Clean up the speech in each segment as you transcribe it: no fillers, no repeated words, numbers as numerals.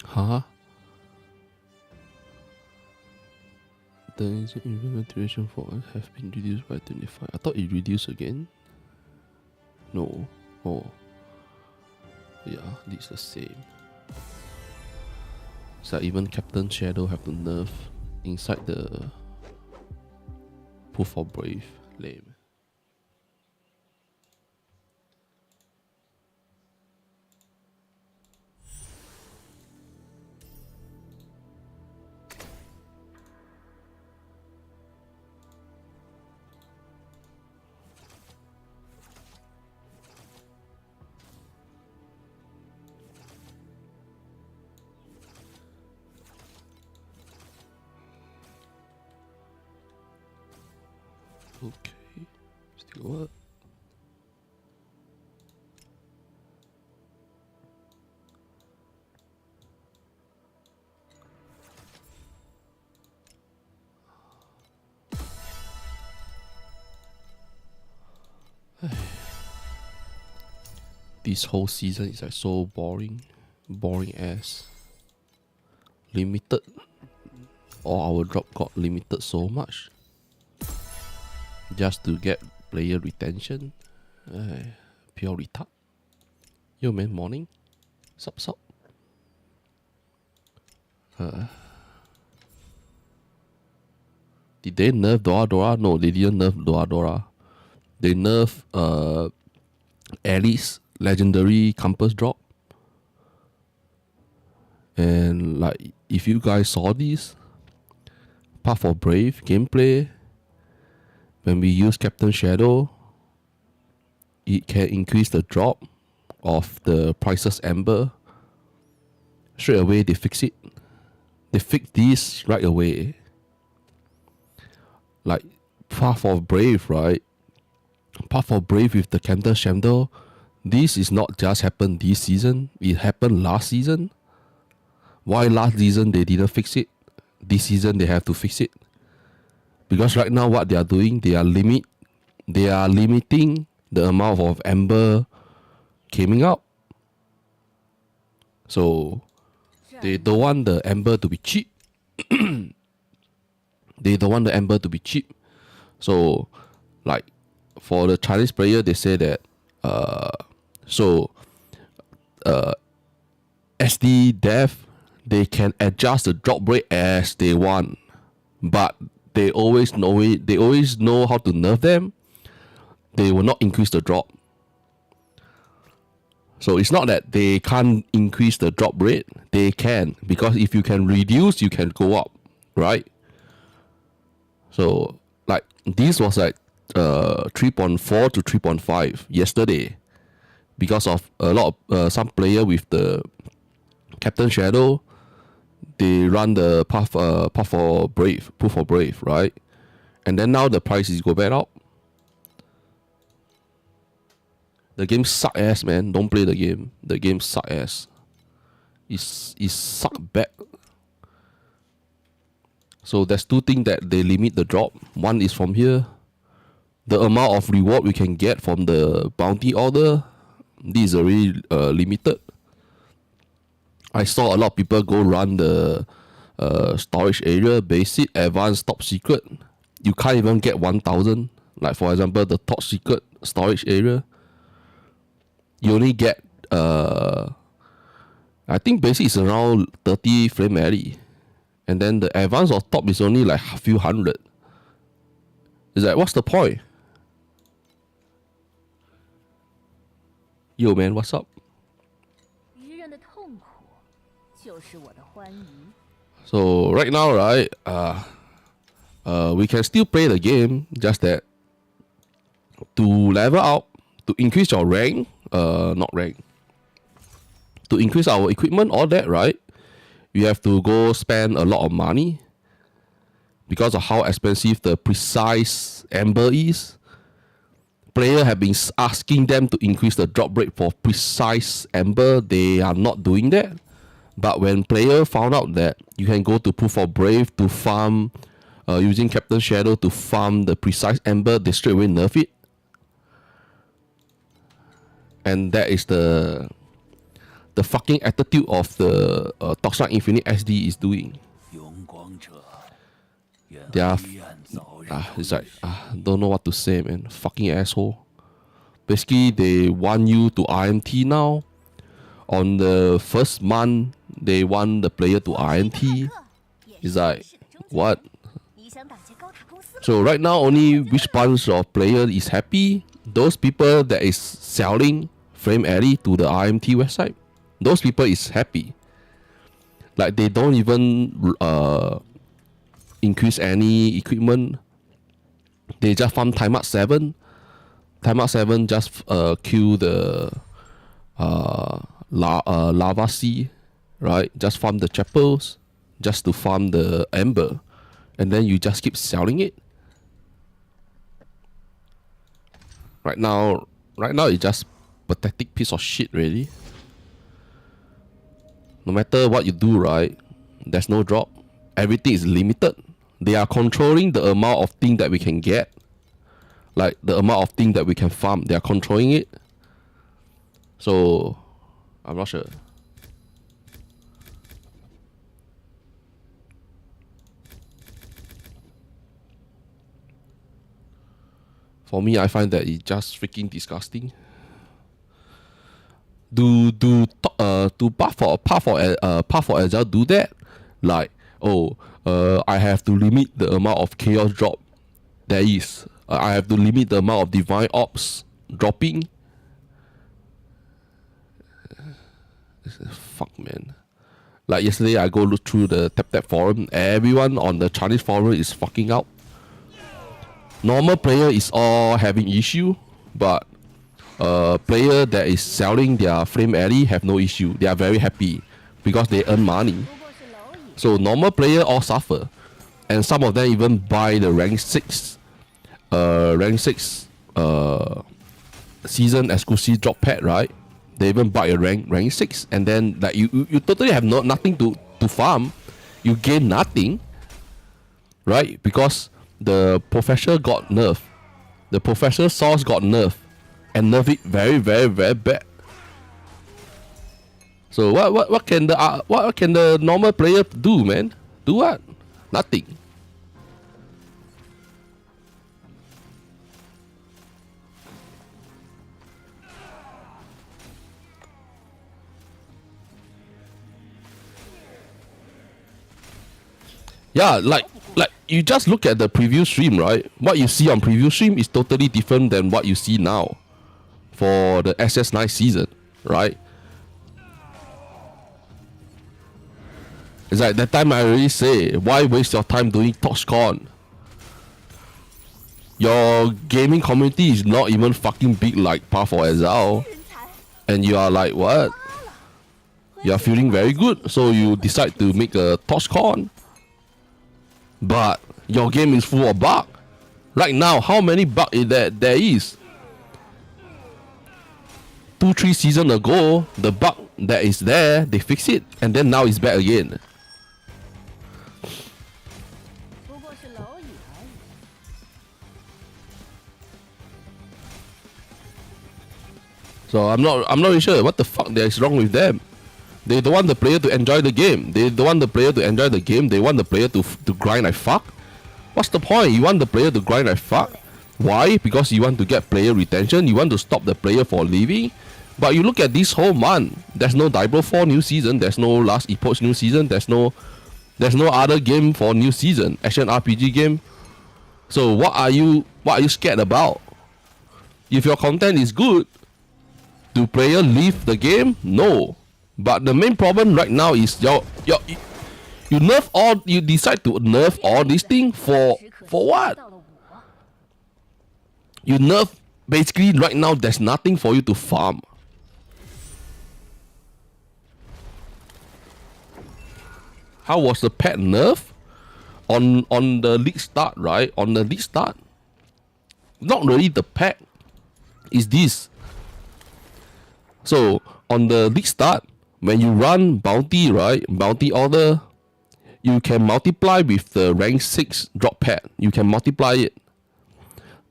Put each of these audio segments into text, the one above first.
Huh? The implement duration for us have been reduced by 25. I thought it reduced again. No. Oh. Yeah, it's the same. So even Captain Shadow have to nerf inside the Proof of Brave. Lame. Okay, still what? This whole season is like so boring as. Limited. All our drop got limited so much. Just to get player retention. Pure retard. Yo man, morning. Sup. Did they nerf Dora? No, they didn't nerf Dora. They nerf Alice legendary campus drop. And like if you guys saw this Path of Brave gameplay, when we use Captain Shadow, it can increase the drop of the Priceless Ember. Straight away they fix it. They fix this right away. Like Path of Brave, right? Path of Brave with the Captain Shadow, this is not just happened this season, it happened last season. Why last season they didn't fix it? This season they have to fix it. Because right now what they are doing, they are limiting the amount of ember coming out. So they don't want the ember to be cheap. They don't want the ember to be cheap. So like for the Chinese player, they say that SD dev, they can adjust the drop rate as they want, but they always know it. They always know how to nerf them. They will not increase the drop. So it's not that they can't increase the drop rate. They can, because if you can reduce, you can go up, right? So like this was like 3.4 to 3.5 yesterday, because of a lot of some player with the Captain Shadow. They run the Proof of Brave, right? And then now the price is go back up. The game suck ass, man. Don't play the game. The game suck ass. It's suck bad. So there's two things that they limit the drop. One is from here. The amount of reward we can get from the bounty order. This is already limited. I saw a lot of people go run the storage area, basic, advanced, top secret. You can't even get 1,000. Like for example, the top secret storage area, you only get I think basic is around 30 flame alley, and then the advanced or top is only like a few hundred. Is like, what's the point? Yo man, what's up? So right now, right, we can still play the game, just that to level up, to increase your rank, not rank, to increase our equipment, all that, right, you have to go spend a lot of money. because of how expensive the precise Ember is. Player have been asking them to increase the drop rate for precise Ember. They are not doing that. But when player found out that you can go to Proof of Brave to farm using Captain Shadow to farm the precise Ember, they straight away nerf it. And that is the fucking attitude of the Toxic Infinite SD is doing. They are it's like don't know what to say, man. Fucking asshole. Basically, they want you to RMT now. On the first month, they want the player to RMT. It's like, what? So right now, only which bunch of player is happy? Those people that is selling Frame Alley to the RMT website. Those people is happy. Like they don't even increase any equipment. They just farm Time Up 7. Time Up 7 just kill the Lava Sea, right? Just farm the chapels, just to farm the Ember. And then you just keep selling it. Right now it's just pathetic piece of shit, really. No matter what you do, right? There's no drop. Everything is limited. They are controlling the amount of things that we can get. Like the amount of things that we can farm. They are controlling it. So, I'm not sure. For me, I find that it's just freaking disgusting. Do Path for Exile do that? Like, I have to limit the amount of chaos drop there is. I have to limit the amount of divine ops dropping. Fuck, man. Like yesterday, I go look through the Tap forum. Everyone on the Chinese forum is fucking out. Normal player is all having issue, but player that is selling their Flame Alley have no issue. They are very happy because they earn money. So normal player all suffer, and some of them even buy the rank 6 season exclusive drop pad, right? They even buy a rank 6, and then like you totally have nothing to farm. You gain nothing, right? Because the Professor got nerfed. The Professor Source got nerfed, and nerfed it very, very, very bad. So what can the normal player do, man? Do what? Nothing. Yeah, like you just look at the preview stream, right? What you see on preview stream is totally different than what you see now for the SS9 season, right? It's like that time I already say, why waste your time doing ToxCon? Your gaming community is not even fucking big like Path for Exile, and you are like, what? You are feeling very good, so you decide to make a ToxCon. But your game is full of bugs. Right now, how many bugs there is? 2-3 seasons ago, the bug that is there, they fix it, and then now it's back again. So I'm not really sure what the fuck there is wrong with them. They don't want the player to enjoy the game. They don't want the player to enjoy the game. They want the player to grind like fuck. What's the point? You want the player to grind like fuck? Why? Because you want to get player retention. You want to stop the player for leaving. But you look at this whole month. There's no Diablo 4 new season. There's no Last Epoch new season. There's no other game for new season. Action RPG game. So what are you scared about? If your content is good, do player leave the game? No. But the main problem right now is you decide to nerf all these things for what? You nerf basically right now there's nothing for you to farm. How was the pet nerf? on the league start, right? On the league start, not really the pack, is this. So on the league start, when you run bounty, right? Bounty order, you can multiply with the rank 6 drop pad. You can multiply it.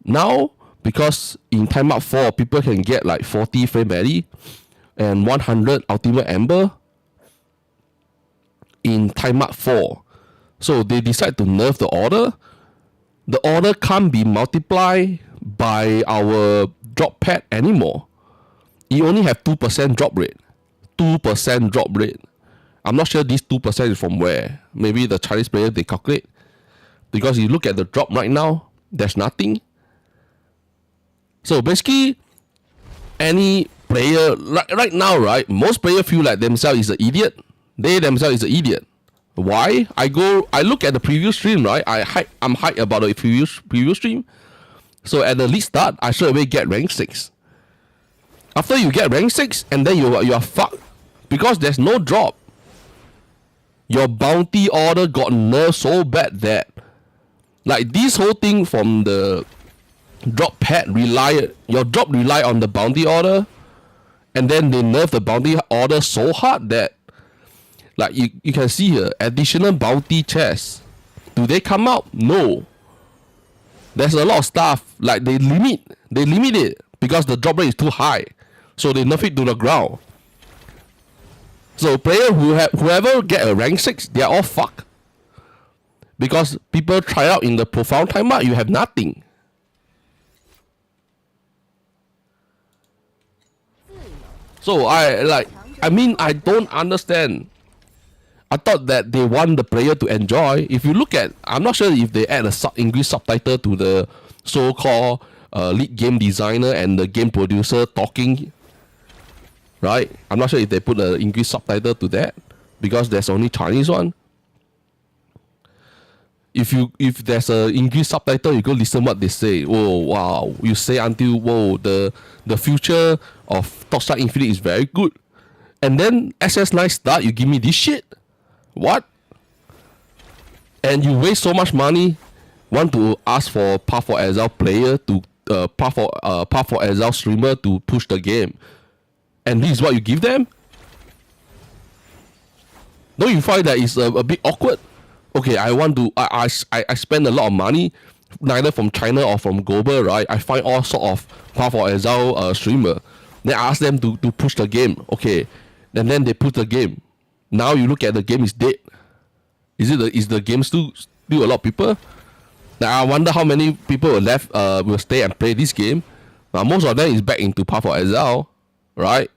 Now, because in timeout 4, people can get like 40 frame value and 100 ultimate ember in timeout 4. So they decide to nerf the order. The order can't be multiplied by our drop pad anymore. You only have 2% drop rate. 2% drop rate. I'm not sure this 2% is from where. Maybe the Chinese player they calculate. Because you look at the drop right now, there's nothing. So basically, any player right now, right? Most players feel like themselves is an idiot. They themselves is an idiot. Why? I look at the previous stream, right? I'm hyped about the previous stream. So at the league start, I straight away get rank 6. After you get rank 6, and then you are fucked. Because there's no drop. Your bounty order got nerfed so bad that like this whole thing from the drop pad your drop rely on the bounty order, and then they nerf the bounty order so hard that like you can see here, additional bounty chests. Do they come out? No. There's a lot of stuff like they limit it because the drop rate is too high. So they nerf it to the ground. So player whoever get a rank 6, they are all fucked. Because people try out in the profound timeout, you have nothing. So I don't understand. I thought that they want the player to enjoy. If you look at, I'm not sure if they add a English subtitle to the so-called lead game designer and the game producer talking. Right? I'm not sure if they put an English subtitle to that because there's only Chinese one. If there's a English subtitle, you go listen what they say. Oh wow, you say until whoa, the future of Torchlight Infinite is very good, and then SS9 start, you give me this shit. What? And you waste so much money. Want to ask for Path for Exile player to Path for Exile streamer to push the game. And this is what you give them? Don't you find that it's a bit awkward? Okay, I spend a lot of money, neither from China or from global, right? I find all sort of Path for Exile streamer. Then I ask them to push the game. Okay, and then they push the game. Now you look at the game is dead. Is the game still a lot of people? Now I wonder how many people will stay and play this game. Now most of them is back into Path for Exile. Right?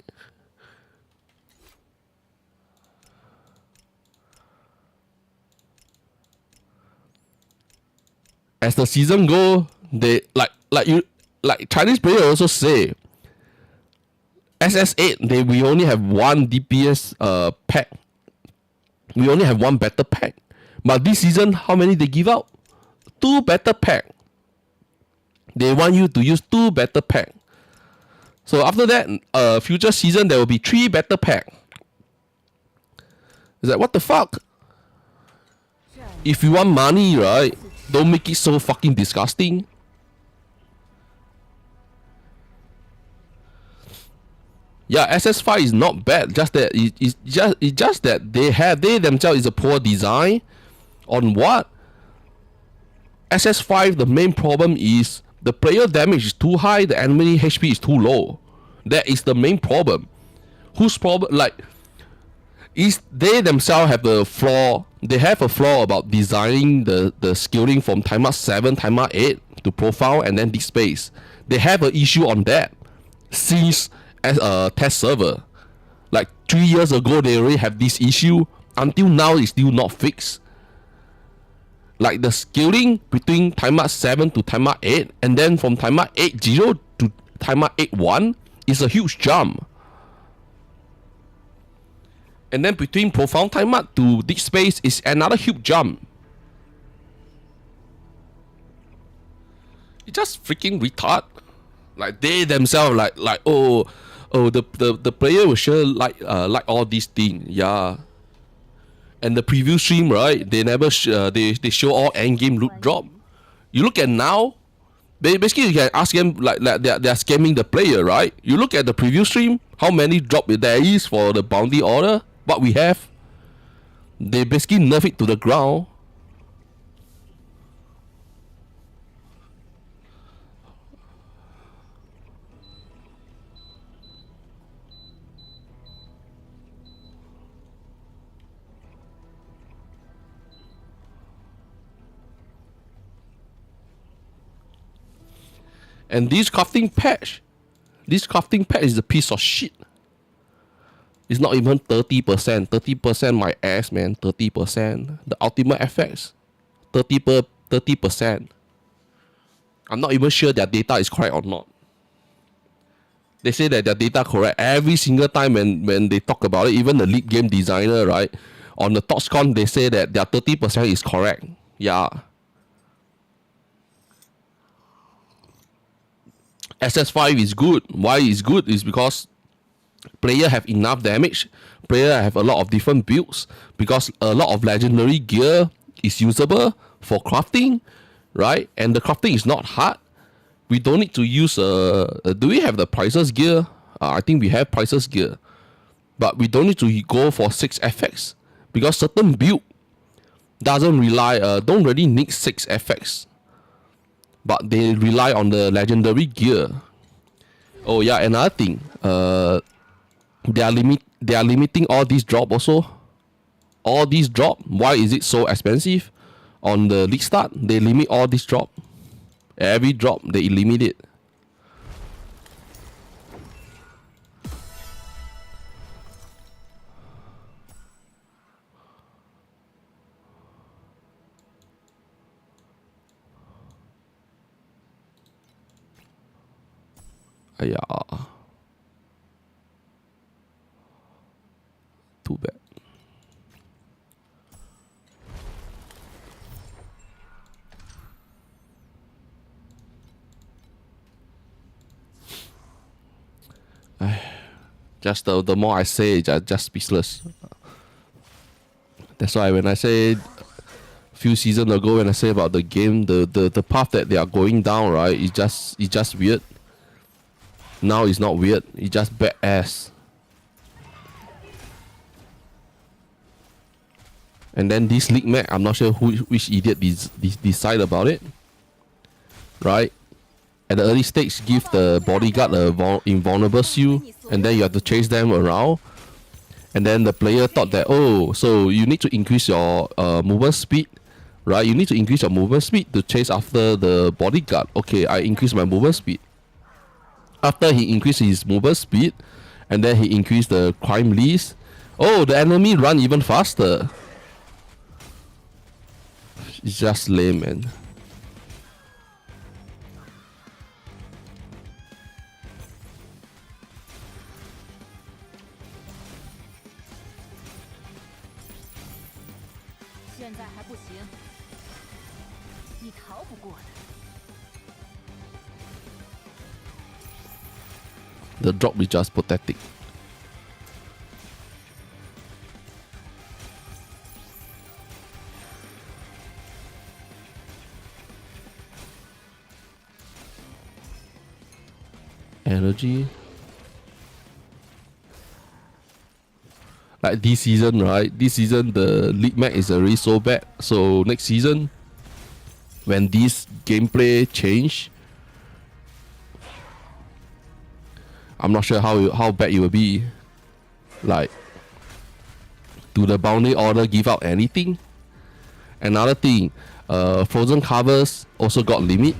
As the season go, they like Chinese players also say SS8 we only have one DPS pack. We only have one battle pack. But this season, how many they give out? 2 battle pack. They want you to use 2 battle pack. So after that, future season there will be 3 battle pack. Is that what the fuck? If you want money, right? Don't make it so fucking disgusting. Yeah, SS5 is not bad. Just that it's just that they themselves is a poor design. On what? SS5, the main problem is the player damage is too high, the enemy HP is too low. That is the main problem. Whose problem? Like, is they themselves have a flaw. They have a flaw about designing the scaling from timeout 7, timeout 8 to profile and then deep space. They have an issue on that since as a test server. Like 3 years ago, they already have this issue. Until now, it's still not fixed. Like the scaling between timeout 7 to timeout 8, and then from timeout 8.0 to timeout 8.1 is a huge jump. And then between profound timeout to deep space is another huge jump. It's just freaking retard. Like they themselves like the player will sure like all these things, yeah. And the preview stream, right? They never they show all end game loot drop. You look at now, basically you can ask them like they're scamming the player, right? You look at the preview stream, how many drop there is for the bounty order, what we have. They basically nerf it to the ground. And this crafting patch is a piece of shit. It's not even 30%. 30% my ass, man. 30%. The ultimate effects. 30%. I'm not even sure their data is correct or not. They say that their data correct every single time when they talk about it. Even the lead game designer, right? On the TotsCon, they say that their 30% is correct. Yeah. SS9 is good. Why is good is because player have enough damage. Player have a lot of different builds because a lot of legendary gear is usable for crafting, right? And the crafting is not hard. We don't need to use do we have the prices gear? I think we have prices gear, but we don't need to go for 6 FX because certain build doesn't rely don't really need 6 FX, but they rely on the legendary gear. Oh yeah, another thing, they are limiting all these drop also. All these drop. Why is it so expensive? On the league start, they limit all these drop. Every drop they limit it. Yeah. Too bad. Just the more I say, just speechless. That's why when I say few seasons ago, when I say about the game, the path that they are going down, right, it's just weird. Now it's not weird. It's just badass. And then this league map, I'm not sure which idiot decide about it, right? At the early stage, give the bodyguard a invulnerable shield, and then you have to chase them around. And then the player thought that, oh, so you need to increase your movement speed, right? You need to increase your movement speed to chase after the bodyguard. Okay, I increase my movement speed. After he increased his movement speed, and then he increased the crime list, oh, the enemy run even faster. It's just lame, man. The drop is just pathetic. Energy. Like this season, right? This season the league map is already so bad. So next season, when this gameplay change, I'm not sure how bad it will be. Like, do the bounty order give out anything? Another thing, frozen covers also got limit.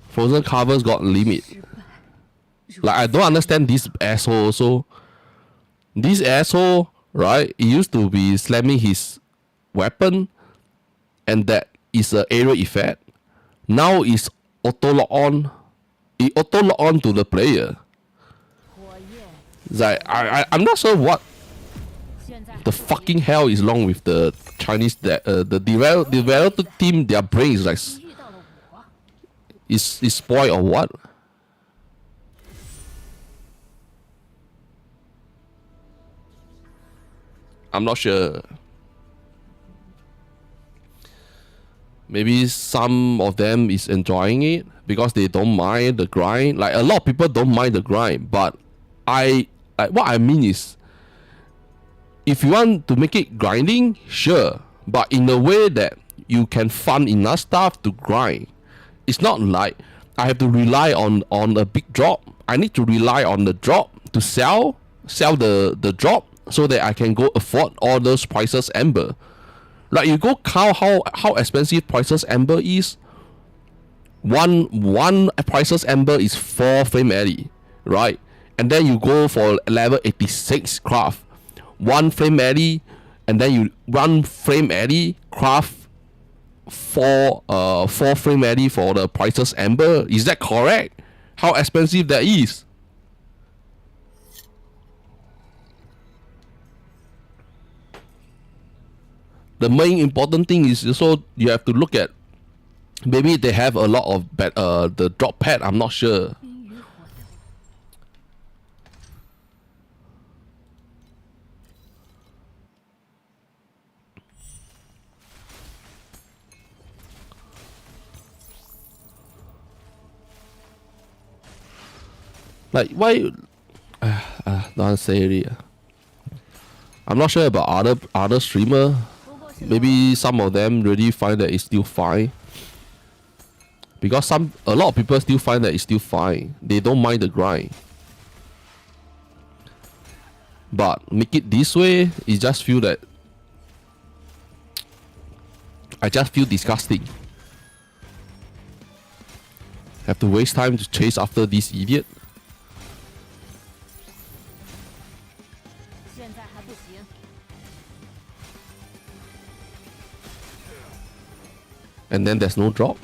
Frozen covers got limit. Like, I don't understand this asshole also. This asshole, right? He used to be slamming his weapon, and that is an area effect. Now it's auto lock on. It auto lock on to the player. It's like I'm not sure what the fucking hell is wrong with the Chinese the developer team. Their brain is like is spoiled or what? I'm not sure. Maybe some of them is enjoying it because they don't mind the grind. Like a lot of people don't mind the grind, but what I mean is, if you want to make it grinding, sure, but in a way that you can fund enough stuff to grind. It's not like I have to rely on a big drop. I need to rely on the drop to sell the drop so that I can go afford all those priceless amber. Like you go count how expensive priceless amber is. One priceless amber is 4 flame alley, right? And then you go for level 86 craft 1 flame alley, and then you run flame alley craft 4 flame alley for the priceless amber. Is that correct? How expensive that is? The main important thing is also you have to look at, maybe they have a lot of the drop pad. I'm not sure. Like why? Don't say it. I'm not sure about other streamer. Maybe some of them really find that it's still fine. Because a lot of people still find that it's still fine. They don't mind the grind. But make it this way, it just feel that I just feel disgusting. Have to waste time to chase after this idiot. And then there's no drop.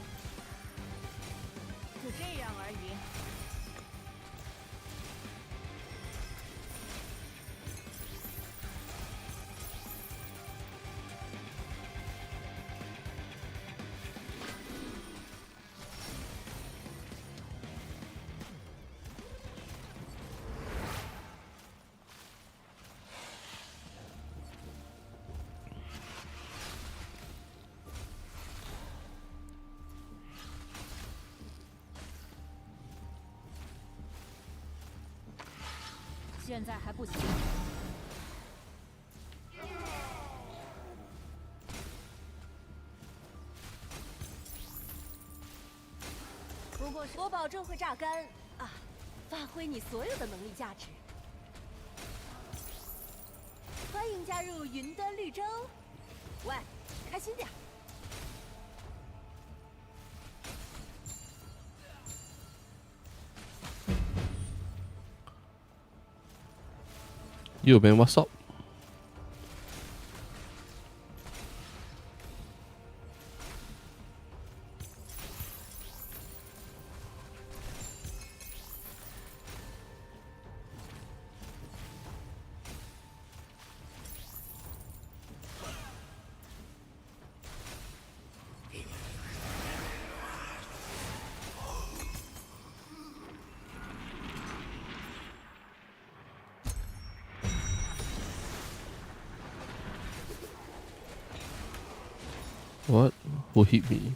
我保证会榨干啊，发挥你所有的能力价值。欢迎加入云端绿洲。喂，开心点。Yo man, what's up? What? Who hit me?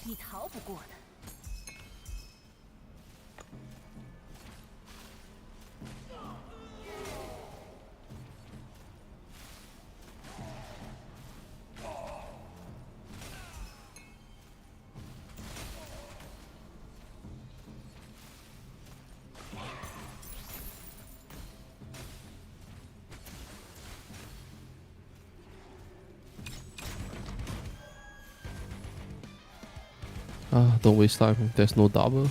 你逃不过的。Don't waste time. There's no double.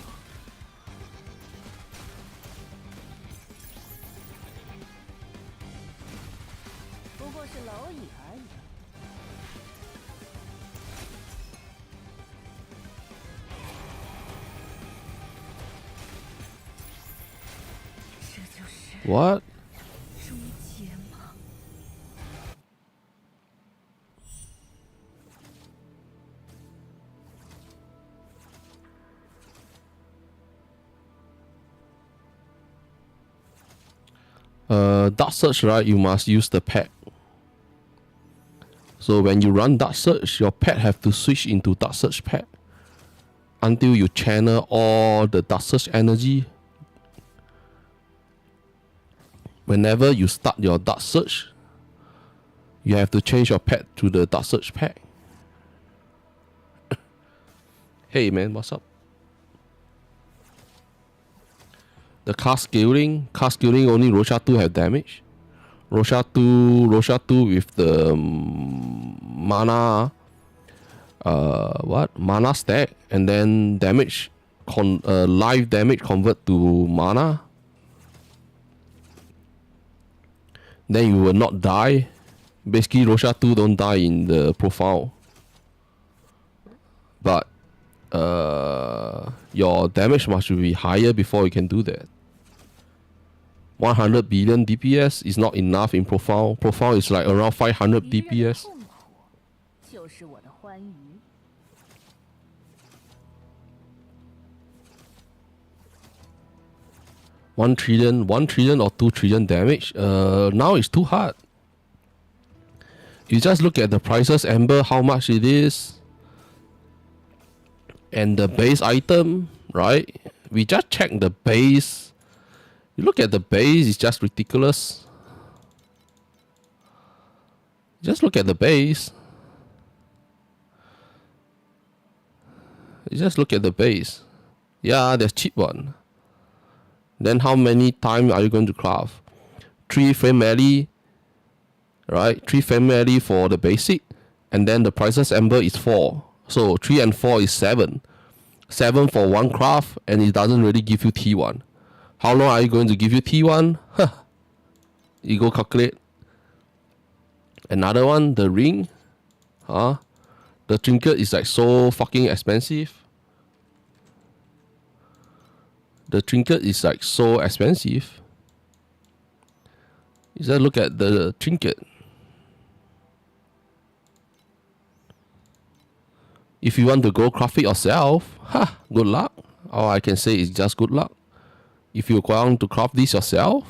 过是蝼蚁而已。这就是 What? 终结吗？ Dark search, right? You must use the pet. So when you run dark search, your pet have to switch into dark search pet until you channel all the dark search energy. Whenever you start your dark search, you have to change your pet to the dark search pet. Hey man, what's up? The cast scaling only Rosha 2 have damage. Rosha 2 with the mana mana stack, and then damage live damage convert to mana. Then you will not die. Basically Rosha 2 don't die in the profile. But your damage must be higher before you can do that. 100 billion DPS is not enough in profile. Profile is like around 500 DPS. 就是我的欢愉。1 trillion or 2 trillion damage. Now it's too hard. You just look at the prices, Amber, how much it is, and the base item, right? We just check the base. You look at the base, it's just ridiculous. Just look at the base. You just look at the base. Yeah, there's cheap one. Then how many times are you going to craft? 3 frame melee, right? 3 frame melee for the basic, and then the prices Ember is 4. So 3 and 4 is 7. 7 for 1 craft, and it doesn't really give you T1. How long are you going to give you T1? Huh. You go calculate. Another one, the ring. Huh? The trinket is like so fucking expensive. The trinket is like so expensive. You just look at the trinket. If you want to go craft it yourself, good luck. All I can say is just good luck. If you want to craft this yourself,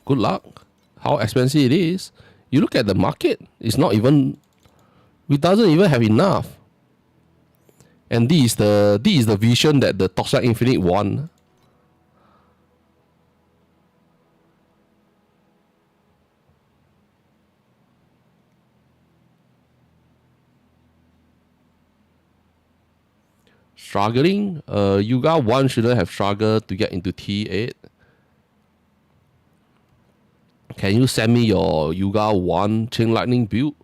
good luck. How expensive it is. You look at the market, it's not even, it doesn't even have enough. And this is the vision that the Toxic Infinite want. Struggling? Yuga 1 shouldn't have struggled to get into T8. Can you send me your Yuga 1 Chain Lightning build?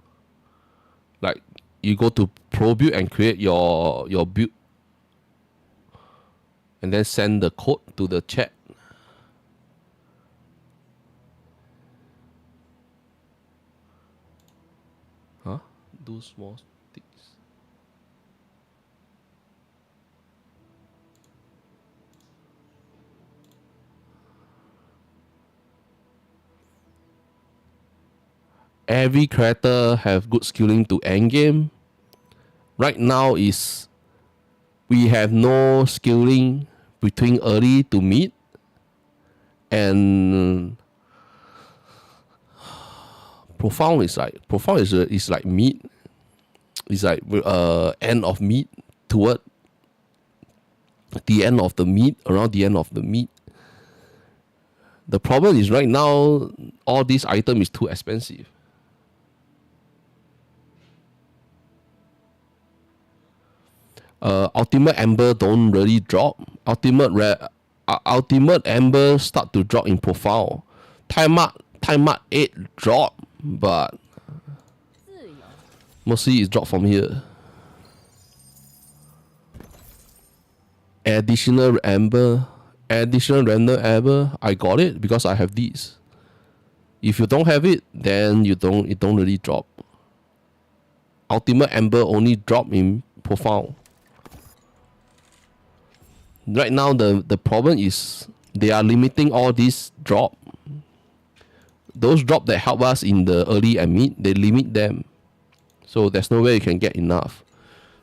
Like, you go to Pro Build and create your build. And then send the code to the chat. Huh? Do small sticks. Every character have good skilling to end game. Right now is we have no skilling between early to mid, and profound is like mid. It's like end of mid toward the end of the mid, around the end of the mid. The problem is right now all these item is too expensive. Ultimate Ember don't really drop. Ultimate Ember start to drop in profile. Time up 8 drop, but mostly it's drop from here. Additional random Ember, I got it because I have these. If you don't have it, then it don't really drop. Ultimate Ember only drop in Profound. Right now the problem is they are limiting all these drop. Those drop that help us in the early and mid, they limit them. So there's no way you can get enough.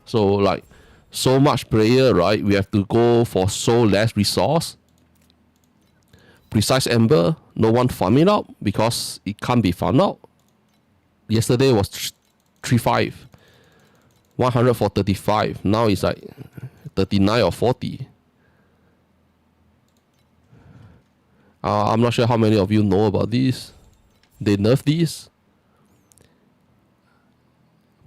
So like so much player, right? We have to go for so less resource. Precise Ember, no one farm it out because it can't be farmed out. Yesterday was 3.5. 100 for 35. Now it's like 39 or 40. I'm not sure how many of you know about this. They nerf this.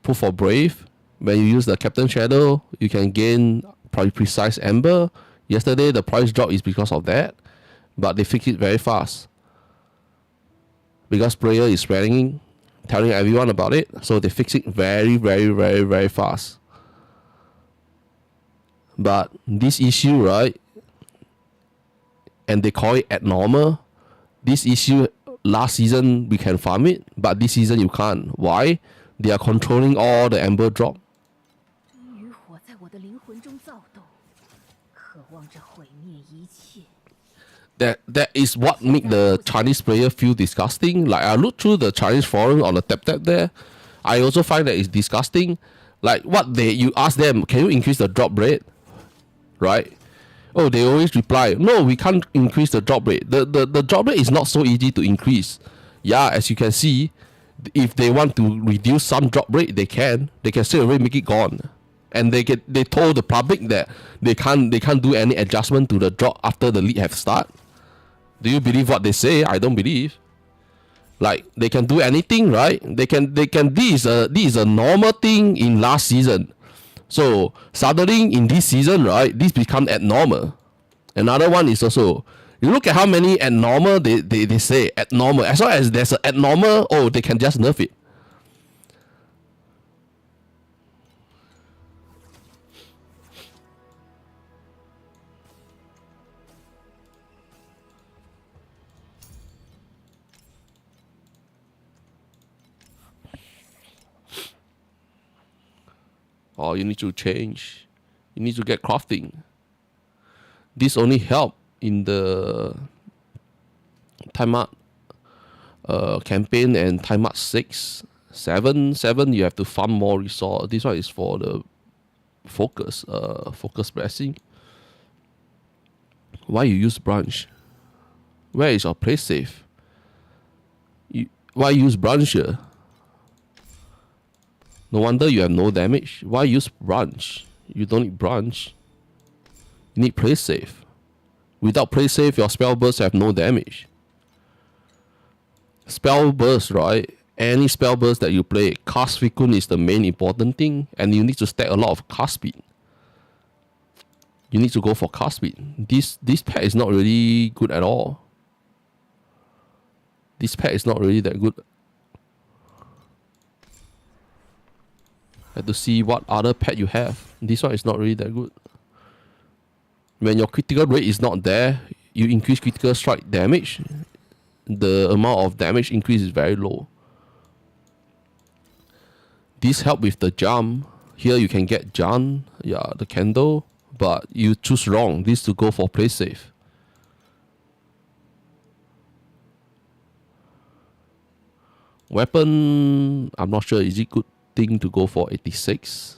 Put for Brave. When you use the Captain Shadow, you can gain Precise Ember. Yesterday the price drop is because of that. But they fix it very fast. Because player is spreading, telling everyone about it. So they fix it very, very, very, very fast. But this issue, right? And they call it abnormal. This issue, last season we can farm it, but this season you can't. Why? They are controlling all the Ember drop. That is what make the Chinese player feel disgusting. Like I look through the Chinese forum on the tap there, I also find that it's disgusting. Like you ask them, can you increase the drop rate? Right? Oh, they always reply, no, we can't increase the drop rate. The drop rate is not so easy to increase. Yeah, as you can see, if they want to reduce some drop rate, they can straight away make it gone. And they told the public that they can't do any adjustment to the drop after the league have start. Do you believe what they say? I don't believe. Like they can do anything, right? They can this is a normal thing in last season. So suddenly in this season, right, this become abnormal. Another one is also, you look at how many abnormal they say abnormal. As long as there's an abnormal, oh, they can just nerf it. Or you need to change. You need to get crafting. This only help in the timeout campaign and timeout 6. 7 you have to farm more resource. This one is for the focus blessing. Why you use branch? Where is your place safe? Why use branch here? No wonder you have no damage. Why use branch? You don't need branch. You need play safe. Without play safe, your spell bursts have no damage. Spell burst, right? Any spell burst that you play, cast frequent is the main important thing, and you need to stack a lot of cast speed. You need to go for cast speed. This pet is not really good at all. This pet is not really that good. Have to see what other pet you have. This one is not really that good. When your critical rate is not there, you increase critical strike damage. The amount of damage increase is very low. This help with the jump. Here you can get jump, yeah, the candle, but you choose wrong. This to go for play safe. Weapon, I'm not sure, is it good thing to go for 86?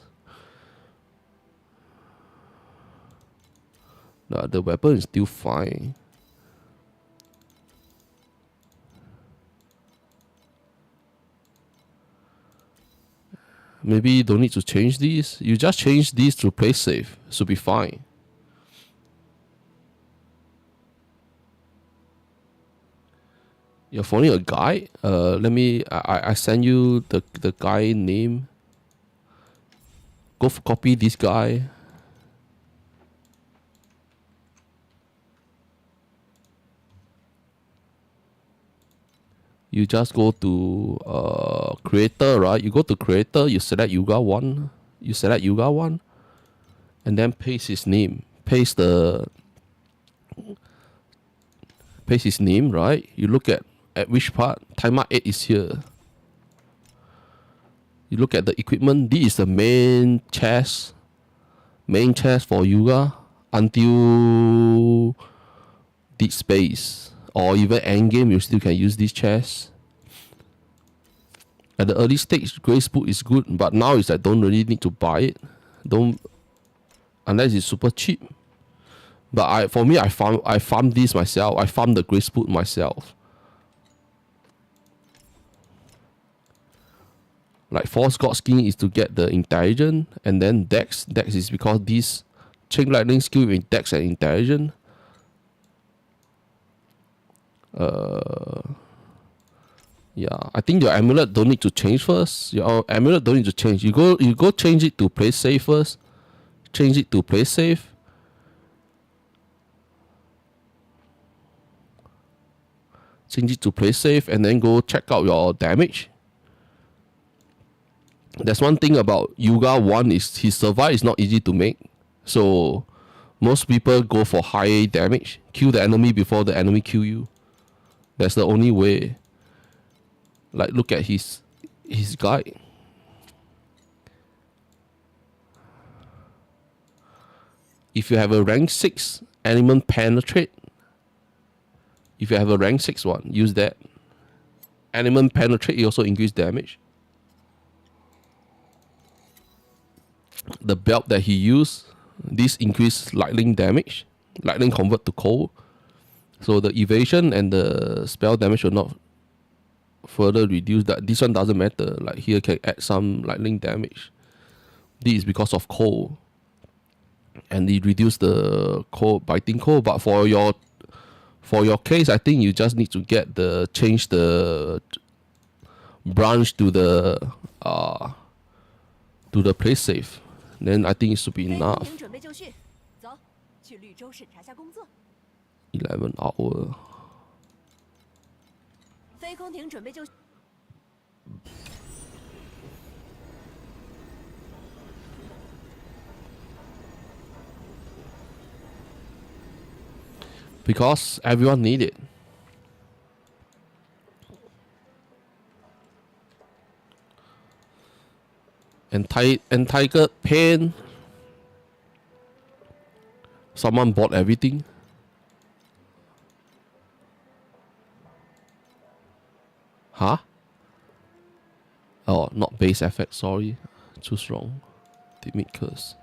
No, the weapon is still fine. Maybe you don't need to change these. You just change these to play safe. Should be fine. You're following a guide? Let me. I send you the guy name. Go copy this guy. You just go to creator, right? You go to creator. You select Yuga 1. You select Yuga 1, and then paste his name. Paste his name, right? You look at At which part? Timer 8 is here. You look at the equipment. This is the main chest. Main chest for Yuga until deep space or even endgame. You still can use this chest. At the early stage, Grace Boot is good, but now it's like don't really need to buy it. Don't unless it's super cheap. But for me, I farm this myself. I farm the Grace Boot myself. Like Force God Skin is to get the intelligence, and then Dex. Dex is because this Chain Lightning skill with Dex and intelligence. Yeah, I think your amulet don't need to change first. Your amulet don't need to change. You go change it to play safe first. Change it to play safe. Change it to play safe, and then go check out your damage. There's one thing about Yuga 1 is his survive is not easy to make. So most people go for high damage. Kill the enemy before the enemy kill you. That's the only way. Like look at his guide. If you have a rank 6 element penetrate. If you have a rank 6 one, use that. Element penetrate, it also increase damage. The belt that he used, this increase lightning damage. Lightning convert to cold. So the evasion and the spell damage will not further reduce. That this one doesn't matter. Like here can add some lightning damage. This is because of cold. And it reduce the cold, biting cold. But for your case, I think you just need to get change the branch to the play safe. Then I think it should be enough. 11 hours. Because everyone need it. Entitled pain. Someone bought everything. Huh? Oh, not base effect, sorry. Too strong. Timid curse.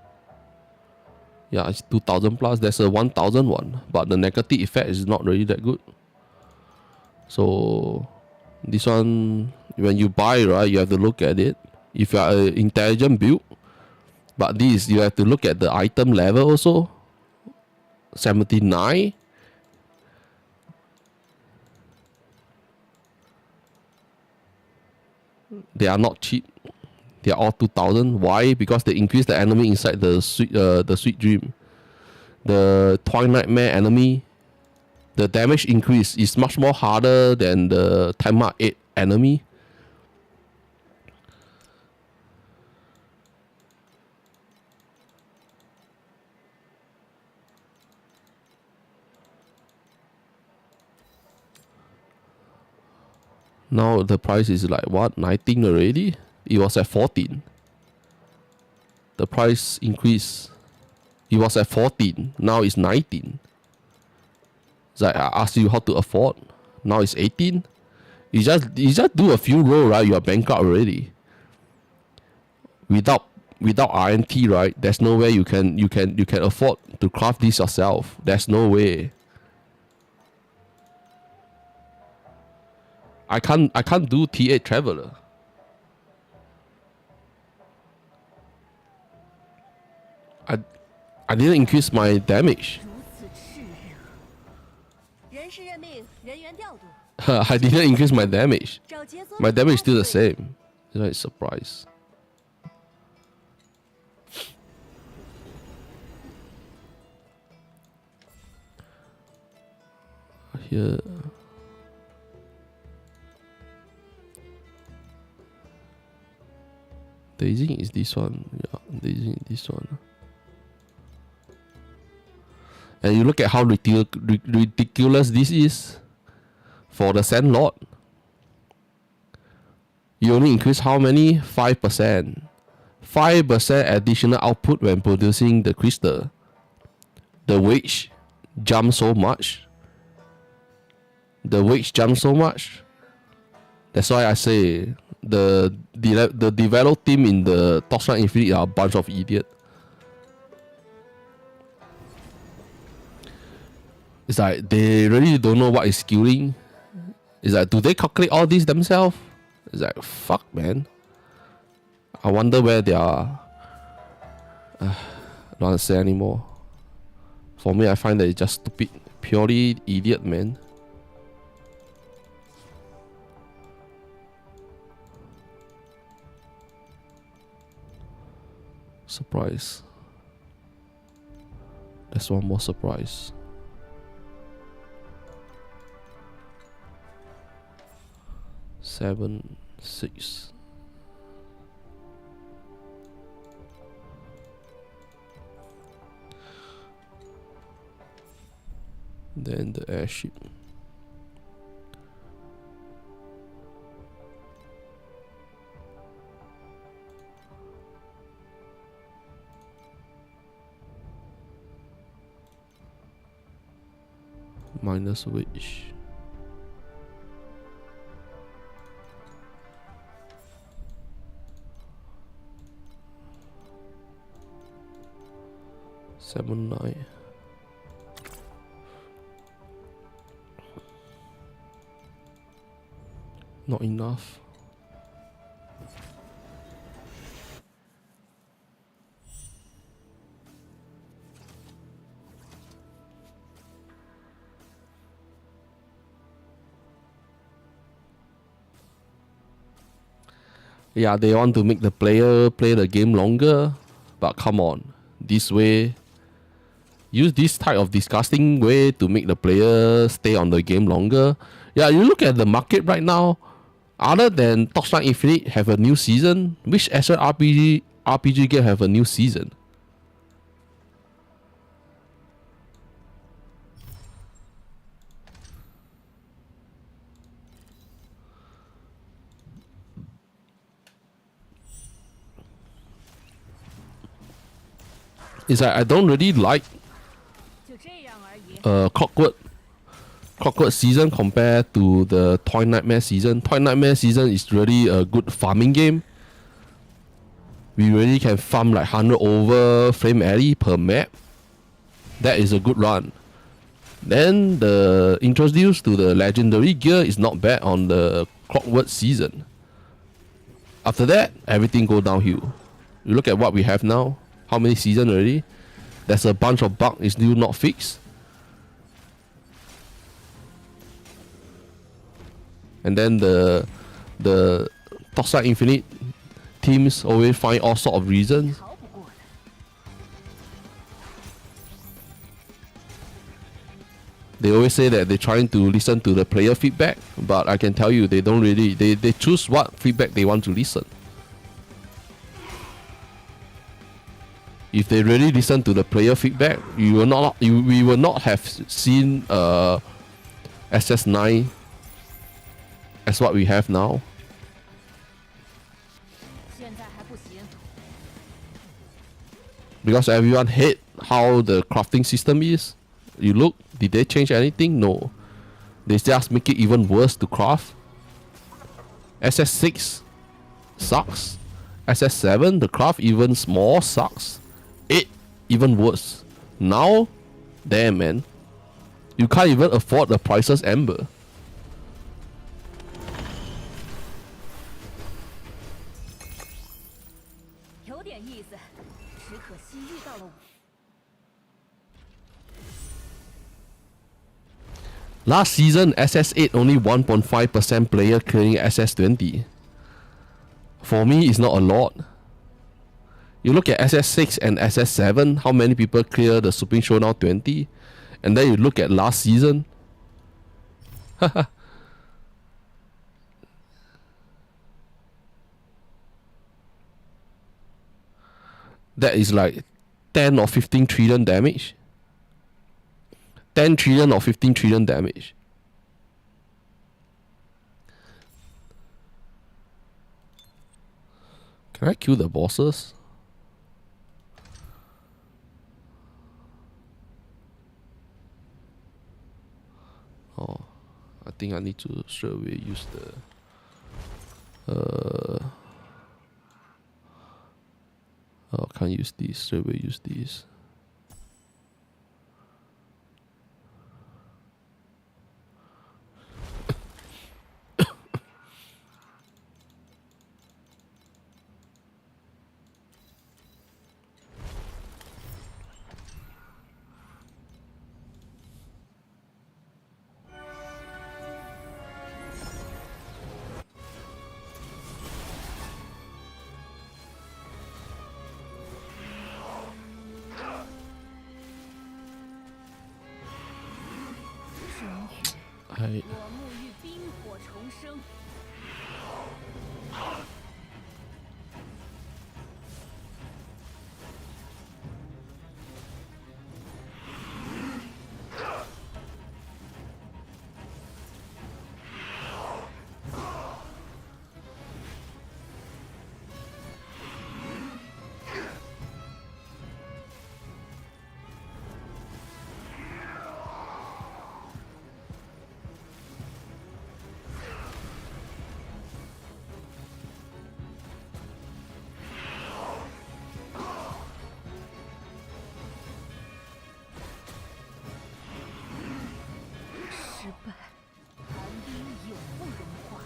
Yeah, it's 2000 plus. There's a 1000 one. But the negative effect is not really that good. So, this one, when you buy, right, you have to look at it. If you are an intelligent build. But this, you have to look at the item level also. 79. They are not cheap. They are all 2000. Why? Because they increase the enemy inside the sweet dream. The Twilight Nightmare enemy, the damage increase is much more harder than the Timer 8 enemy. Now the price is like what, 19 already? It was at 14. The price increase. It was at 14. Now it's 19. It's like I asked you how to afford. Now it's 18. You just do a few rolls, right? You are bankrupt already. Without RNT, right? There's no way you can afford to craft this yourself. There's no way. I can't do T8 Traveler. I didn't increase my damage. I didn't increase my damage. My damage is still the same. You know, it's a surprise. Here. Dazing is this one. Yeah, Dazing is this one. And you look at how ridiculous this is. For the Sandlord, you only increase how many? 5%. 5% additional output when producing the crystal. The wage jumps so much. That's why I say the develop team in the Torchlight Infinite are a bunch of idiots. It's like they really don't know what is skilling. It's like, do they calculate all this themselves? It's like, fuck, man. I wonder where they are. I don't want to say anymore. For me, I find that it's just stupid. Purely idiot, man. Surprise. There's one more surprise. Seven, 6. Then the airship. Minus which? Seven, 9. Not enough. Yeah, they want to make the player play the game longer, but come on, this way, use this type of disgusting way to make the player stay on the game longer. Yeah, you look at the market right now, other than Torchlight Infinite have a new season, which actual RPG game have a new season? It's like I don't really like Clockwork season compared to the Toy Nightmare season. Toy Nightmare season is really a good farming game. We really can farm like 100 over Flame Alley per map. That is a good run. Then the introduce to the legendary gear is not bad on the Clockwork season. After that, everything go downhill. You look at what we have now. How many seasons already? There's a bunch of bugs is still not fixed. And then the Torchlight Infinite teams always find all sort of reasons. They always say that they're trying to listen to the player feedback, but I can tell you they don't really. They choose what feedback they want to listen. If they really listen to the player feedback, we will not have seen SS9 as what we have now. Because everyone hate how the crafting system is. You look, did they change anything? No. They just make it even worse to craft. SS6 sucks. SS7, the craft even more sucks. 8, even worse. Now, damn man. You can't even afford the priceless Ember. Last season, SS8 only 1.5% player clearing SS20. For me, it's not a lot. You look at SS6 and SS7, how many people clear the Supreme Showdown 20? And then you look at last season. That is like 10 or 15 trillion damage. 10 trillion or 15 trillion damage. Can I kill the bosses? Oh, I think I need to straight away use the oh, can't use these, straight away use these. I 我沐浴冰火重生。失败，寒冰永不融化。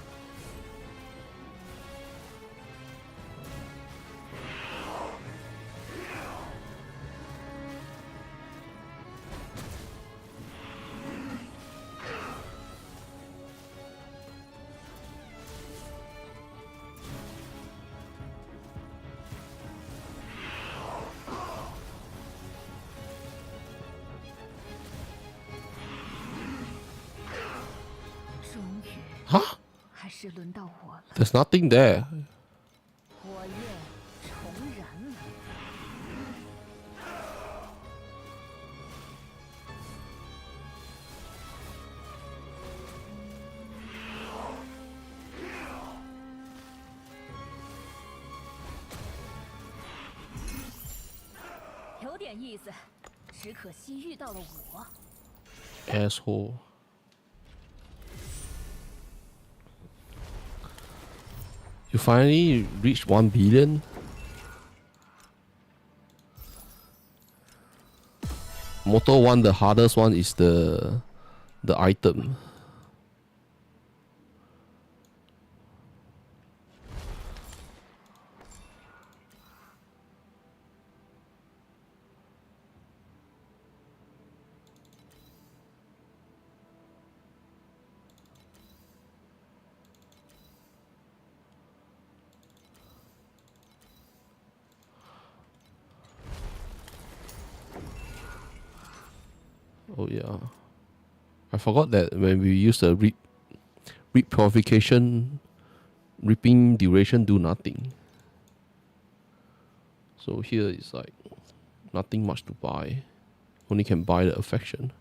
终于， huh? 还是轮到我了。 There's nothing there. 火焰重燃了。有点意思，只可惜遇到了我。 Asshole. You finally reached 1 billion. Moto 1, the hardest one is the item. Oh yeah, I forgot that when we use the reap purification, reaping duration do nothing. So here is like nothing much to buy. Only can buy the affection.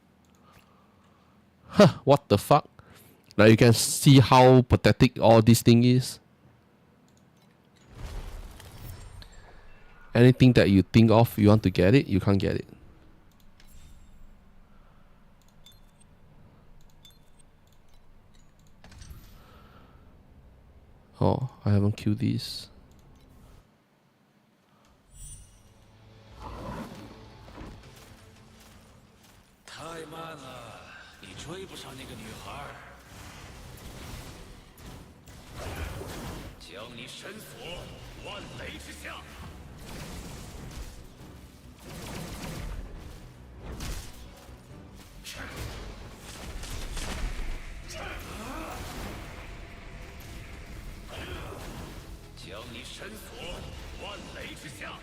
Huh, what the fuck? Now you can see how pathetic all this thing is. Anything that you think of, you want to get it, you can't get it. Oh, I haven't killed these. 太慢了，你追不上那个女孩。将你深锁万雷之下。将你深锁万雷之下。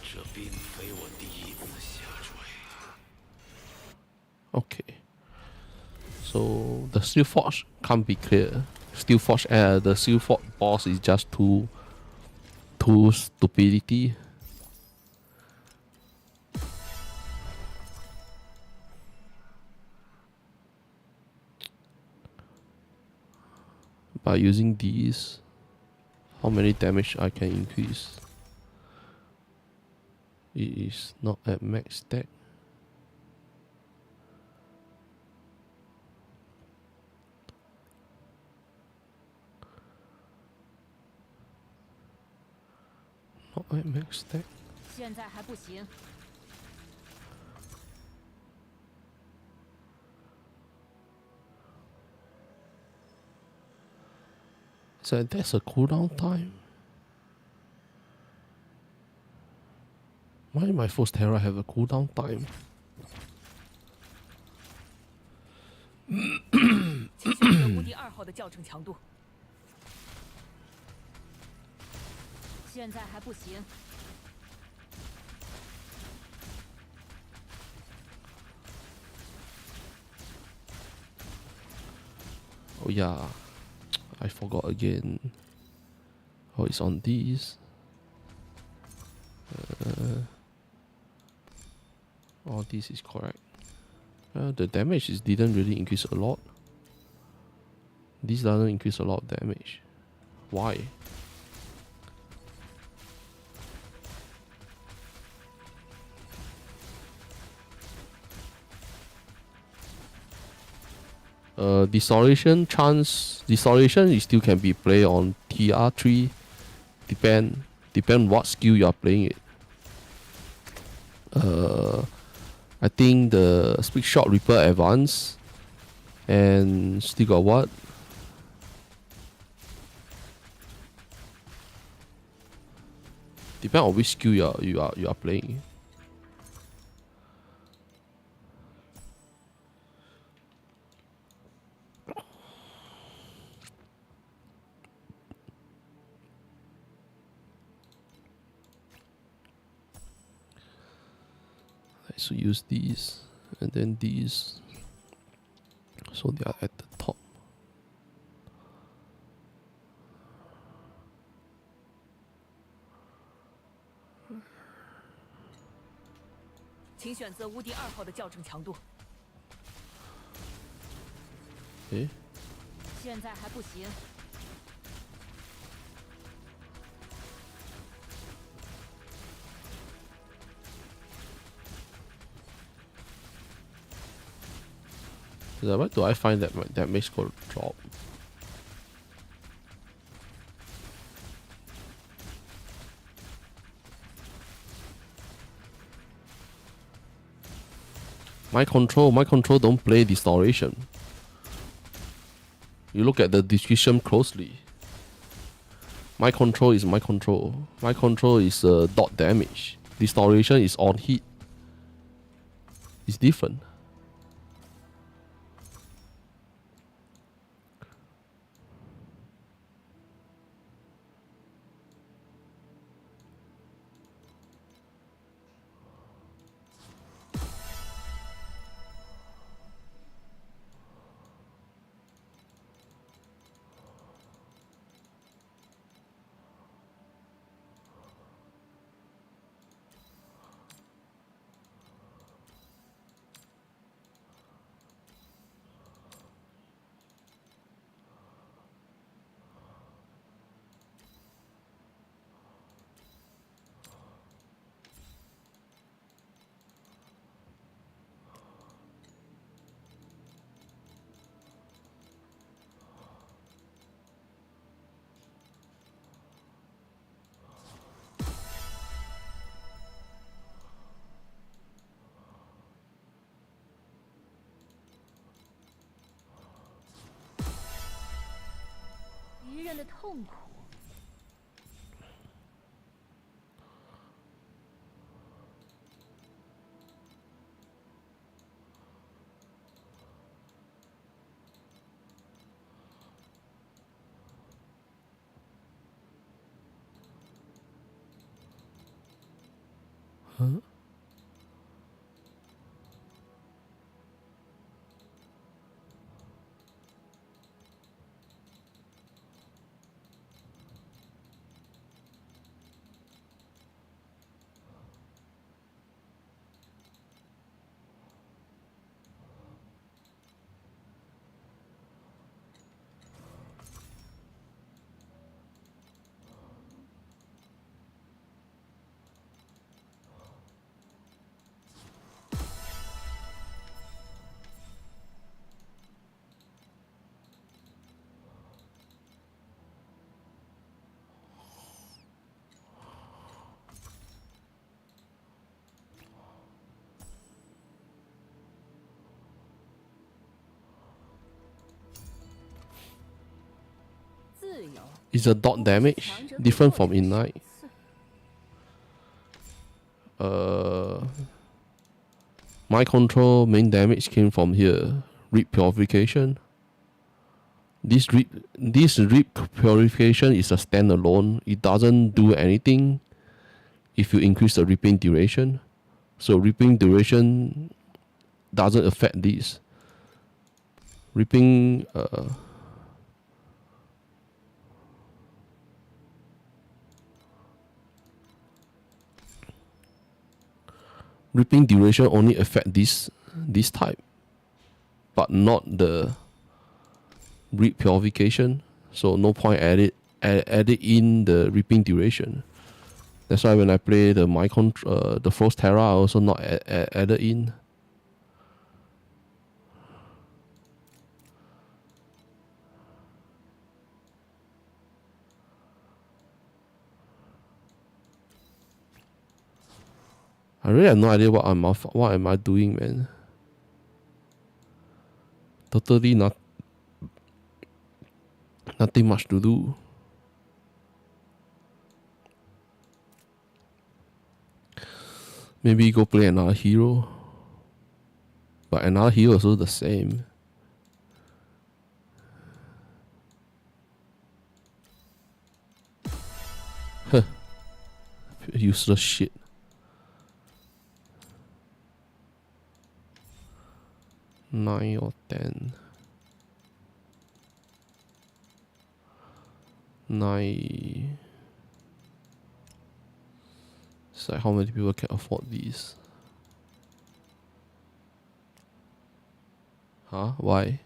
这并非我第一次下坠。Okay. So the Steel Forge can't be clear. Steel Forge, the Steel Forge boss is just too to stupidity. By using these, how many damage I can increase? It is not at max stack. Not at max stack. 现在还不行。 So that's a cooldown time. Why my first Terra have a cooldown time? 请选择无敌2号的教程强度。现在还不行。 Oh yeah, I forgot again. Oh, it's on these. Oh, this is correct. The damage didn't really increase a lot. This doesn't increase a lot of damage. Why? Distortion you still can be played on TR3. Depend what skill you are playing it. I think the Speak Shot Reaper Advance, and still got what? Depend on which skill you are playing. So use these and then these, so they are at the top. 请选择无敌2号的教程强度。 诶， 现在还不行。 where do I find that makes go drop? My control don't play distortion. You look at the description closely. My control is my control. My control is dot damage. Distortion is on hit. It's different.敌人的痛苦。 Huh? It's a dot damage, different from Ignite. My control main damage came from here. Rip Purification. This rip purification is a standalone. It doesn't do anything if you increase the ripping duration. So ripping duration doesn't affect this. Ripping ripping duration only affect this type, but not the rip purification. So no point add in the ripping duration. That's why when I play the the Frost Terra, I also not added in. I really have no idea what am I doing, man. Totally nothing much to do. Maybe go play another hero. But another hero is also the same. Huh. Useless shit. Nine or 10. 9. It's like how many people can afford these? Huh? Why?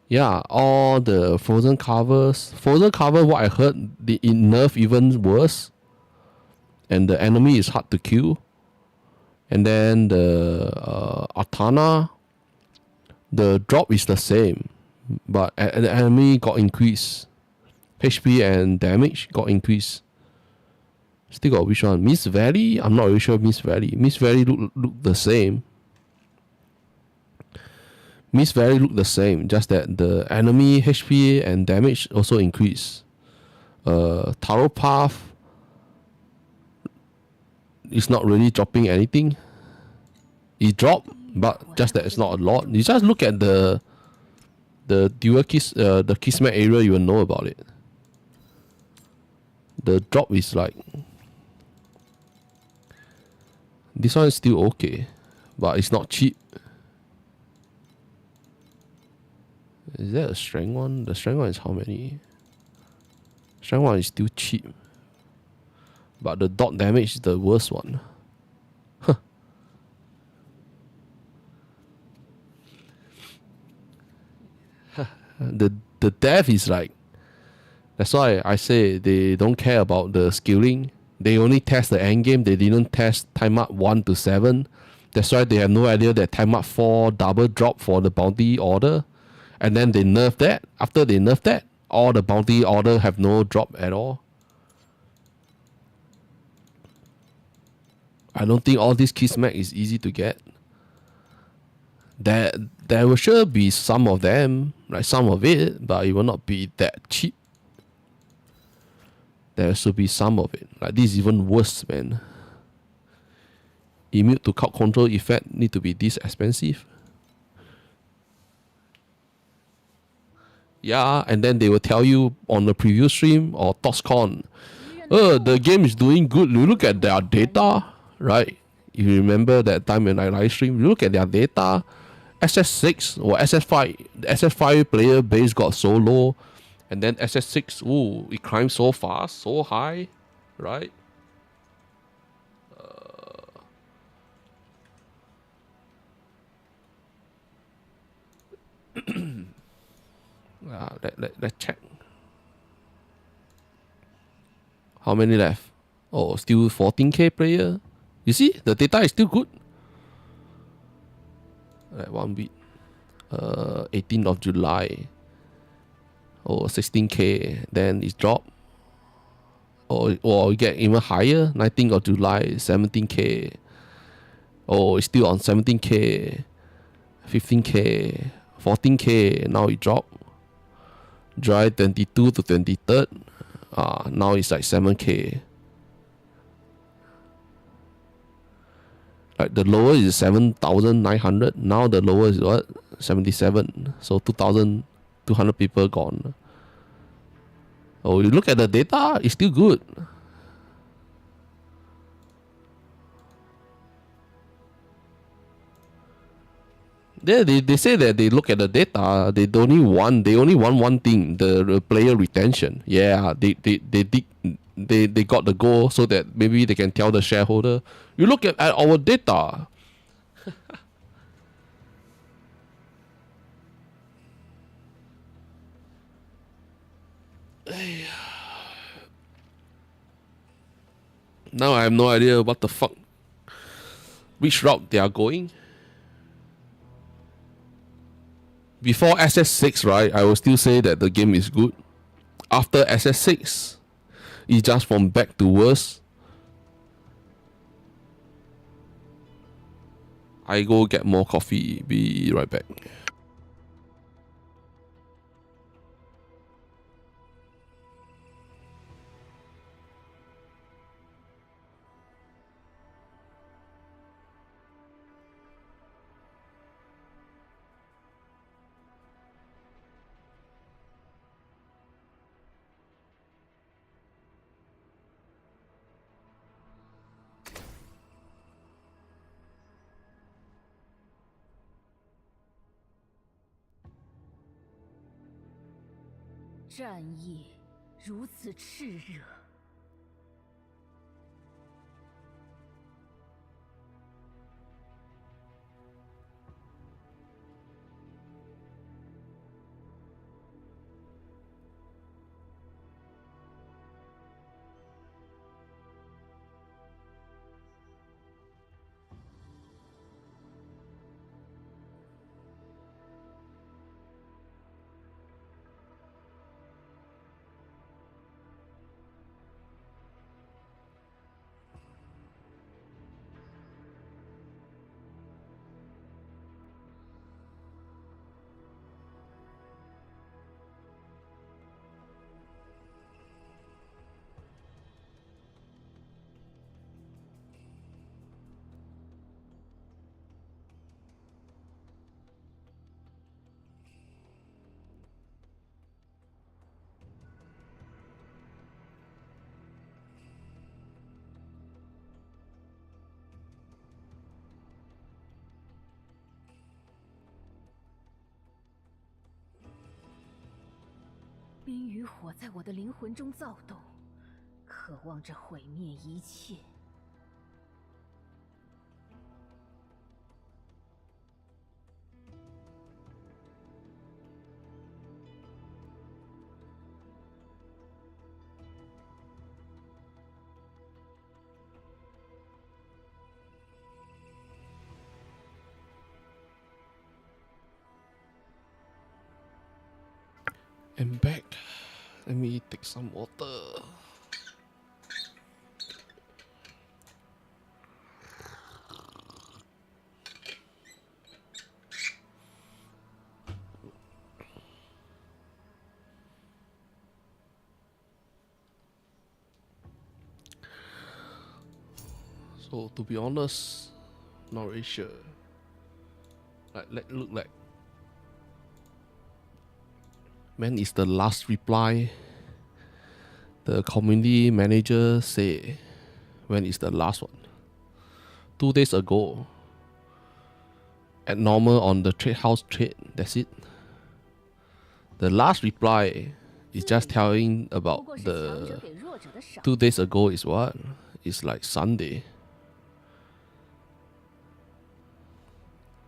Yeah, all the frozen covers. Frozen cover, what I heard, it nerf even worse. And the enemy is hard to kill. And then the Artana, the drop is the same, but the enemy got increased. HP and damage got increased. Still got which one? Miss Valley? I'm not really sure Miss Valley. Miss Valley look the same. Miss Valley look the same, just that the enemy HP and damage also increase. Taro Path is not really dropping anything. It dropped, but just that it's not a lot. You just look at the dual kiss, the Kismet area, you will know about it. The drop is like, this one is still okay, but it's not cheap. Is that a strength one? The strength one is how many? Strength one is still cheap, but the dot damage is the worst one. Huh. The death is like, that's why I say they don't care about the skilling. They only test the end game. They didn't test time up 1 to 7. That's why they have no idea that time up 4 double drop for the bounty order. And then they nerf that. After they nerf that, all the bounty order have no drop at all. I don't think all this Kismet is easy to get. There will sure be some of them, like some of it, but it will not be that cheap. There should be some of it. Like this is even worse, man. Immune to crowd control effect need to be this expensive. Yeah, and then they will tell you on the preview stream or TotsCon, the game is doing good. You look at their data, right? If you remember that time when I live stream, you look at their data, SS6 or SS5, the SS5 player base got so low, and then SS6, ooh, it climbed so fast, so high, right? Let's check. How many left? Oh, still 14k player. You see, the data is still good. Like 1 week. 18th of July. Oh, 16k. Then it's dropped. Or we get even higher. 19th of July, 17k. Oh, it's still on 17k. 15K, 14K. Now it dropped. Dry 22 to 23rd. Now it's like 7K. Like the lower is 7,900. Now the lower is what? 77. So 2,200 people gone. Oh, you look at the data, it's still good. They say that they look at the data, they only want one thing, the player retention. Yeah, they got the goal so that maybe they can tell the shareholder, you look at our data. Now I have no idea what the fuck, which route they are going. Before SS6, right, I will still say that the game is good. After SS6, it's just from bad to worse. I go get more coffee. Be right back.战意如此炽热。冰与火在我的灵魂中躁动，渴望着毁灭一切。I'm back. Let me take some water. So to be honest, not really sure. Look like when is the last reply? The community manager say when is the last one? 2 days ago. At normal on the trade house trade. That's it. The last reply is just telling about the 2 days ago is what? It's like Sunday.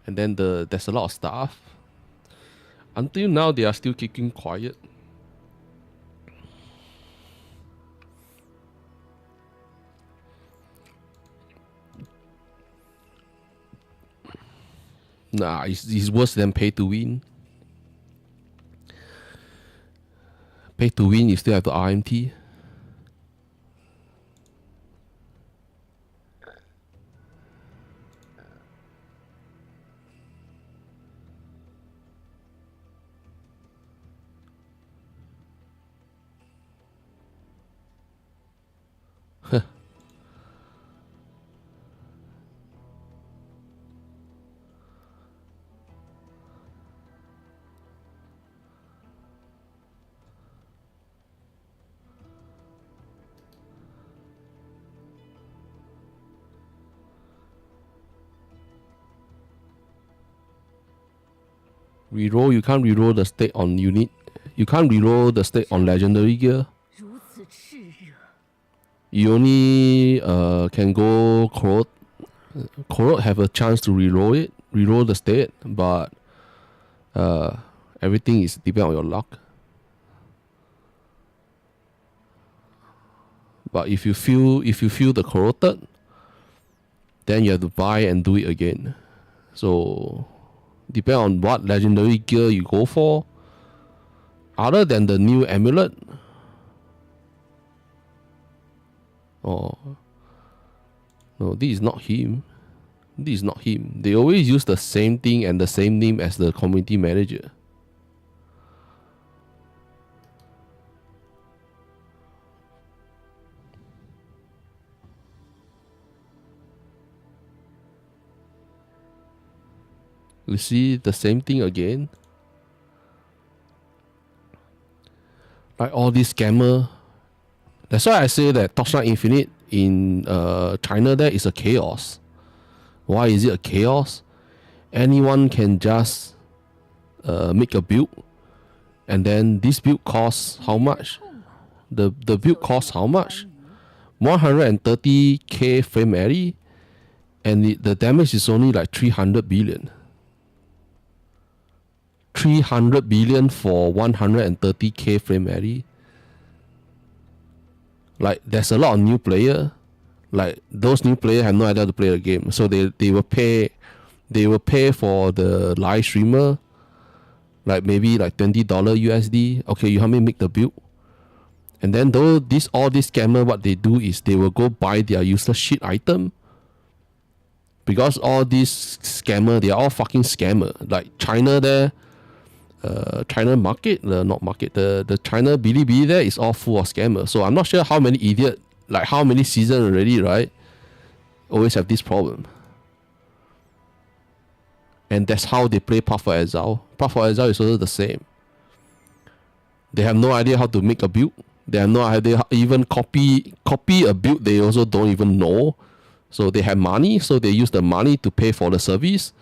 And then there's a lot of stuff. Until now, they are still keeping quiet. Nah, it's worse than pay to win. Pay to win, you still have to RMT. Reroll, you can't reroll the state on unit. You can't reroll the state on legendary gear. 如此炽热， You only can go corrode. Corrode have a chance to reroll the state, but everything is depend on your luck. But if you feel the corroded, then you have to buy and do it again. So depend on what legendary gear you go for. Other than the new amulet. Oh no, this is not him. This is not him. They always use the same thing and the same name as the community manager. You see the same thing again. Like all these scammer. That's why I say that Torchlight Infinite in China there is a chaos. Why is it a chaos? Anyone can just make a build, and then this build costs how much? The build costs how much? 130k frame area, and the damage is only like 300 billion. 300 billion for 130k frame area. Like there's a lot of new player. Like those new players have no idea how to play the game, so they will pay for the live streamer, like maybe like $20 USD. Okay, you help me make the build, and then all these scammer, what they do is they will go buy their useless shit item. Because all these scammer, they are all fucking scammer. Like China there, China market, not market, the China Bilibili there is all full of scammers. So I'm not sure how many idiot, like how many seasons already, right? Always have this problem. And that's how they play Path of Exile. Path of Exile is also the same. They have no idea how to make a build. They have no idea even copy a build they also don't even know. So they have money, so they use the money to pay for the service.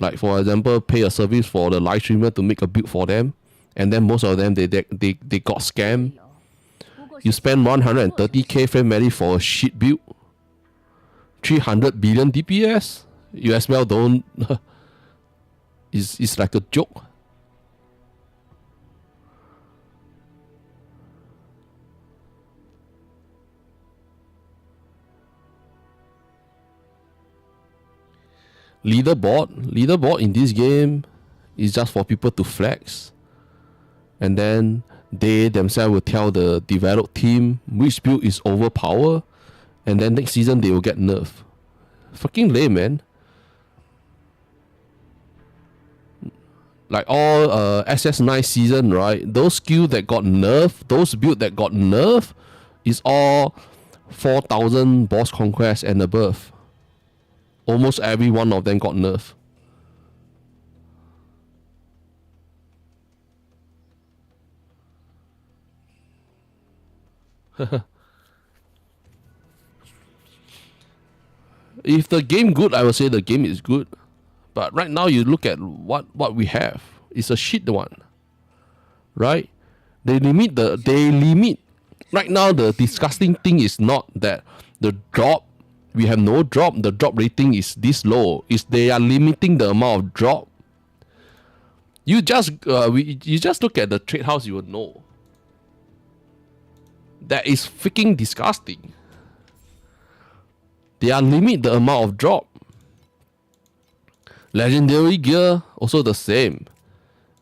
Like for example, pay a service for the live streamer to make a build for them. And then most of them, they got scammed. You spend 130k frame rate for a shit build. 300 billion DPS. You as well don't. It's like a joke. Leaderboard in this game is just for people to flex, and then they themselves will tell the develop team which build is overpowered, and then next season they will get nerfed. Fucking lame, man. Like all SS9 season, right? Those skill that got nerfed, those build that got nerfed, is all 4,000 boss conquest and above. Almost every one of them got nerfed. If the game good, I would say the game is good. But right now you look at what we have. It's a shit one. Right? They limit right now the disgusting thing is not that the drop, we have no drop, the drop rating is this low. Is they are limiting the amount of drop. You just look at the trade house, you will know. That is freaking disgusting. They are limit the amount of drop. Legendary gear also the same.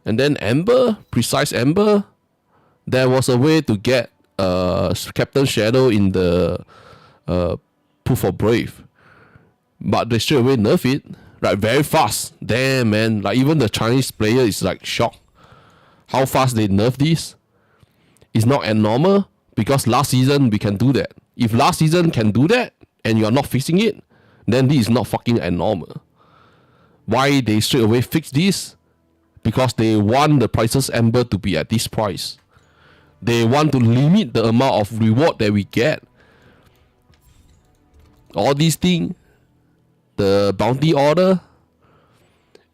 And then Ember, precise Ember, there was a way to get Captain Shadow in the Proof of Brave, but they straight away nerf it, like very fast. Damn, man, like even the Chinese player is like shocked how fast they nerf this. It's not abnormal because last season we can do that. If last season can do that and you are not fixing it, then this is not fucking abnormal. Why they straight away fix this? Because they want the prices Ember to be at this price. They want to limit the amount of reward that we get. All these things, the bounty order,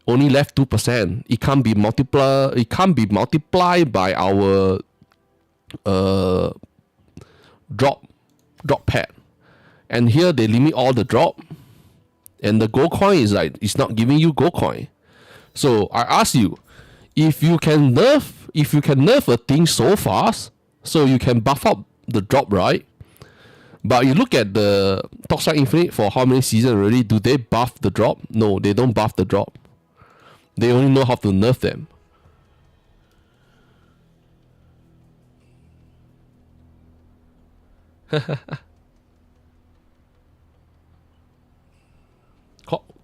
only left 2%. It can't be multiplied by our drop pad. And here they limit all the drop. And the gold coin is like, it's not giving you gold coin. So I ask you, if you can nerf a thing so fast, so you can buff up the drop, right? But you look at the Torchlight Infinite for how many seasons already, do they buff the drop? No, they don't buff the drop. They only know how to nerf them.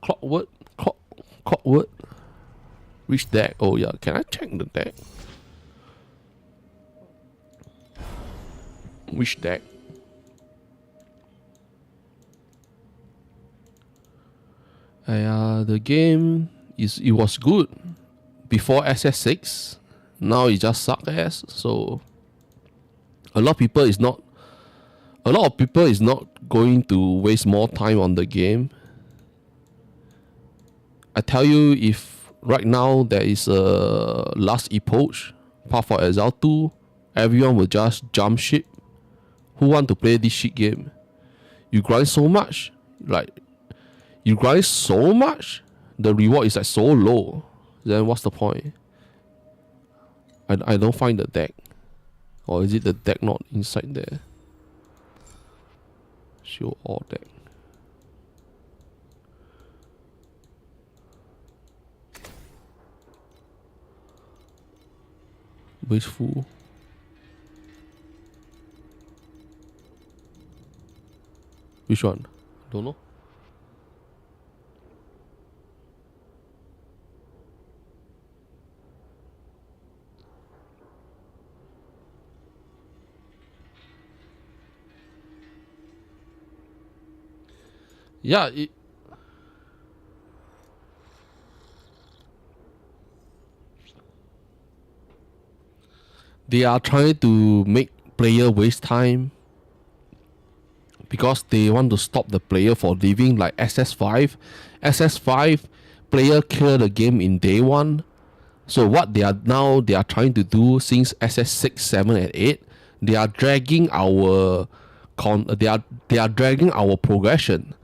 Clockwork. Which deck? Oh yeah, can I check the deck? Which deck? The game it was good before SS6. Now it just suck ass. So a lot of people is not going to waste more time on the game. I tell you, if right now there is a last epoch, Path of Exile 2, everyone will just jump ship. Who want to play this shit game? You grind so much, the reward is like so low. Then what's the point? I don't find the deck. Or is it the deck not inside there? Show all deck. Wasteful. Which one? Don't know. Yeah, they are trying to make player waste time because they want to stop the player for leaving, like SS5. SS5 player clear the game in day 1. So what they are trying to do since SS6, 7 and 8, they are dragging our they are dragging our progression.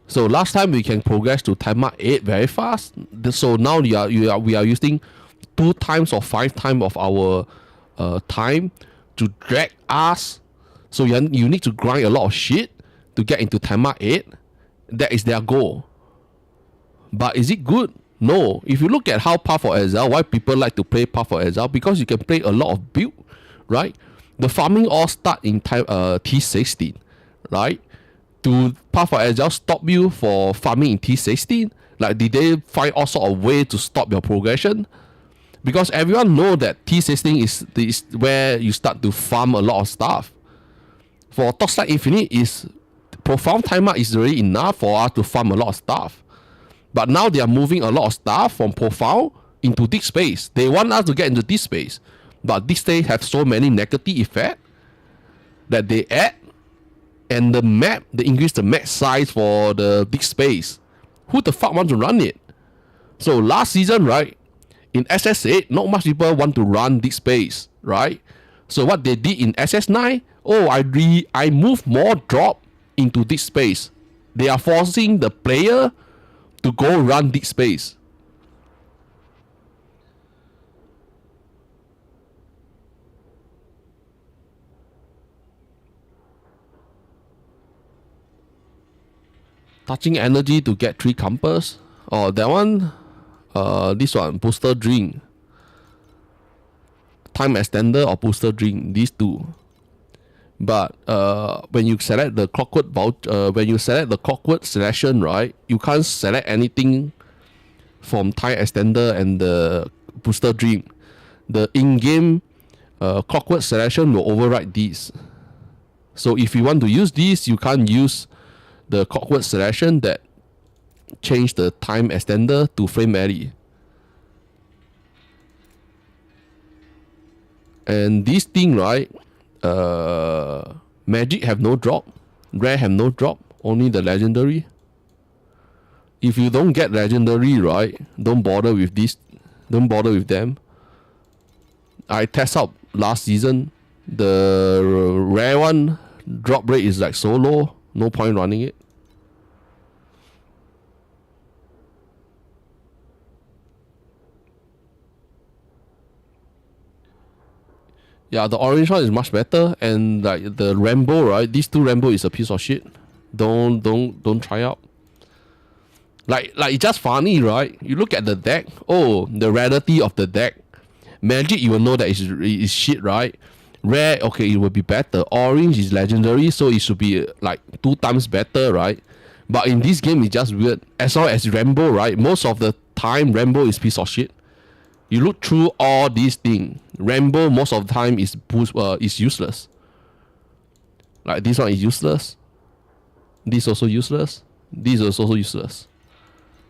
So last time we can progress to time mark 8 very fast. So now we are using 2 times or 5 times of our time to drag us. So you need to grind a lot of shit to get into time mark 8. That is their goal. But is it good? No. If you look at how Path of Exile, why people like to play Path of Exile, because you can play a lot of build, right? The farming all start in time T16, right? Do Path of Exile stop you for farming in T16? Like, did they find all sort of way to stop your progression? Because everyone know that T16 is where you start to farm a lot of stuff. For Torchlight Infinite, is profound timer is already enough for us to farm a lot of stuff. But now they are moving a lot of stuff from profound into deep space. They want us to get into deep space. But deep space have so many negative effects that they add. And the map, they increase the map size for the deep space. Who the fuck want to run it? So last season, right, in SS8, not much people want to run deep space, right? So what they did in SS9, I move more drop into deep space. They are forcing the player to go run deep space. Touching energy to get 3 compass. Oh, that one. This one, booster drink. Time extender or booster drink. These 2. But when you select the clockwork selection, right, you can't select anything from time extender and the booster drink. The in-game clockwork selection will override these. So if you want to use these, you can't use the clockwork selection that change the time extender to flame melee. And this thing, right, magic have no drop, rare have no drop, only the legendary. if you don't get legendary, right, don't bother with this. Don't bother with them. I test out last season. The rare one drop rate is like so low. No point running it. Yeah, the orange one is much better, and like the Rambo, right? These two Rambo is a piece of shit. Don't try out. Like it's just funny, right? You look at the deck. Oh, the rarity of the deck. Magic, you will know that it's shit, right? Rare, okay, it will be better. Orange is legendary, so it should be like 2 times better, right? But in this game, it's just weird. As long as Rambo, right? Most of the time, Rambo is piece of shit. You look through all these things. Rambo most of the time is useless. Like this one is useless. This also useless. This is also useless.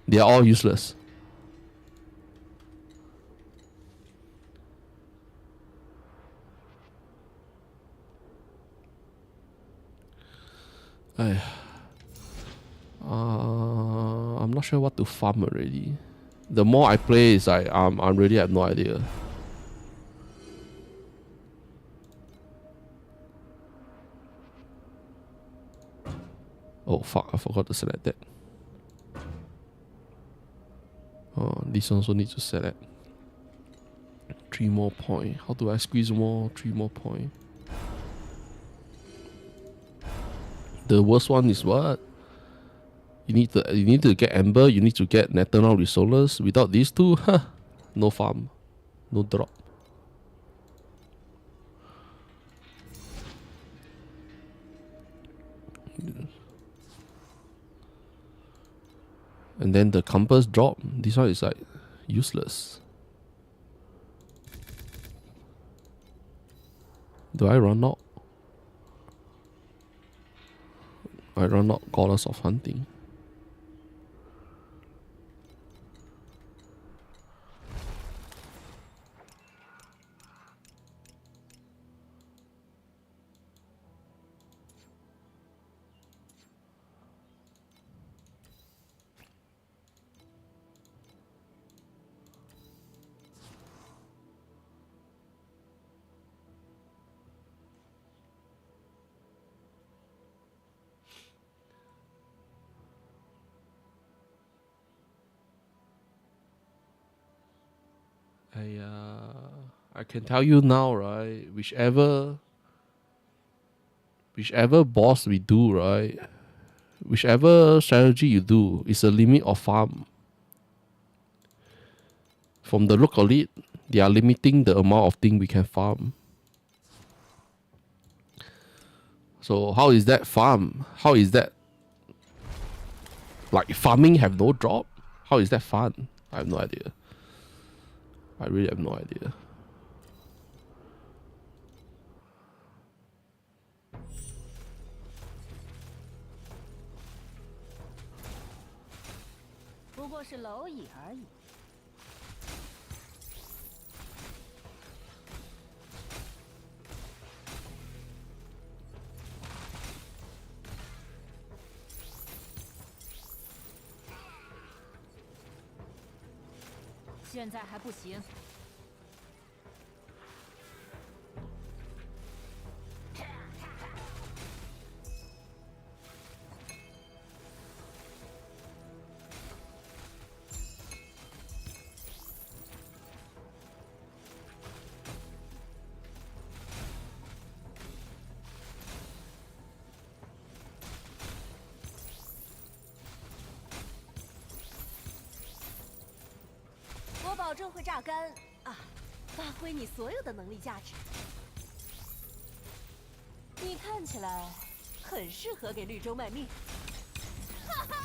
They are all useless. I'm not sure what to farm already. The more I play, is like I really have no idea. Oh fuck! I forgot to select that. Oh, this one also needs to select. 3 more points. How do I squeeze more? 3 more points. The worst one is what? You need to get Ember. You need to get Netherrealm Resolers. Without these two, no farm, no drop. And then the compass drop. This one is like useless. Do I run out? I run out Goddess of Hunting. I can tell you now, right? Whichever boss we do, right? Whichever strategy you do, is a limit of farm. From the look of it, they are limiting the amount of thing we can farm. So how is that farm? How is that like farming have no drop? How is that fun? I have no idea. I really have no idea.保证会榨干啊，发挥你所有的能力价值。你看起来很适合给绿洲卖命。哈哈！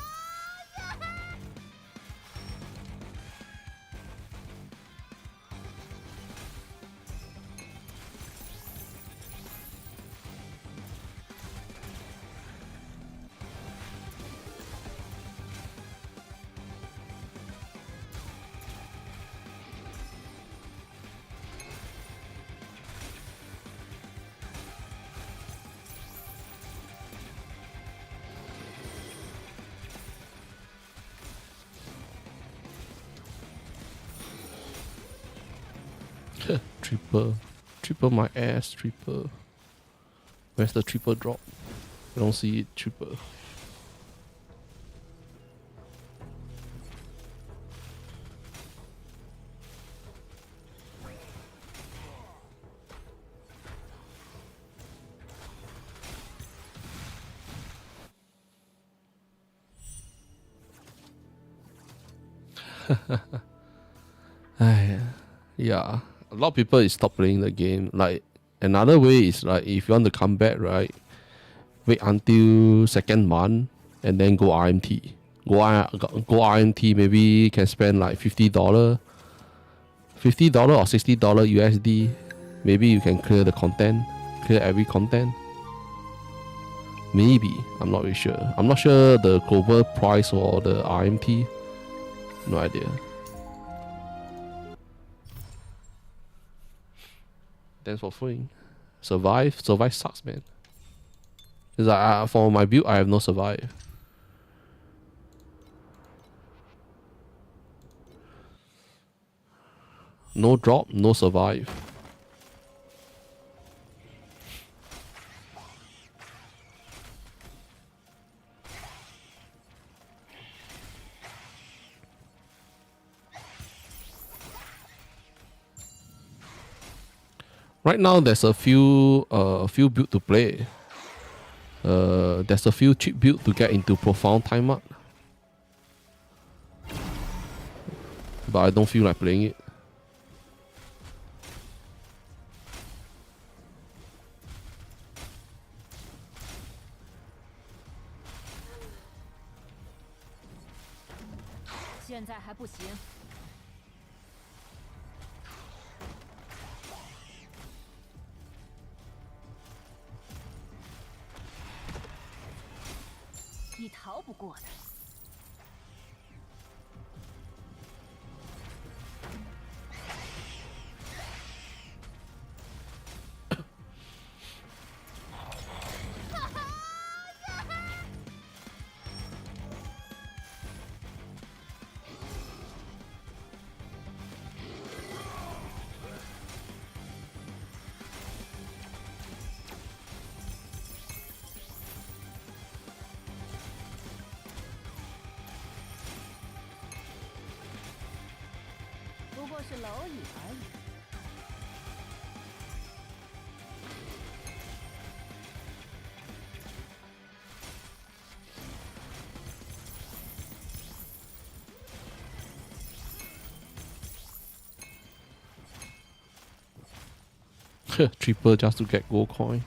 Triple. Triple my ass, triple. Where's the triple drop? I don't see it, triple. Yeah, a lot of people is stop playing the game. Like another way is like if you want to come back, right? Wait until second month and then go RMT. Go RMT. Maybe can spend like $50, $50 or $60 USD. Maybe you can clear the content, clear every content. Maybe I'm not really sure. I'm not sure the global price or the RMT. No idea. Thanks for following. Survive sucks, man. It's like for my build, I have no survive. No drop, no survive. Right now, there's a few build to play. There's a few cheap build to get into profound timeout, but I don't feel like playing it. Triple just to get gold coin.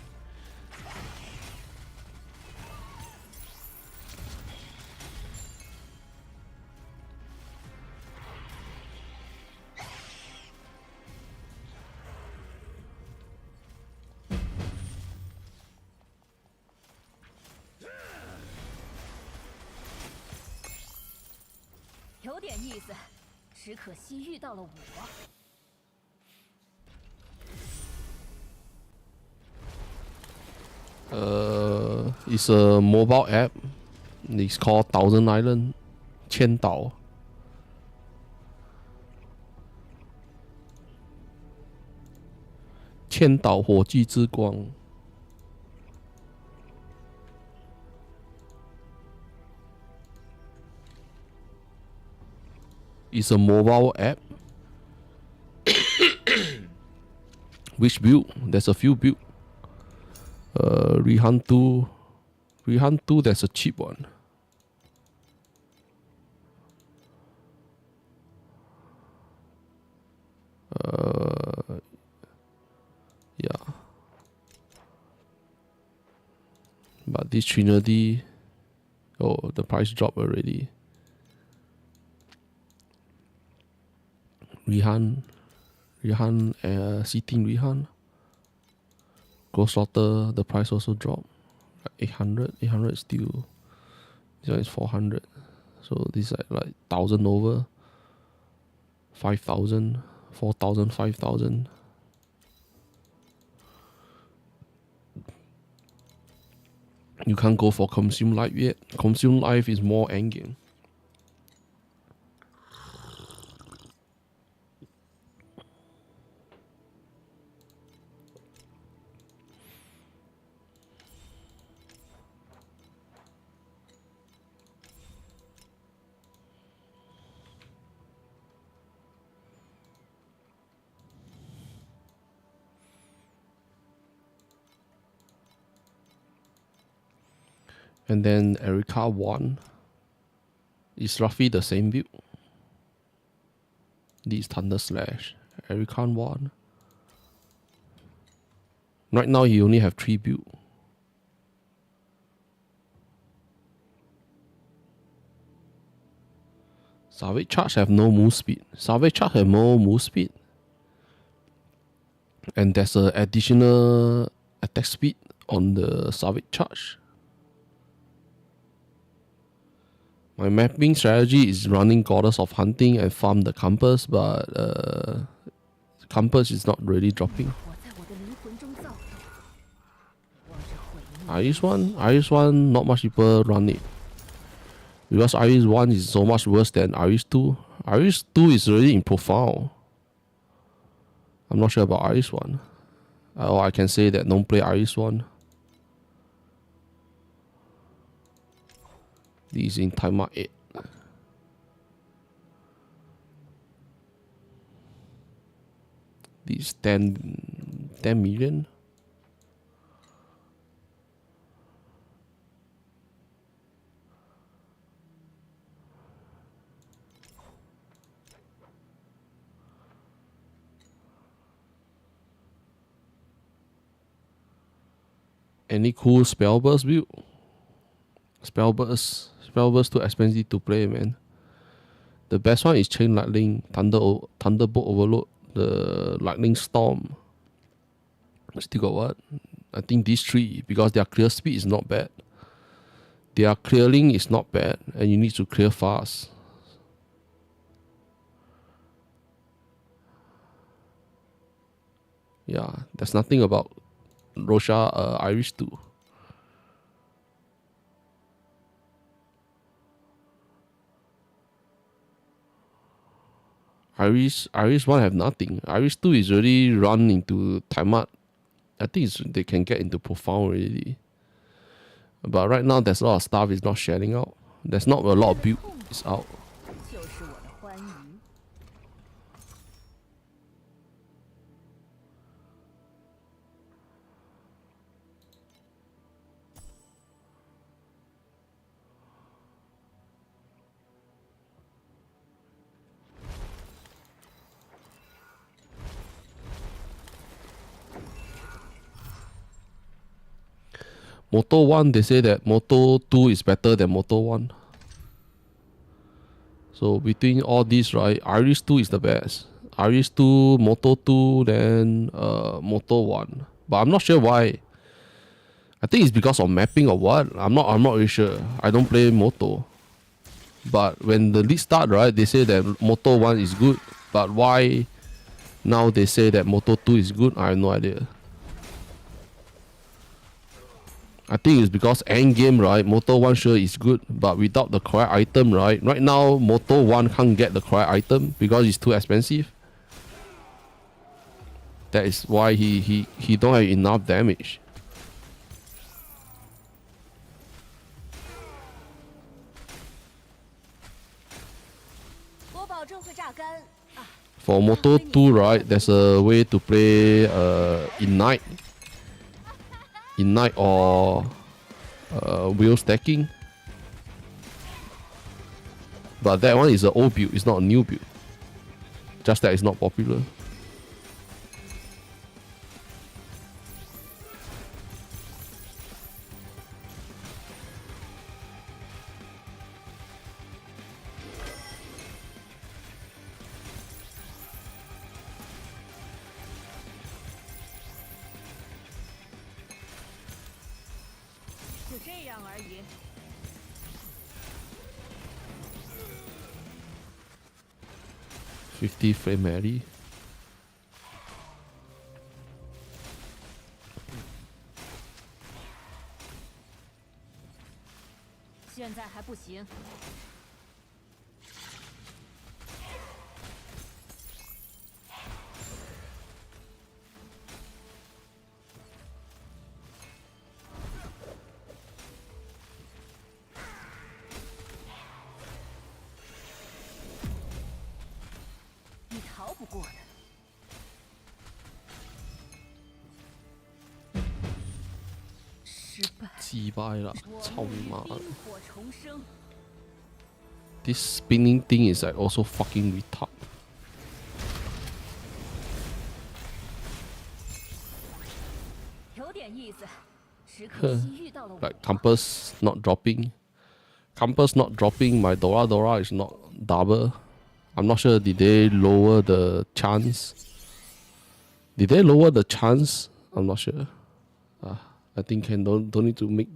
It's a mobile app. It's called Thousand Island, 千岛. It's a mobile app. Which build? There's a few build. Rihan 2, there's a cheap one. Yeah. But this Trinity, oh, the price dropped already. Rihan, seating Rihan. Ghost Slaughter, the price also dropped. 800 is still. This one is 400. So this is like 1,000 over. 5,000, 4,000, 5,000. You can't go for Consume Life yet. Consume Life is more endgame. And then Erica 1 is roughly the same build. This Thunder Slash. Erica 1. Right now he only have 3 build. Savage Charge have no move speed. Savage Charge have more move speed. And there's an additional attack speed on the Savage Charge. My mapping strategy is running Goddess of Hunting and farm the compass, but compass is not really dropping. Iris 1, not much people run it. Because Iris 1 is so much worse than Iris 2. Iris 2 is already in profound. I'm not sure about Iris 1. Or I can say that don't play Iris 1. This is in timer 8. This is 10 million. Any cool spell burst build? Spell burst too expensive to play, man. The best one is Chain Lightning, Thunderbolt Overload, the Lightning Storm. Still got what? I think these 3, because their clear speed is not bad. Their clearing is not bad, and you need to clear fast. Yeah, there's nothing about Rosha Iris 2. Iris 1 have nothing. Iris 2 is already run into Tiamat. I think they can get into profound already. But right now there's a lot of stuff is not sharing out. There's not a lot of build is out. Moto 1, they say that Moto 2 is better than Moto 1. So between all these, right, Iris 2 is the best. Iris 2, Moto 2, then Moto 1. But I'm not sure why. I think it's because of mapping or what. I'm not really sure. I don't play Moto. But when the league start, right, they say that Moto 1 is good. But why now they say that Moto 2 is good? I have no idea. I think it's because end game, right, Moto 1 sure is good, but without the correct item, right? Right now, Moto 1 can't get the correct item because it's too expensive. That is why he don't have enough damage. For Moto 2, right, there's a way to play Ignite or wheel stacking. But that one is an old build, it's not a new build. Just that it's not popular. $50 frame Mary. 鸡掰啦，操你妈的 火重生。 ！This spinning thing is like also fucking retard. 有点意思，只可惜遇到了我。 Like compass not dropping. Compass not dropping. My Dora is not double. I'm not sure. Did they lower the chance? Did they lower the chance? I'm not sure. I think don't need to make.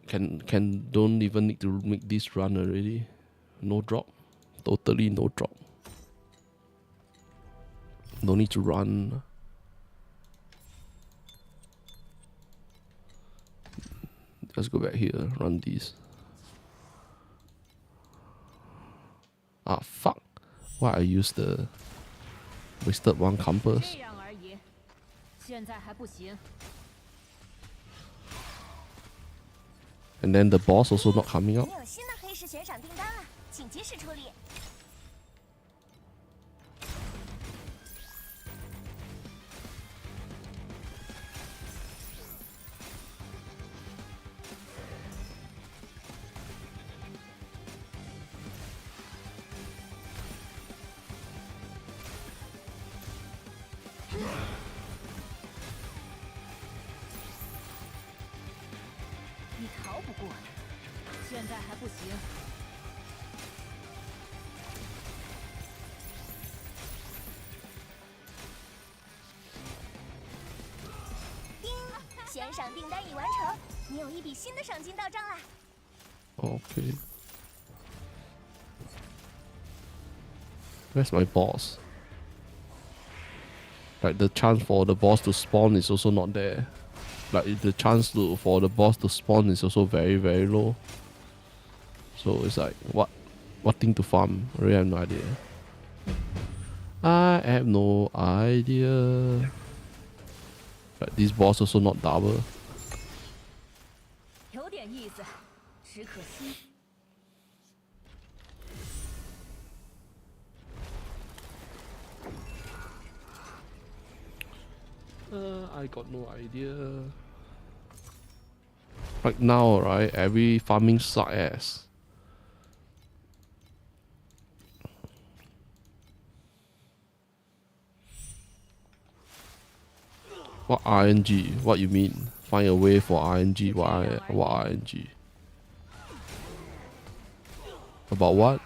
can don't even need to make this run already. No drop. Totally no drop. No need to run. Let's go back here. Run these. Ah fuck. Why I use the wasted one compass? 这样而已，现在还不行。 And then the boss also not coming up. 你有新的黑市悬赏订单了，请及时处理。你逃不过的，现在还不行。叮，悬赏订单已完成，你有一笔新的赏金到账啦！ Okay. Where's my boss? Like the chance for the boss to spawn is also not there. Like the chance for the boss to spawn is also very very low. So it's like what thing to farm? I really have no idea. I have no idea. Like this boss also not double. 有点意思，只可惜。 I got no idea. Right now, right, every farming suck ass. What RNG? What you mean? Find a way for RNG? What RNG? About what?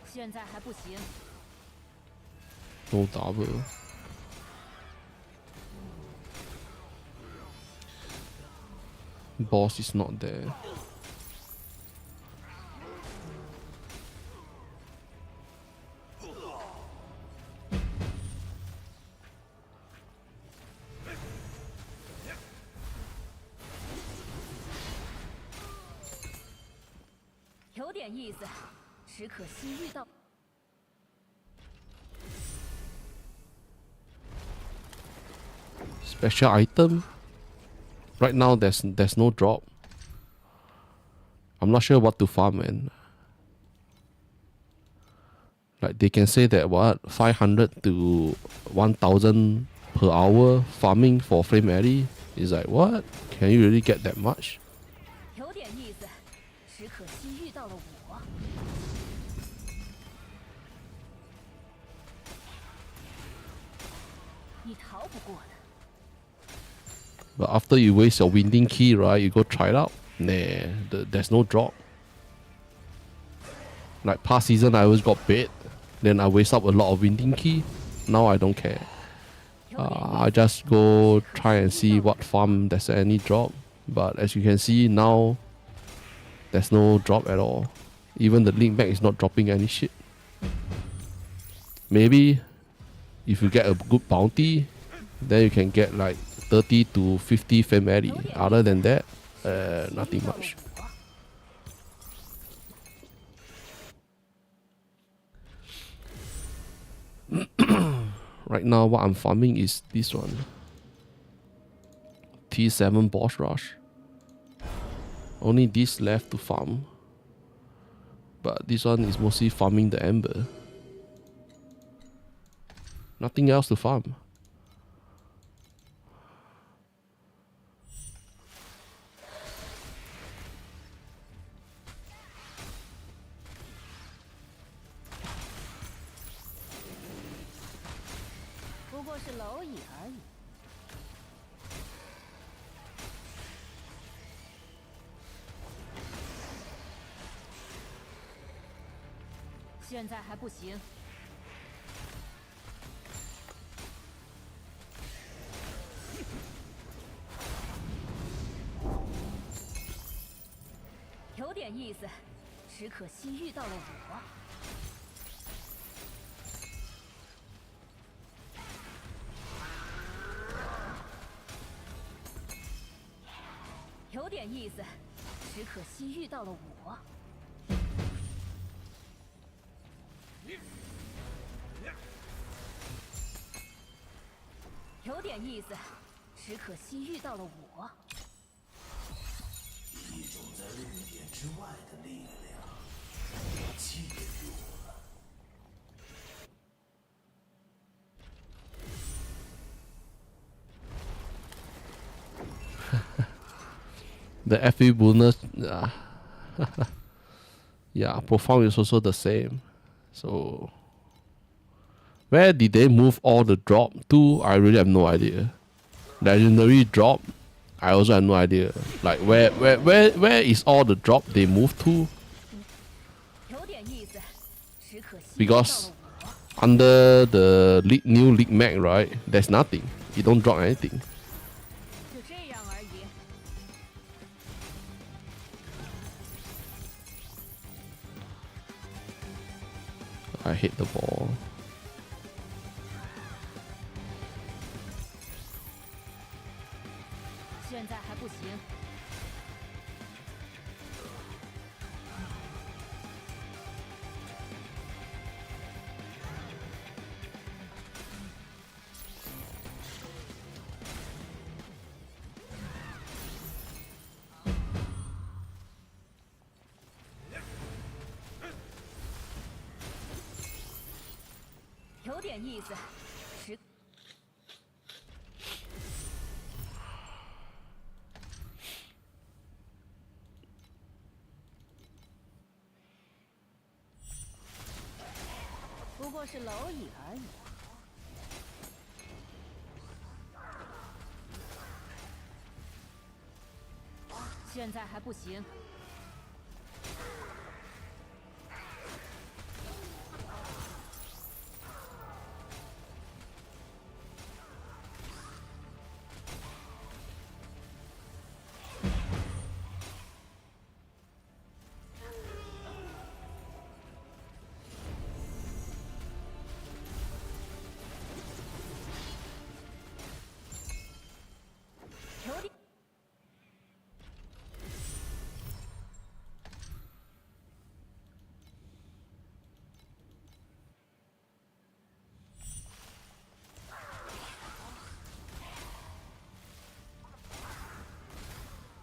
现在还不行。 No double. Boss is not there. Special item? Right now there's no drop. I'm not sure what to farm, man. Like they can say that what 500 to 1000 per hour farming for flame alley is like what? Can you really get that much? 有点意思，只可惜遇到了我。你逃不过的。 But after you waste your winding key, right, you go try it out. Nah, there's no drop. Like past season, I always got bait. Then I waste up a lot of winding key. Now I don't care. I just go try and see what farm there's any drop. But as you can see now, there's no drop at all. Even the link back is not dropping any shit. Maybe if you get a good bounty, then you can get like 30 to 50 family. Other than that, nothing much. Right now, what I'm farming is this one. T7 boss rush. Only this left to farm. But this one is mostly farming the ember. Nothing else to farm. 过是蝼蚁而已。现在还不行。有点意思，只可惜遇到了我。有点意思，只可惜遇到了我。有点意思，只可惜遇到了我。一种在论点之外的力量，欺骗我了。The FA bonus, yeah, profound is also the same. So, where did they move all the drop to? I really have no idea. Legendary drop, I also have no idea. Like where is all the drop they moved to? 有点意思，只可惜遇到 Because 了我。 under the new league mag, right? There's nothing. You don't drop anything. 就这样而已。 I hit the ball. 现在还不行。有点意思，只不过是蝼蚁而已。现在还不行。有点。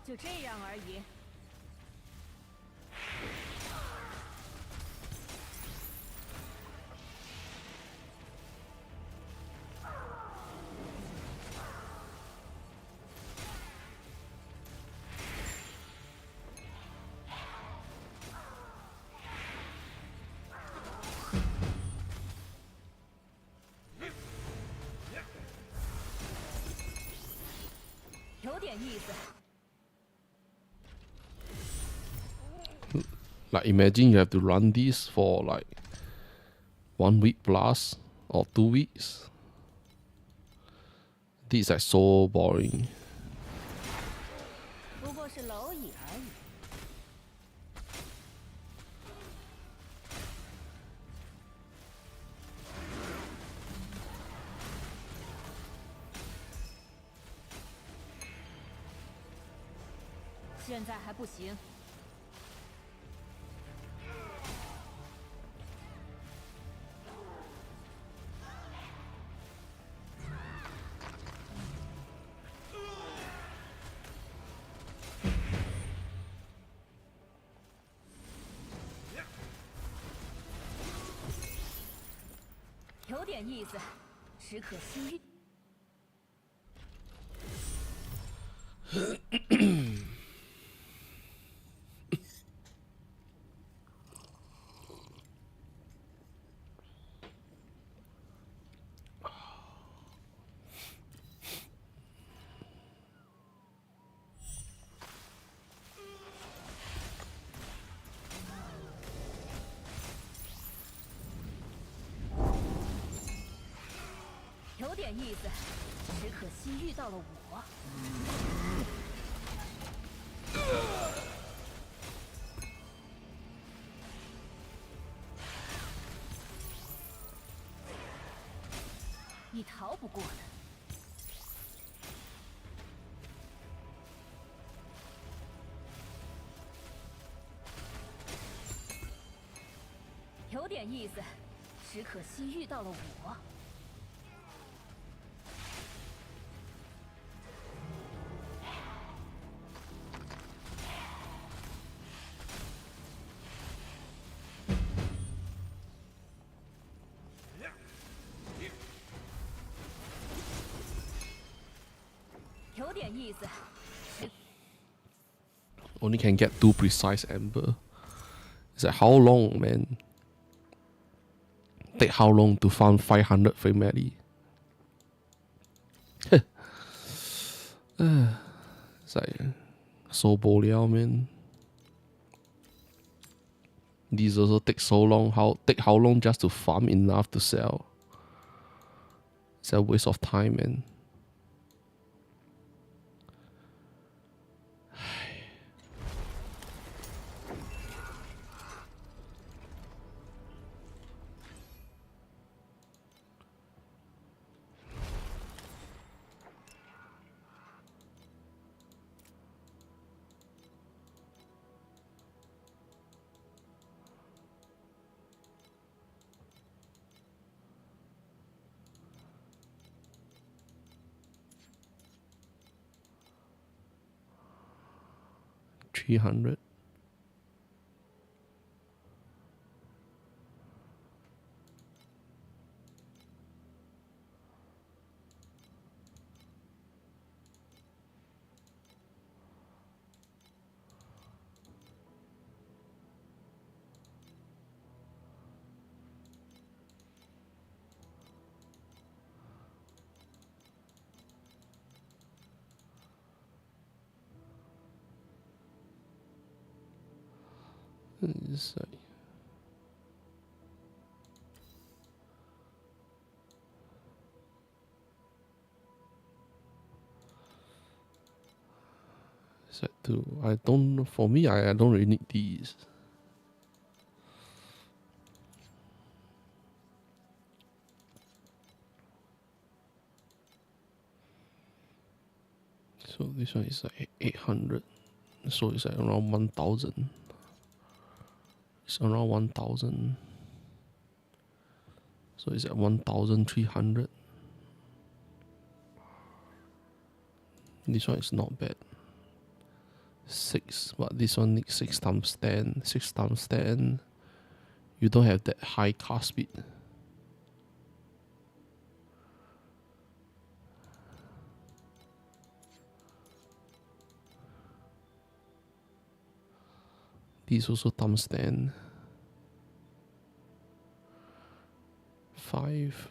就这样而已。有点意思。 Like imagine you have to run this for like 1 week plus or 2 weeks. This is like so boring. 不过是蝼蚁而已。现在还不行。有点意思，只可惜遇。点意思，只可惜遇到了我。你逃不过的。有点意思，只可惜遇到了我。有点意思。 Only can get 2 precise amber. It's like how long, man? Take how long to farm 500 frame rally? It's like so boliao, man. These also take so long. How long just to farm enough to sell? It's a waste of time, man. $300. It's like I don't, for me, I don't really need these. So this one is like 800. So it's like around 1,000. It's around 1,000. So it's at 1,300. This one is not bad. 6, but this one needs 6 times 10. 6 times 10. You don't have that high cast speed. These also times 10. 5.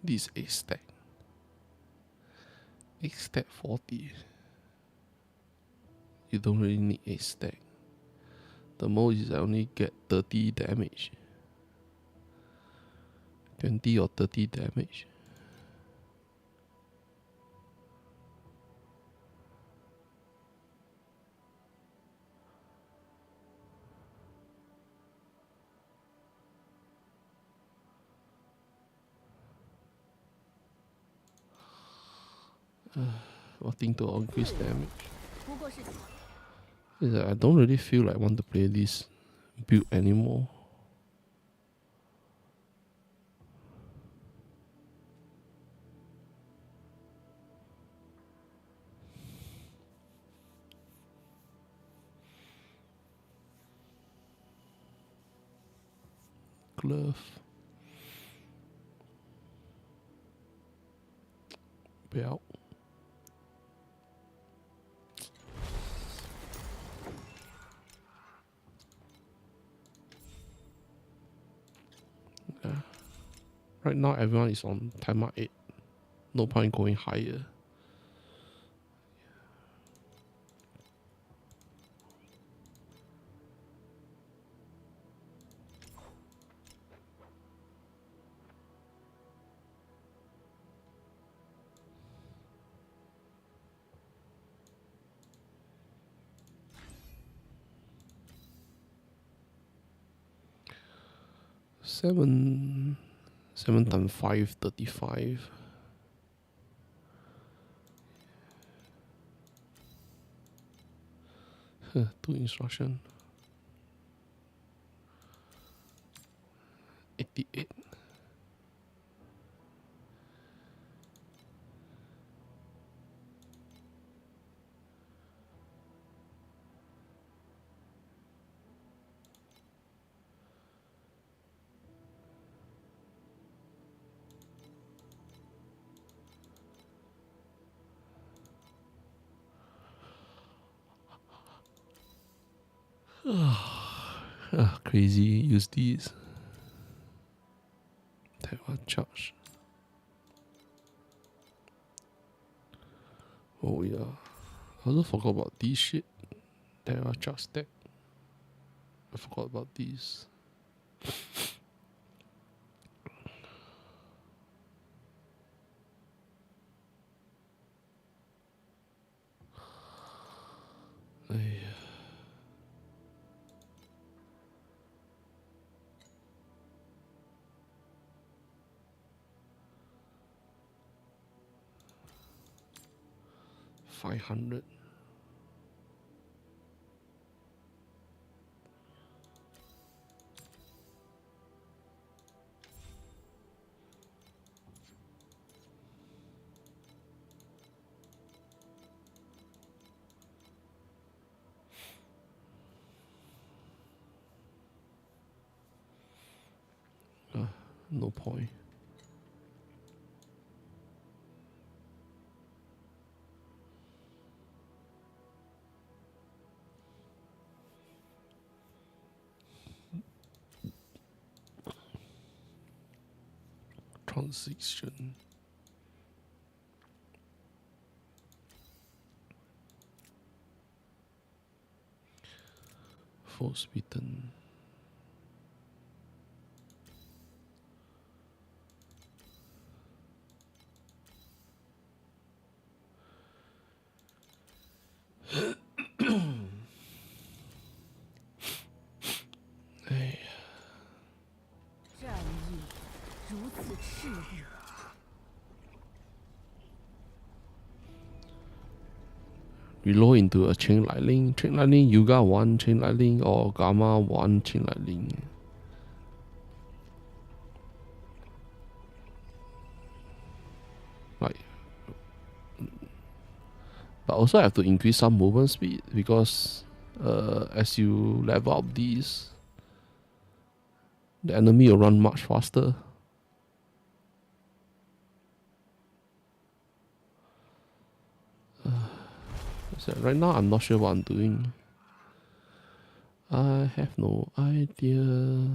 This 8 stack. 8 stack 40. You don't really need 8 stack. The most is I only get 30 damage. 20 or 30 damage. Nothing to increase damage. Is that I don't really feel like want to play this build anymore. Glove. Belt. Yeah. Right now everyone is on timer 8. No point going higher. Seven times 5, 35. Two instruction. 88. Crazy. Use these. Terra charge. Oh yeah. I also forgot about this shit. Terra charge stack. I forgot about these. Ay. $500. No point. Transition. Force beaten. Hey. 战役如此炽热， Reload into a chain lightning. Chain lightning, Yuga 1 chain lightning, or Gamma 1 chain lightning. Like, but also I have to increase some movement speed because as you level up these, the enemy will run much faster. So right now I'm not sure what I'm doing. I have no idea.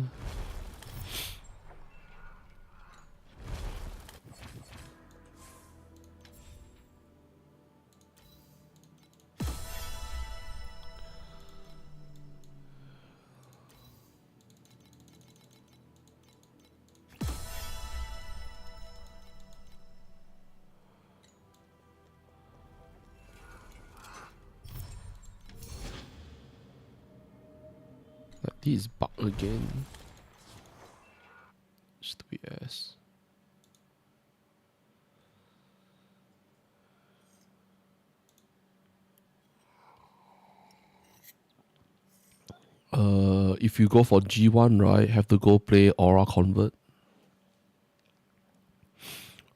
Like this bug again. Stupid ass. if you go for G1, right, have to go play Aura Convert.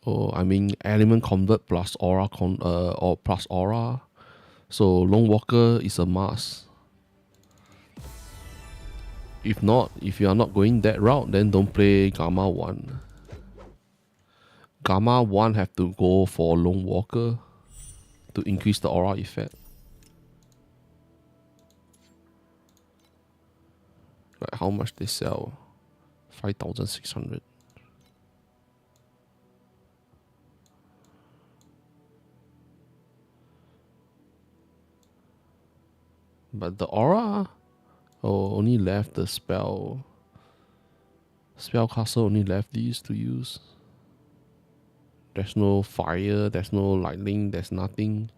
Or I mean Element Convert plus Aura or plus Aura. So Lone Walker is a must. If not, if you are not going that route, then don't play Gamma 1. Gamma 1 have to go for Lone Walker to increase the aura effect. Like how much they sell? 5,600. But the aura, only left the spell. Spellcaster only left these to use. There's no fire, there's no lightning, there's nothing.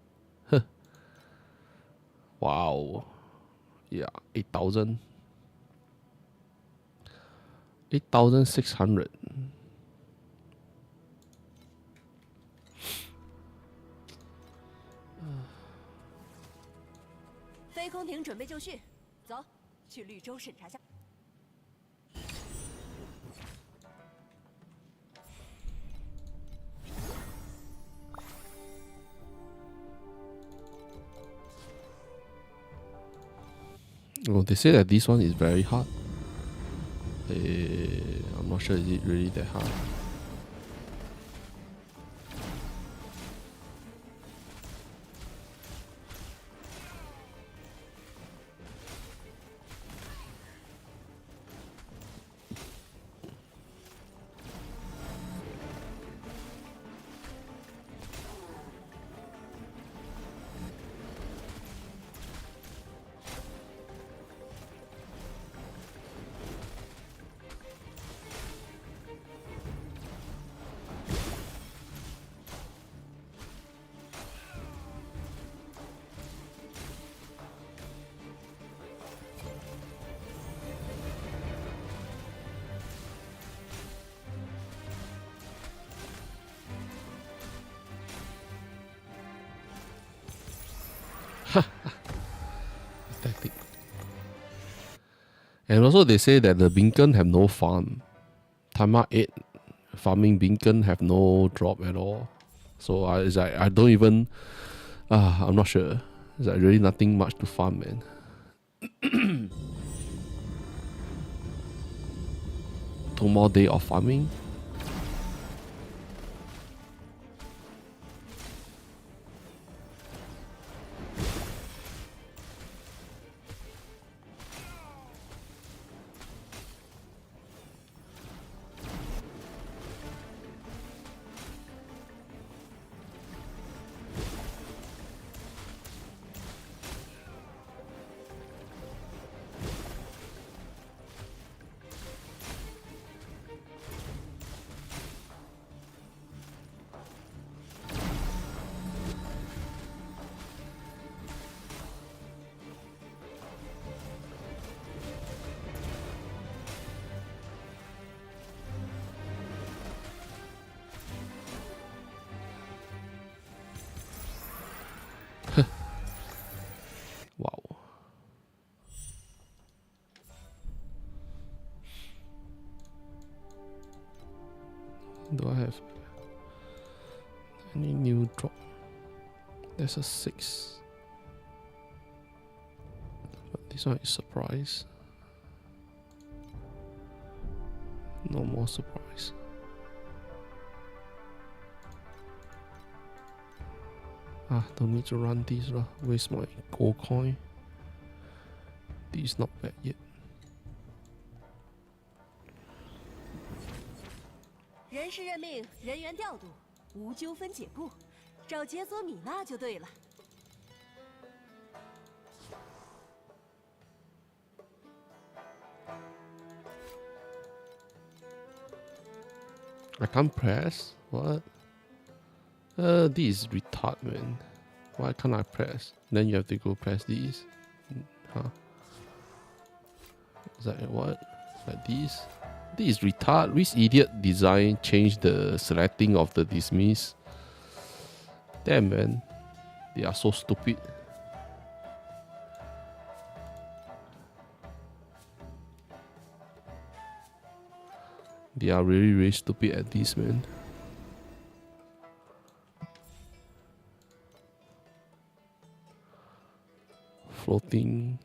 Wow. Yeah, 8,000. 8,600. 飞空艇准备就绪，走，去绿洲审查下。Oh, they say that this one is very hard. I'm not sure is it really that hard. Tactic. And also they say that the beacon have no farm. Timer 8 farming beacon have no drop at all. So it's like I don't even I'm not sure. It's like really nothing much to farm, man. 2 more days of farming. Wow. Do I have any new drop? There's a 6. But this one is surprise. No more surprise. Don't need to run these lah. Waste my gold coin. This is not bad yet. 人事任命，人员调度，无纠纷解雇，找杰佐米娜就对了。I can't press? What? This is retard, man. Why can't I press? Then you have to go press these. Huh? Is that what? Like this? This is retard. Which idiot design changed the selecting of the dismiss? Damn, man. They are so stupid. They are really, really stupid at this, man. Floating.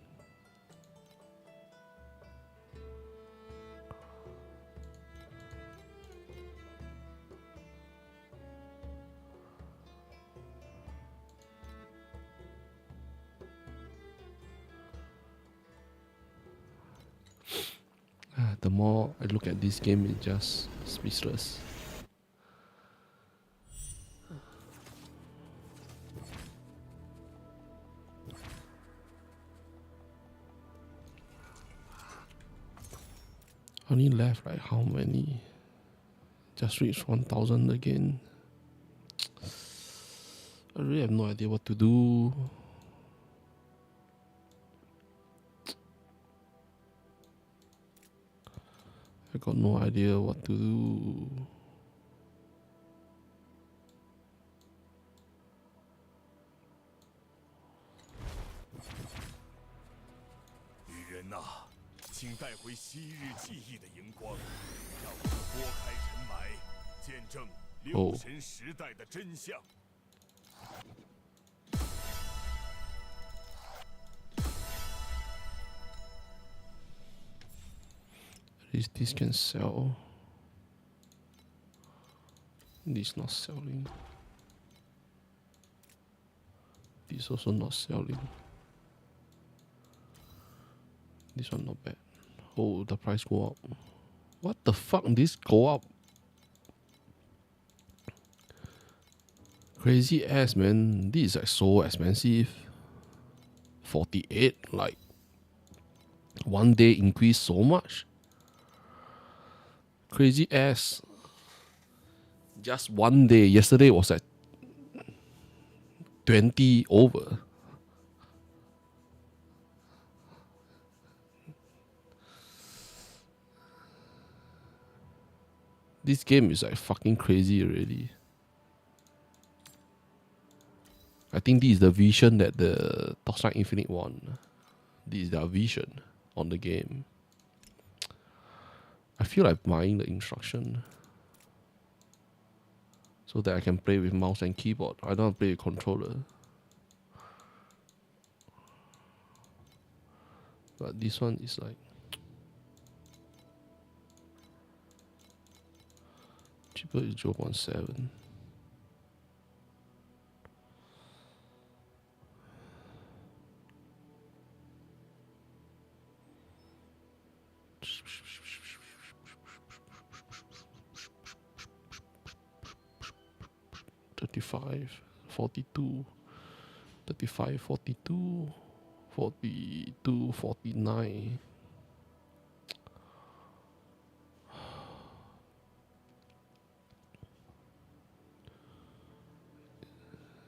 The more I look at this game, it's just speechless. Only left like how many? Just reached 1,000 again. I really have no idea what to do. I got no idea what to do. Oh. At least this can sell. This not selling. This also not selling. This one not bad. Oh, the price go up. What the fuck? This go up. Crazy ass, man. This is like so expensive. 48, like one day increase so much. Crazy ass. Just one day. Yesterday was at 20 over. This game is like fucking crazy already. I think this is the vision that the Torchlight Infinite won. This is their vision on the game. I feel like buying the instruction so that I can play with mouse and keyboard. I don't want to play with controller. But this one is like cheaper is 0.7. $35, $42, $35, $42, $42, $49.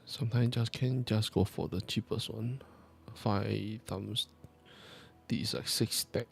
Sometimes just can't just go for the cheapest one. 5 times this is like 6 stack.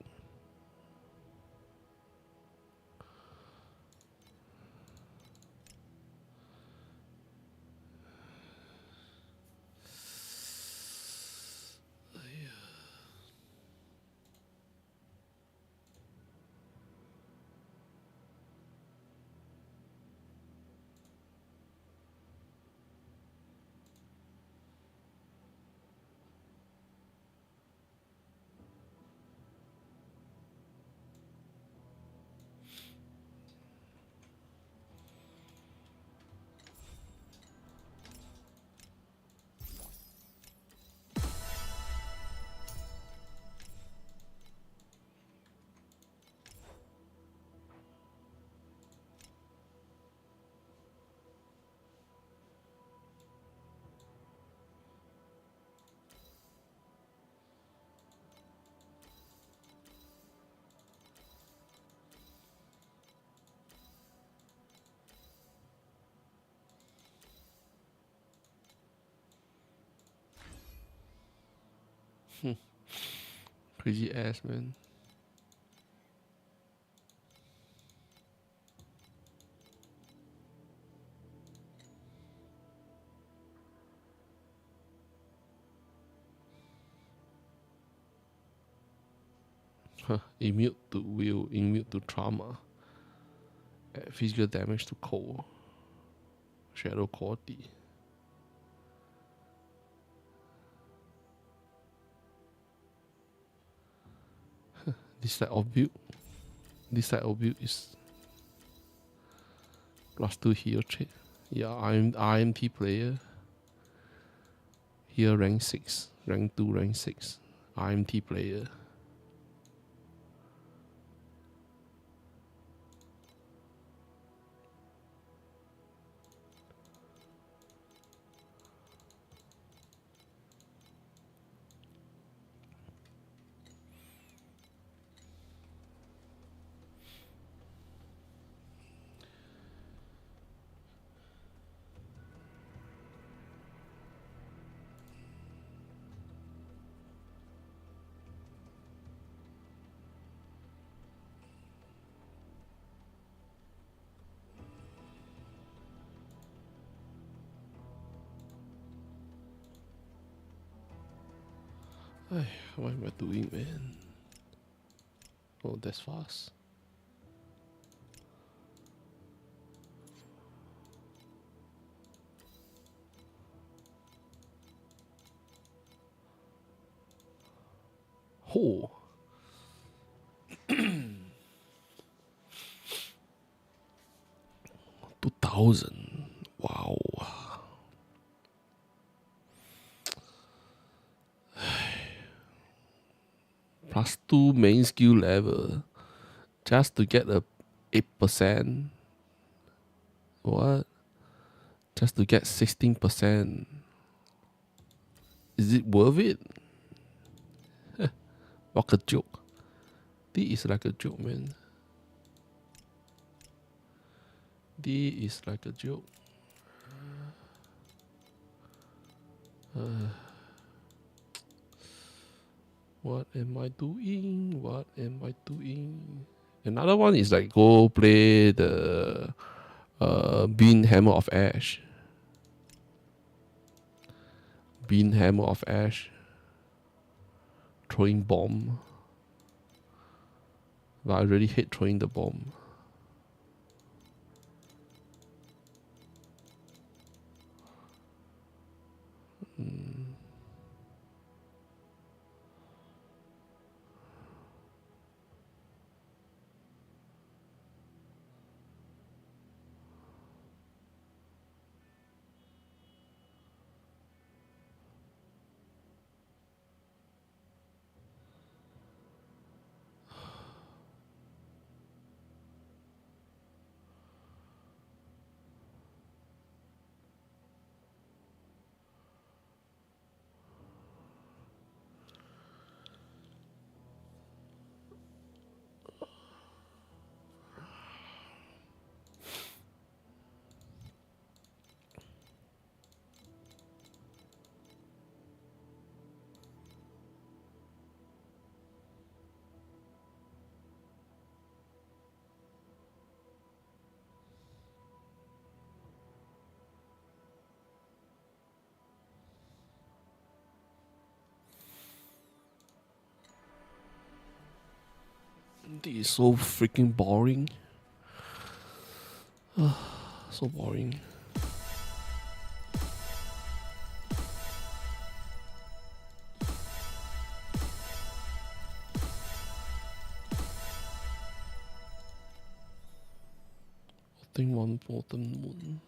Crazy ass, man. Immune to will, immune to trauma. Add physical damage to cold. Shadow quality. This type of build. This type of build is +2 hero trait. Yeah, I'm IMT player. Here rank 6. Rank 2, rank 6. IMT player. What am I doing, man? Oh, that's fast. Oh. 2000. Wow. +2 main skill level. Just to get a 8%. What? Just to get 16%. Is it worth it? What a joke. This is like a joke, man. This is like a joke. What am I doing? What am I doing? Another one is like go play the Bean Hammer of Ash. Bean Hammer of Ash. Throwing bomb. But I really hate throwing the bomb. This is so freaking boring. So boring. I think one important moon.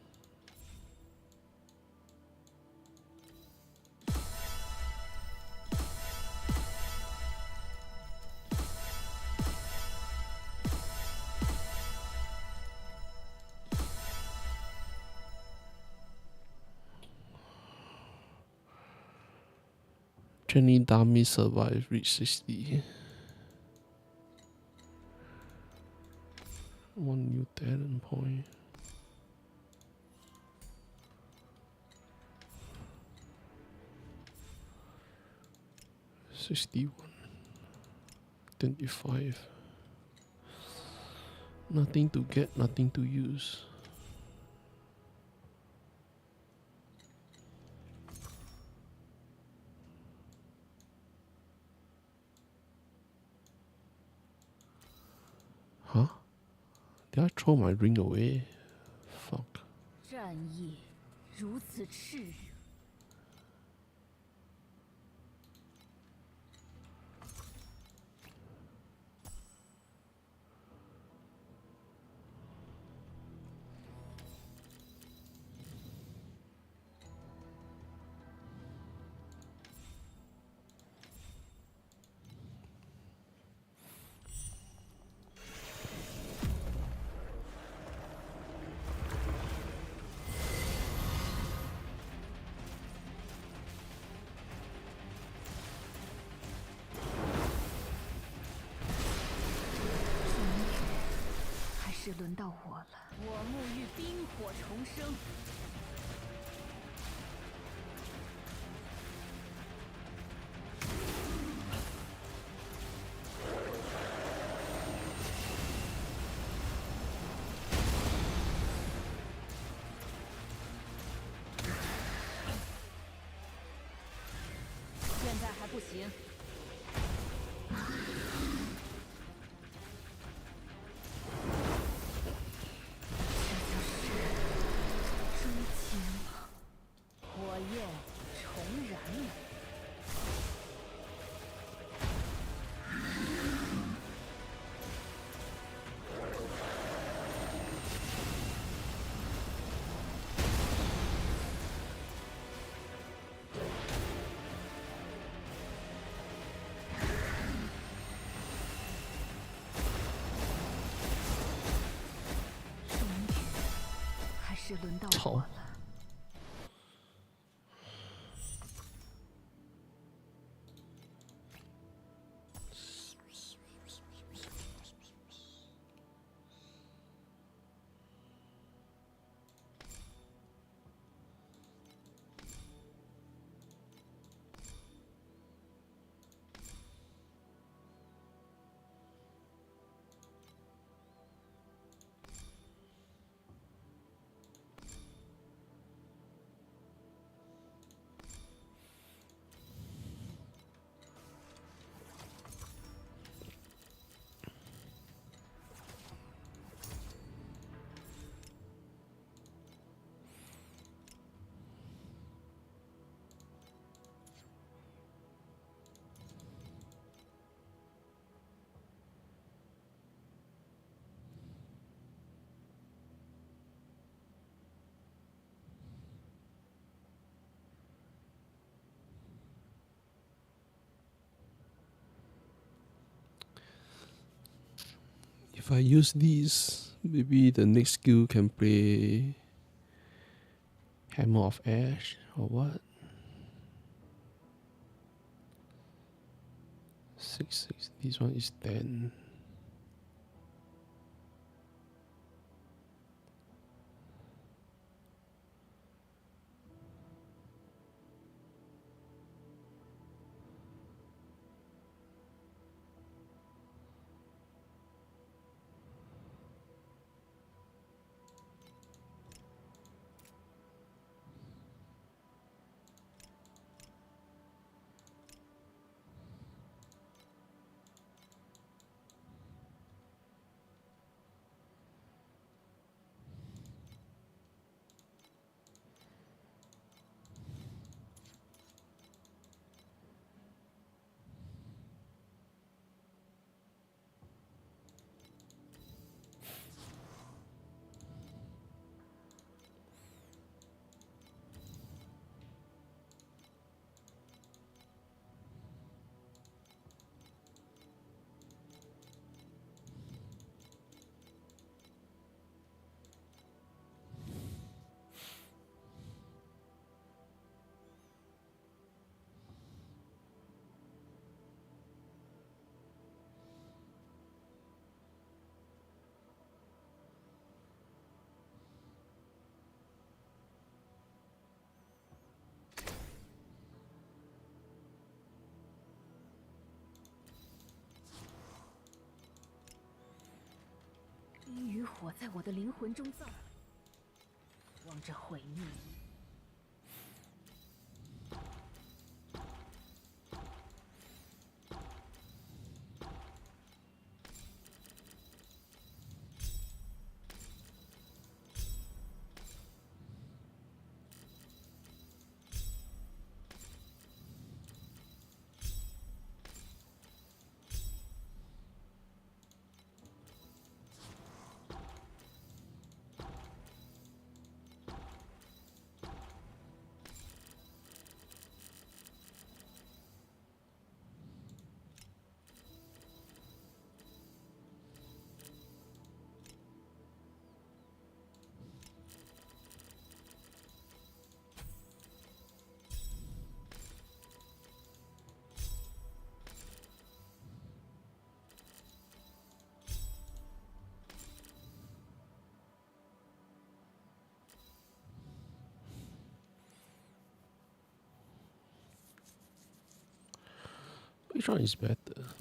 Jenny Dami survived, reach 60. One new talent point. $61. 25. Nothing to get, nothing to use. Huh? Did I throw my ring away? Fuck. 战役如此炽热，还是轮到我了。我沐浴冰火重生。现在还不行。这就是诛仙了，火焰重燃了。终于，还是轮到我了。If I use these, maybe the next skill can play Hammer of Ash or what? 6. This one is 10.冰与火在我的灵魂中造，望着毁灭。Which one is better?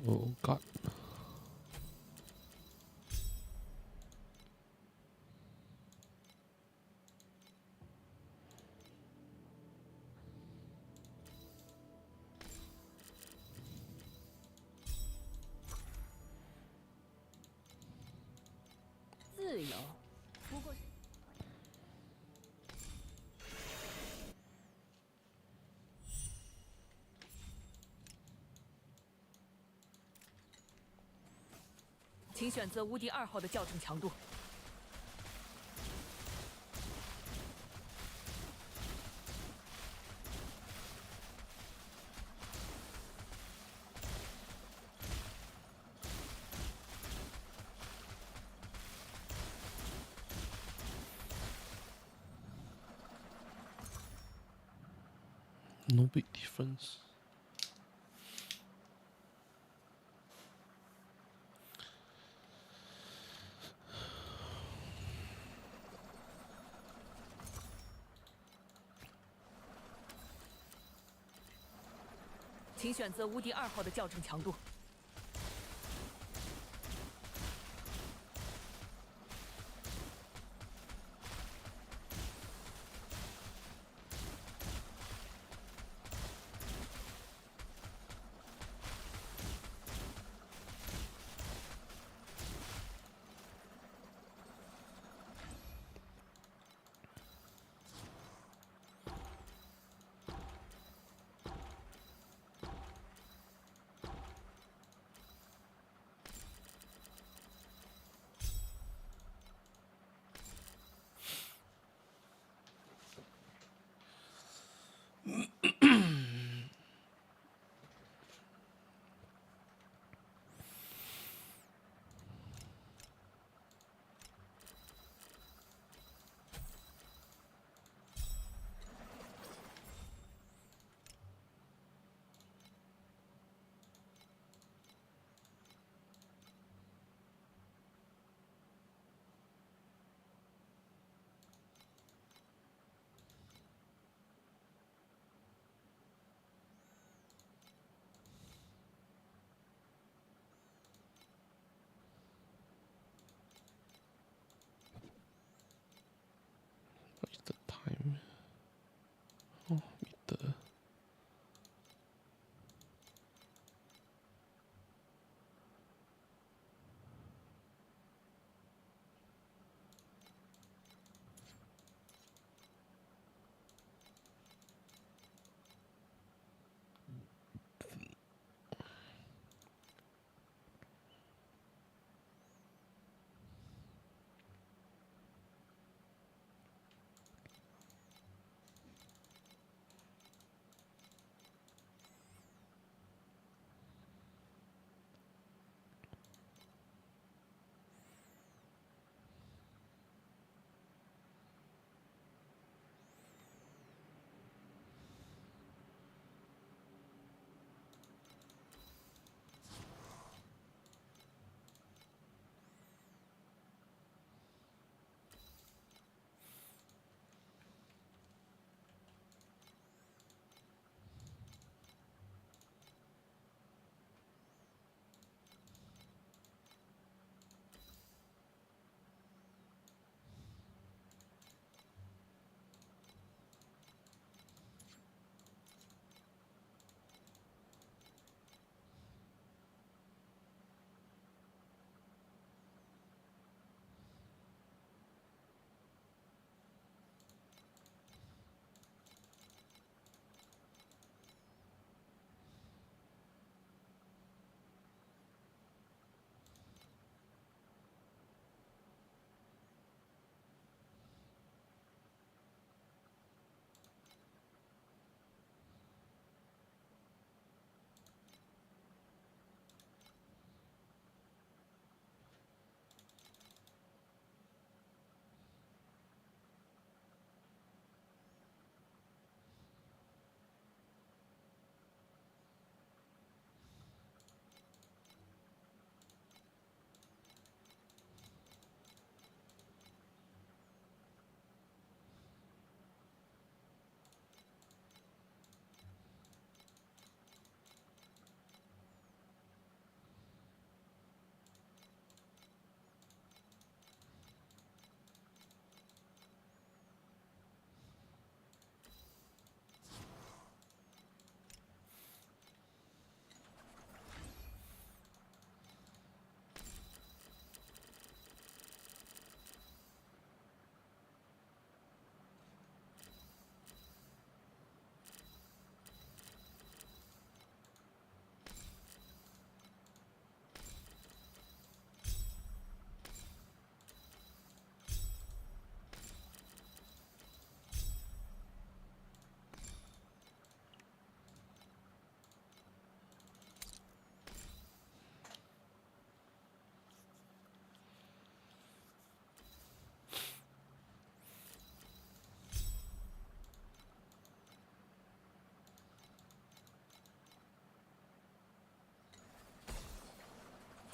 Oh God.自由，不过是请选择无敌2号的校正强度。No big difference. “请选择无敌2号的校正强度。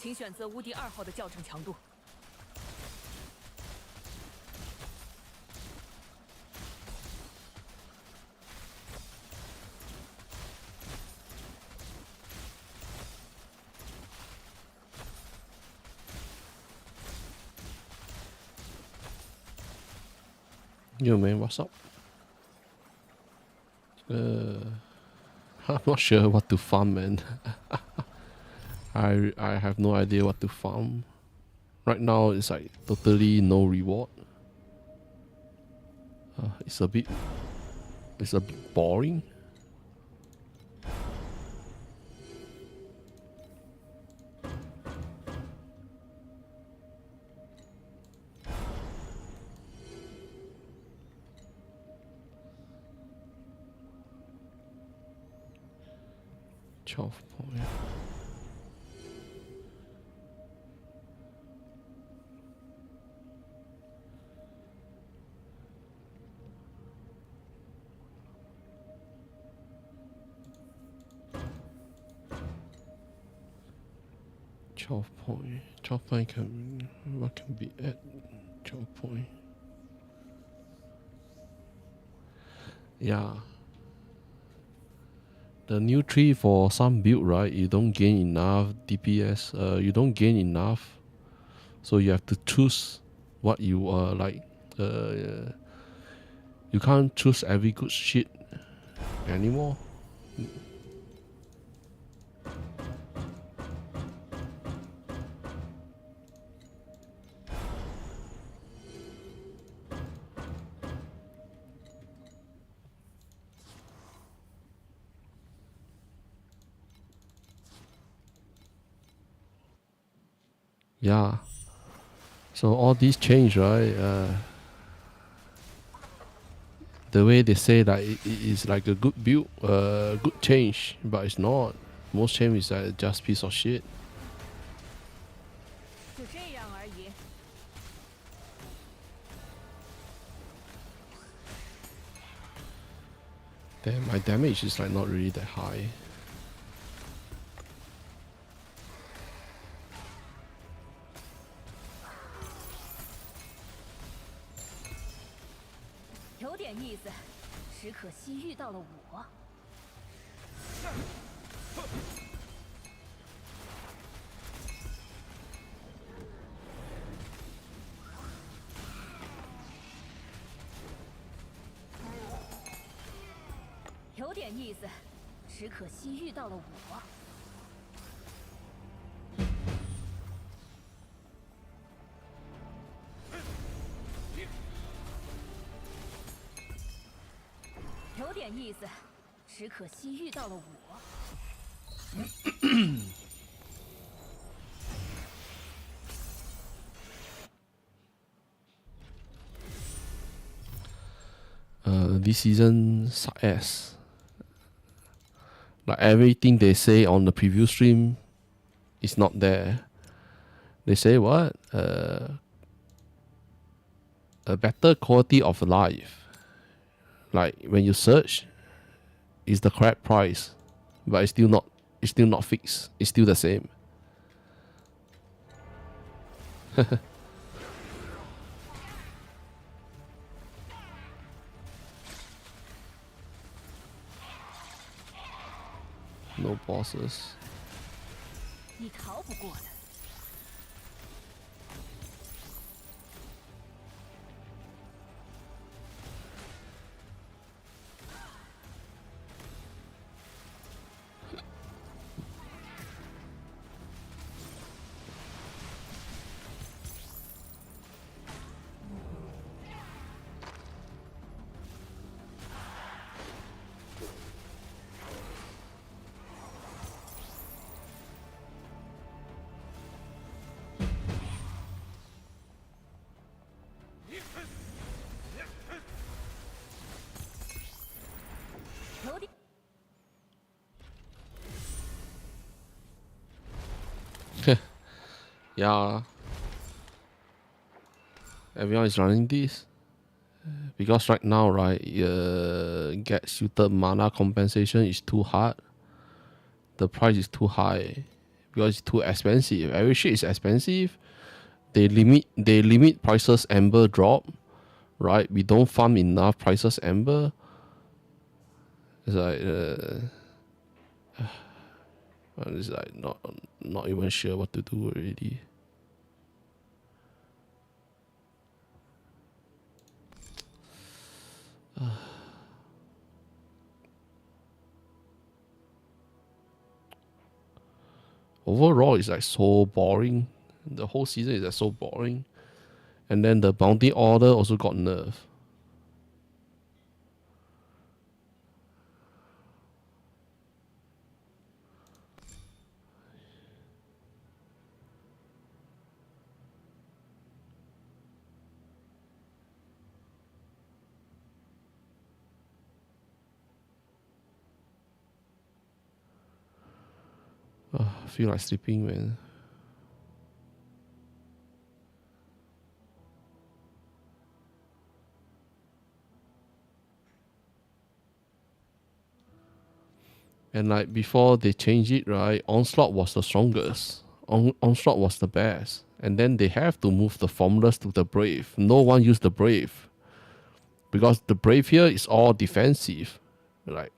请选择无敌2号的校正强度。Yo man, what's up? I'm not sure what to farm, man. I have no idea what to farm. Right now it's like totally no reward. It's a bit boring. .12. 12 point. 12 point can what can be at 12 point? Yeah. The new tree for some build, right? You don't gain enough DPS. You don't gain enough, so you have to choose what you like. You can't choose every good shit anymore. Yeah. So all these change, right? The way they say that it is like a good build, good change, but it's not. Most change is like just piece of shit. 就这样而已。 Damn, my damage is like not really that high. 有点意思，只可惜遇到了我。有点意思，只可惜遇到了我。 有点意思，只可惜遇到了我。This season suck ass. Like everything they say on the preview stream is not there. They say what? A better quality of life. Like when you search, it's the correct price, but it's still not fixed. It's still the same. No bosses. 你逃不过的。 有点。 Yeah. Everyone is running this. Because right now, right, get suited mana compensation is too hard. The price is too high. because it's too expensive. Every shit is expensive. They limit prices Amber drop, right? We don't farm enough prices Amber. It's like not even sure what to do already. Overall, it's like so boring. The whole season is like so boring. And then the bounty order also got nerfed. I feel like sleeping, man. And like before they changed it, right? Onslaught was the strongest. Onslaught was the best. And then they have to move the formulas to the Brave. No one used the Brave. Because the Brave here is all defensive.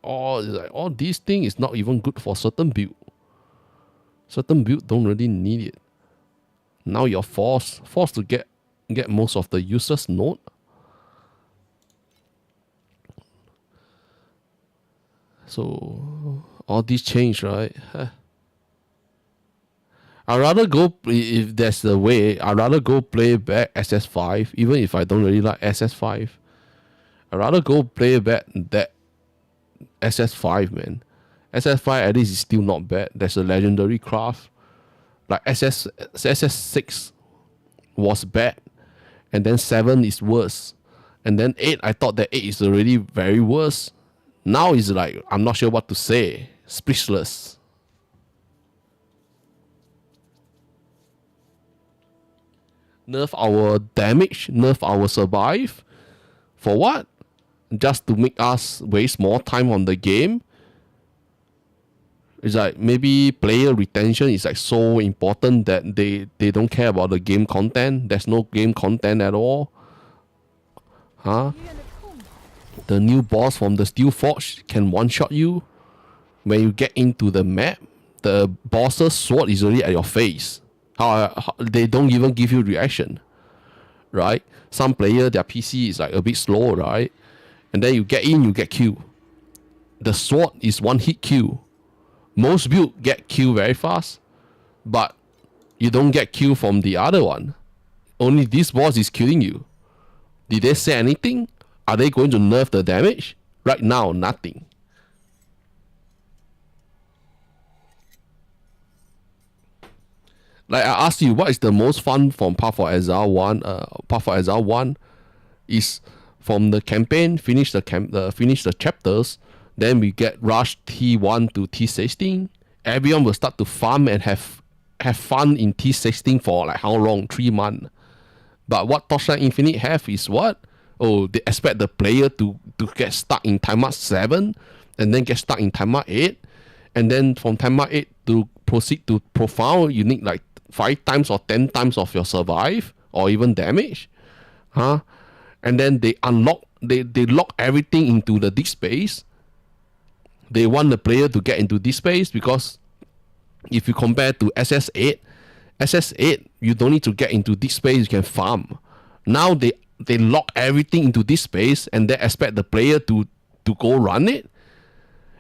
All these things is not even good for certain build. Certain build don't really need it. Now you're forced to get most of the useless node. So all these change, right? I'd rather go, if there's the way, I'd rather go play back SS5, even if I don't really like SS5. I'd rather go play back that SS5, man. SS5 at least is still not bad. There's a legendary craft. Like SS6 was bad. And then 7 is worse. And then 8, I thought that 8 is already very worse. Now it's like, I'm not sure what to say. Speechless. Nerf our damage, nerf our survive. For what? Just to make us waste more time on the game. It's like maybe player retention is like so important that they don't care about the game content. There's no game content at all. Huh? The new boss from the Steel Forge can one-shot you. When you get into the map, the boss's sword is already at your face. They don't even give you reaction. Right? Some player, their PC is like a bit slow, right? And then you get in, you get killed. The sword is one hit kill. Most build get killed very fast, but you don't get killed from the other one. Only this boss is killing you. Did they say anything? Are they going to nerf the damage? Right now, nothing. Like I asked you, what is the most fun from Path of Exile 1? Path of Exile 1 is from the campaign, finish the chapters, then we get rushed T1 to T16. Everyone will start to farm and have fun in T16 for like how long? 3 months. But what Torchlight Infinite have is what? Oh, they expect the player to get stuck in timeout 7 and then get stuck in timeout 8. And then from timeout 8 to proceed to profound, you need like 5 times or 10 times of your survive or even damage. Huh? And then they lock everything into the deep space. They want the player to get into this space because if you compare to SS8, you don't need to get into this space, you can farm. Now they lock everything into this space and they expect the player to go run it.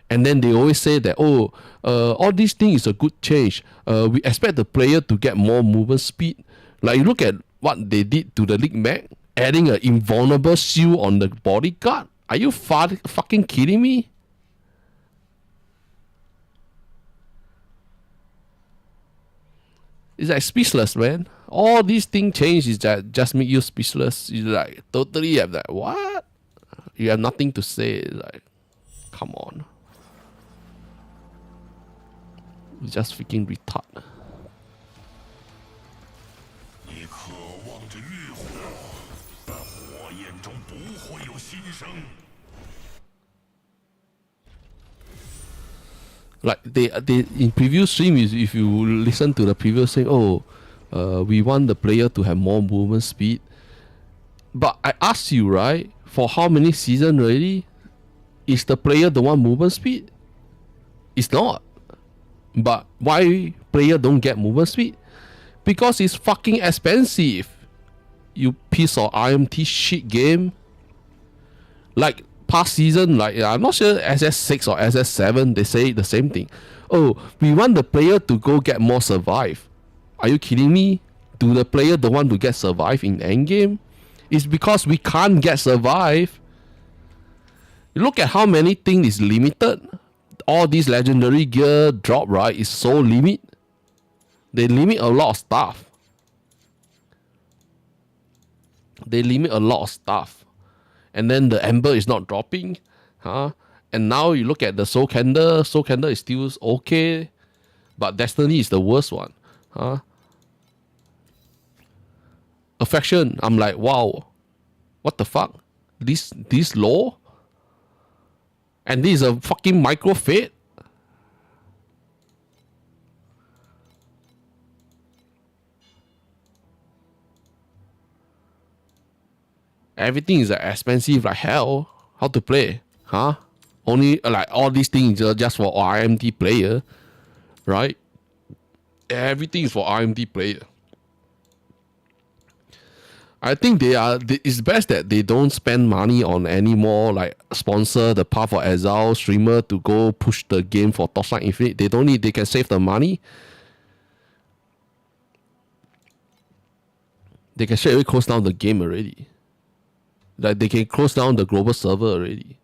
And then they always say that, all these things is a good change. We expect the player to get more movement speed. Like you look at what they did to the League Mag, adding an invulnerable shield on the bodyguard. Are you fucking kidding me? It's like speechless, man. All these things change is that just make you speechless. You like totally have that what? You have nothing to say. Like, come on. You just freaking retard. 你渴望着欲火，但火焰中不会有新生。Like they in previous stream, if you listen to the previous saying, we want the player to have more movement speed. But I asked you, right, for how many seasons already? Is the player the one movement speed? It's not. But why player don't get movement speed? Because it's fucking expensive. You piece of IMT shit game. Like past season, like I'm not sure SS6 or SS7, they say the same thing. Oh, we want the player to go get more survive. Are you kidding me? Do the player the one to get survive in endgame? It's because we can't get survive. You look at how many things is limited. All these legendary gear drop, right, is so limit. They limit a lot of stuff. And then the Ember is not dropping. And now you look at the Soul Candle. Soul Candle is still okay. But Destiny is the worst one. Affection, I'm like, wow. What the fuck? This low? And this is a fucking micro fade? Everything is expensive like hell. How to play? Only like all these things are just for RMT player. Right? Everything is for RMT player. I think it's best that they don't spend money on any more like sponsor the Path of Exile streamer to go push the game for Torchlight Infinite. They don't need, they can save the money. They can straight away close down the game already. Like they can close down the global server already.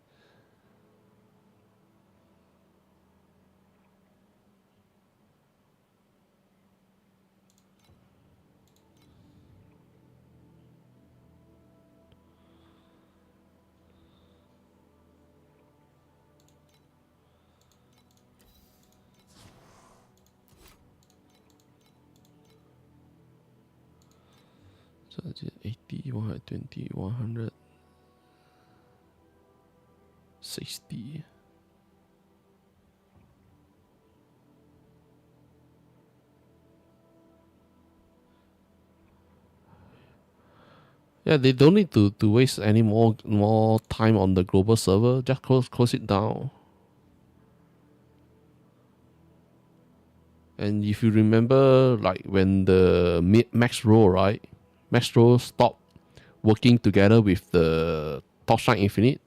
So it's 80, 120, 160. Yeah, they don't need to waste any more time on the global server. Just close it down. And if you remember, like when the Max Row, right? Max Row stopped working together with the Torchlight Infinite.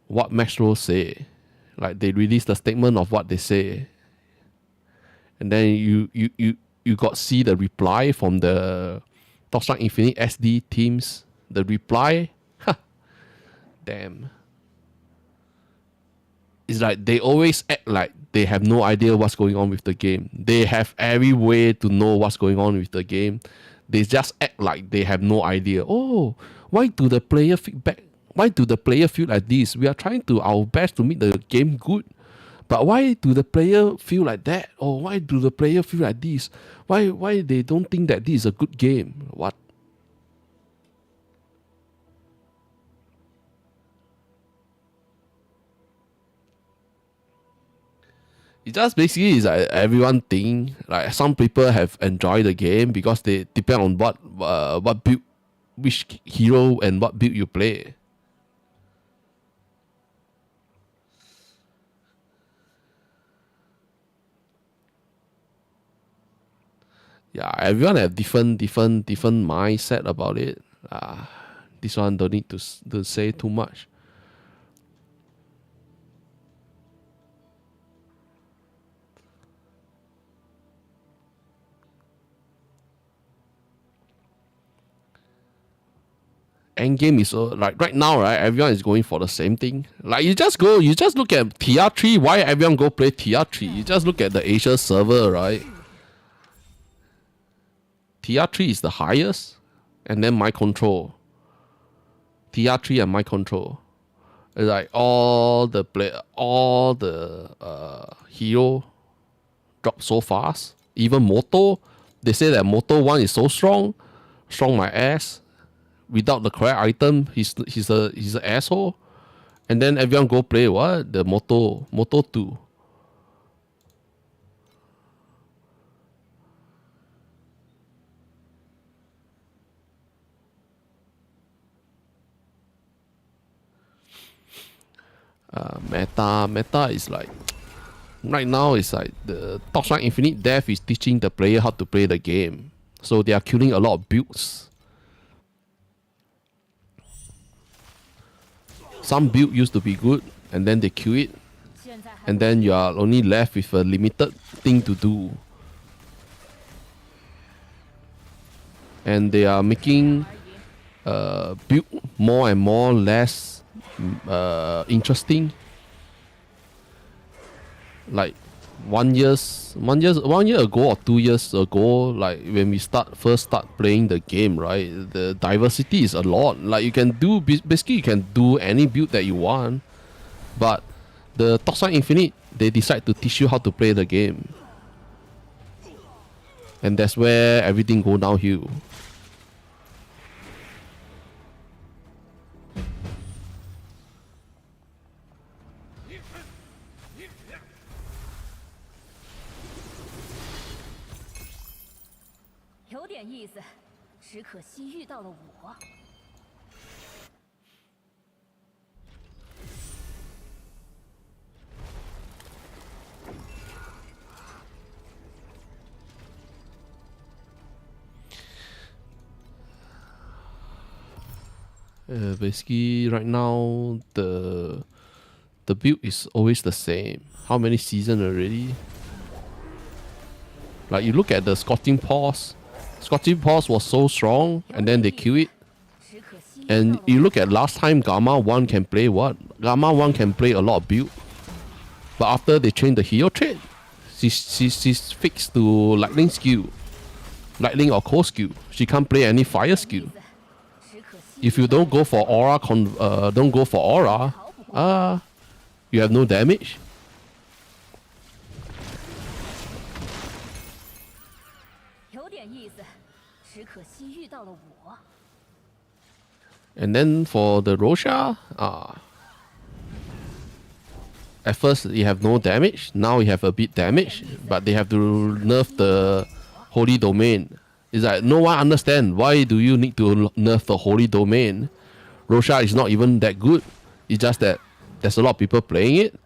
What Max Row say? Like they released the statement of what they say. And then you got see the reply from the Torchlight Infinite SD teams. The reply, damn. It's like they always act like they have no idea what's going on with the game. They have every way to know what's going on with the game. They just act like they have no idea. Oh, why do the player feedback? Why do the player feel like this? We are trying to our best to make the game good. But why do the player feel like that? Or why do the player feel like this? Why they don't think that this is a good game? What? It just basically is like everyone think like some people have enjoyed the game because they depend on what build, which hero and what build you play. Yeah, everyone have different mindset about it. This one don't need to say too much. Endgame is like right now, right? Everyone is going for the same thing. Like you just look at TR3. Why everyone go play TR3? You just look at the Asia server, right? TR3 is the highest, and then my control. TR3 and my control. It's like all the hero drop so fast. Even Moto, they say that Moto 1 is so strong my ass. Without the correct item, he's an asshole. And then everyone go play what? The Moto 2. Meta is like right now it's like the Torchlight Infinite Death is teaching the player how to play the game. So they are killing a lot of builds. Some build used to be good and then they kill it. And then you are only left with a limited thing to do. And they are making build more and more less interesting. Like 1 year ago or 2 years ago, like when we first start playing the game, right? The diversity is a lot. Like you can do basically you can do any build that you want, but the Torchlight Infinite, they decide to teach you how to play the game, and that's where everything go downhill. Basically, right now the build is always the same. How many seasons already? Like you look at the Scorching Pause. Scorching Pause was so strong, and then they kill it. And you look at last time Gamma 1 can play what? Gamma 1 can play a lot of build. But after they changed the hero trait, she's fixed to lightning skill. Lightning or cold skill. She can't play any fire skill. If you don't go for aura, you have no damage. And then for the Rosha, at first you have no damage, now you have a bit damage, but they have to nerf the Holy Domain. It's like no one understand why do you need to nerf the Holy Domain. Rosha is not even that good. It's just that there's a lot of people playing it,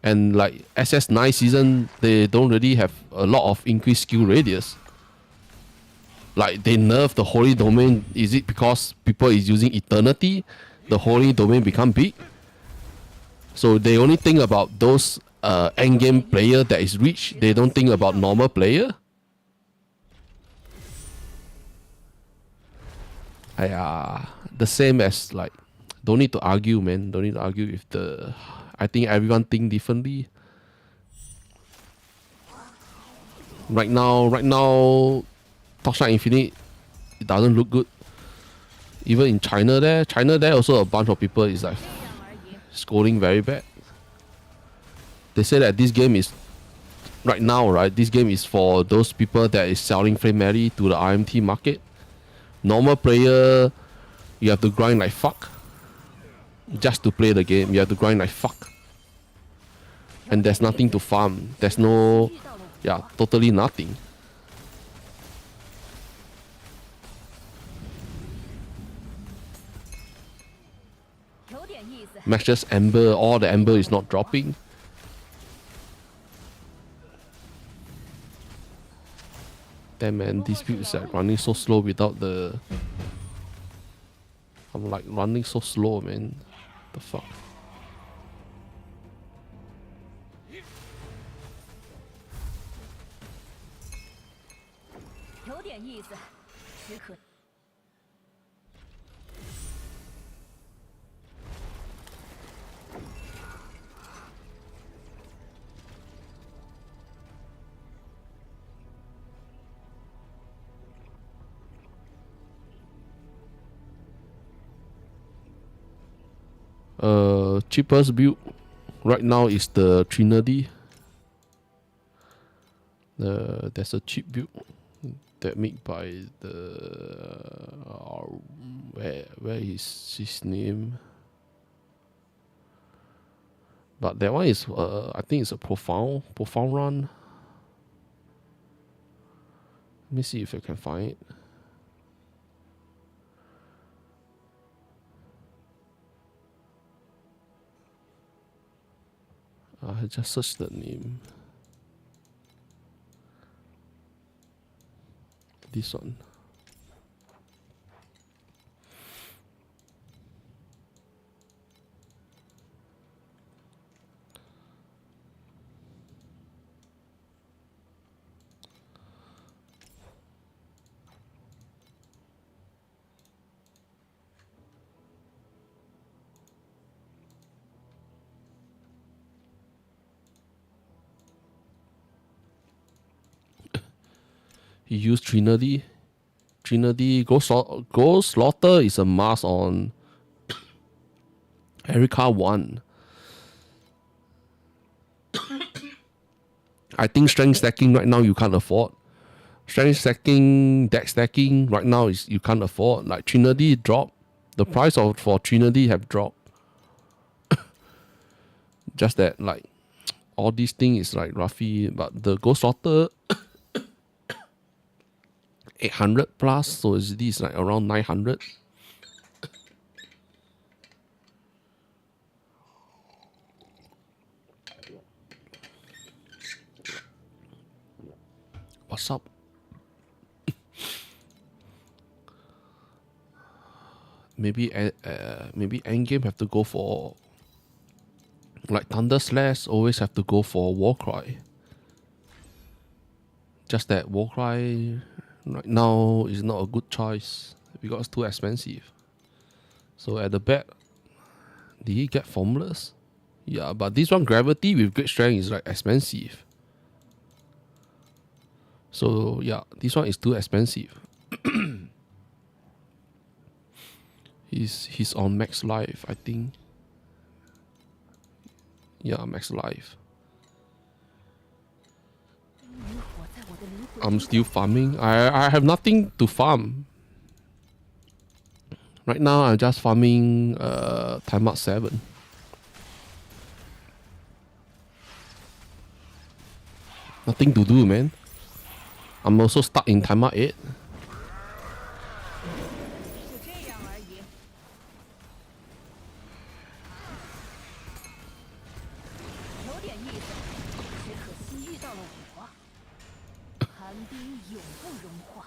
and like SS9 season, they don't really have a lot of increased skill radius. Like they nerf the Holy Domain. Is it because people is using Eternity? The Holy Domain become big. So they only think about those endgame player that is rich. They don't think about normal player. The same as like, don't need to argue, man. Don't need to argue with the. I think everyone think differently. Right now. Torchlight Infinite, it doesn't look good. Even in China there also a bunch of people is like scoring very bad. They say that this game is right now, right? This game is for those people that is selling Flame Mary to the RMT market. Normal player, you have to grind like fuck. Just to play the game, you have to grind like fuck. And there's nothing to farm. There's no, totally nothing. Matches Ember, all the Ember is not dropping. Damn man, this build is like running so slow without the... I'm like running so slow, man. The fuck? Cheapest build right now is the Trinity. There's a cheap build that made by the where is his name? But that one is I think it's a profound run. Let me see if I can find it. I just searched the name. This one. He used Trinity. Ghost Slaughter is a mask on Erika 1. I think strength stacking right now you can't afford. Strength stacking, deck stacking right now is you can't afford. Like Trinity dropped. The price for Trinity have dropped. Just that like all these things is like roughly, but the Ghost Slaughter 800 plus, so is this like around 900? What's up? maybe endgame have to go for like Thunder Slash always have to go for Warcry. Just that Warcry right now is not a good choice because it's too expensive. So at the back, did he get formulas? Yeah, but this one Gravity with great strength is like expensive. So yeah, this one is too expensive. He's on max life, I think. Yeah, max life. I'm still farming. I have nothing to farm. Right now I'm just farming time out 7. Nothing to do, man. I'm also stuck in time out 8. 就这样而已。有点意思，只可惜遇到了我。寒冰永不融化。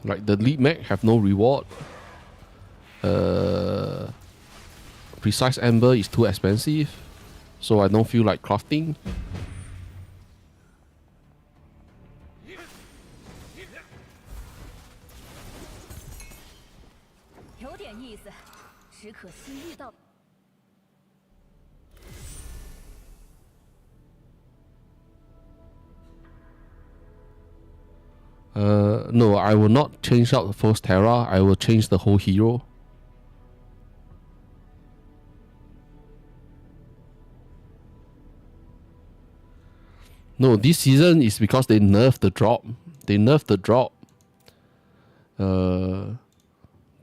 Like the lead mech have no reward. Precise Ember is too expensive, so I don't feel like crafting. 有点意思，只可惜遇到。No, I will not change out the first Terra. I will change the whole hero. No, this season is because they nerfed the drop. They nerfed the drop.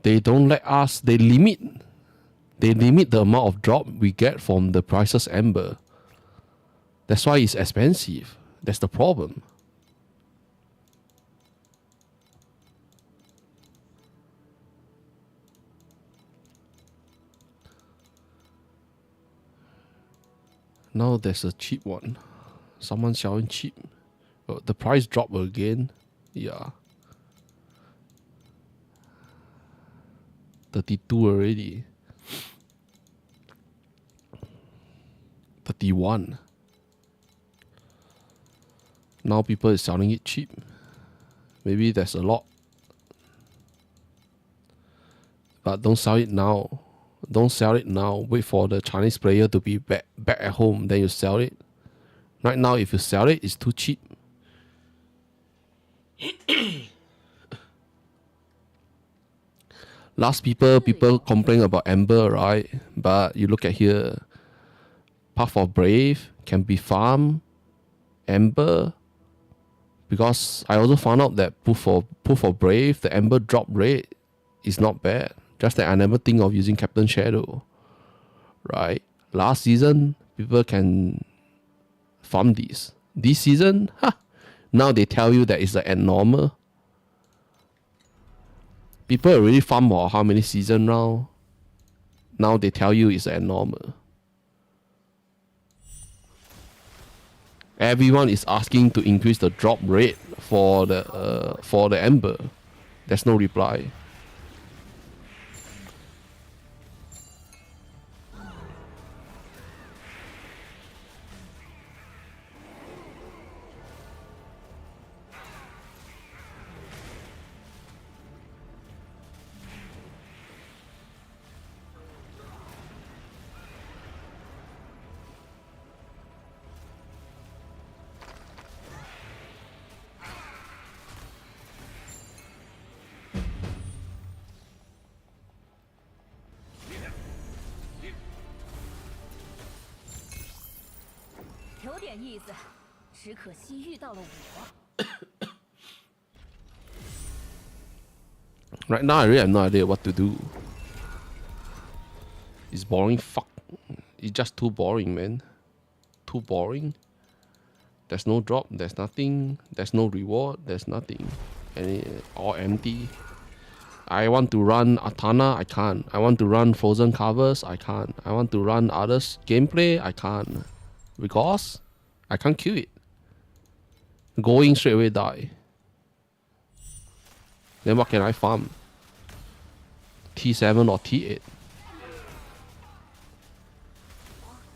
They don't let us. They limit the amount of drop we get from the Priceless Ember. That's why it's expensive. That's the problem. Now there's a cheap one. Someone selling cheap. The price dropped again. Yeah. 32 already. 31. Now people is selling it cheap. Maybe there's a lot. But don't sell it now. Don't sell it now. Wait for the Chinese player to be back at home. Then you sell it. Right now, if you sell it, it's too cheap. Last people complain about Ember, right? But you look at here. Path of Brave can be farmed. Ember. Because I also found out that Proof of Brave, the Ember drop rate is not bad. Just that I never think of using Captain Shadow. Right? Last season, people can farm these. This season, Now they tell you that it's the abnormal. People already farm for how many season now? Now they tell you it's abnormal. Everyone is asking to increase the drop rate for the Ember. There's no reply. Right now, I really have no idea what to do. It's boring. Fuck. It's just too boring, man. Too boring. There's no drop. There's nothing. There's no reward. There's nothing. And all empty. I want to run Atana. I can't. I want to run Frozen Covers. I can't. I want to run others gameplay. I can't. Because I can't kill it. Going straight away die. Then what can I farm? T7 or T8?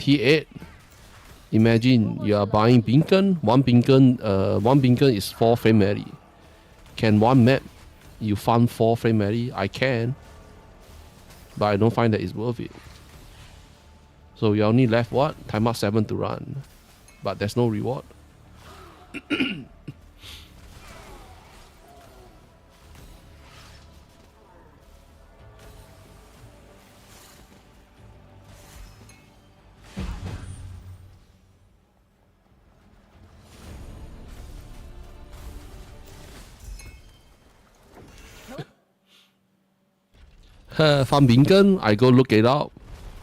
T8. Imagine you are buying beacon. One beacon is 4 frame rally. Can one map you farm 4 frame rally? I can, but I don't find that it's worth it. So we only left what? Time up 7 to run, but there's no reward. Farm Bingham, I go look it up.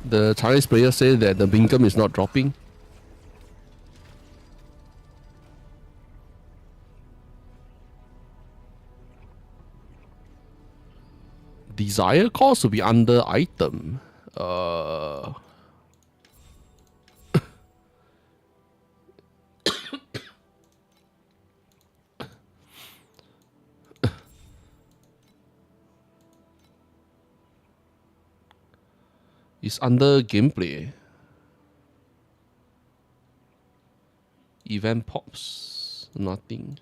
The Chinese player say that the Bingham is not dropping. Desire cost will be under item. It's under gameplay. Event pops, nothing.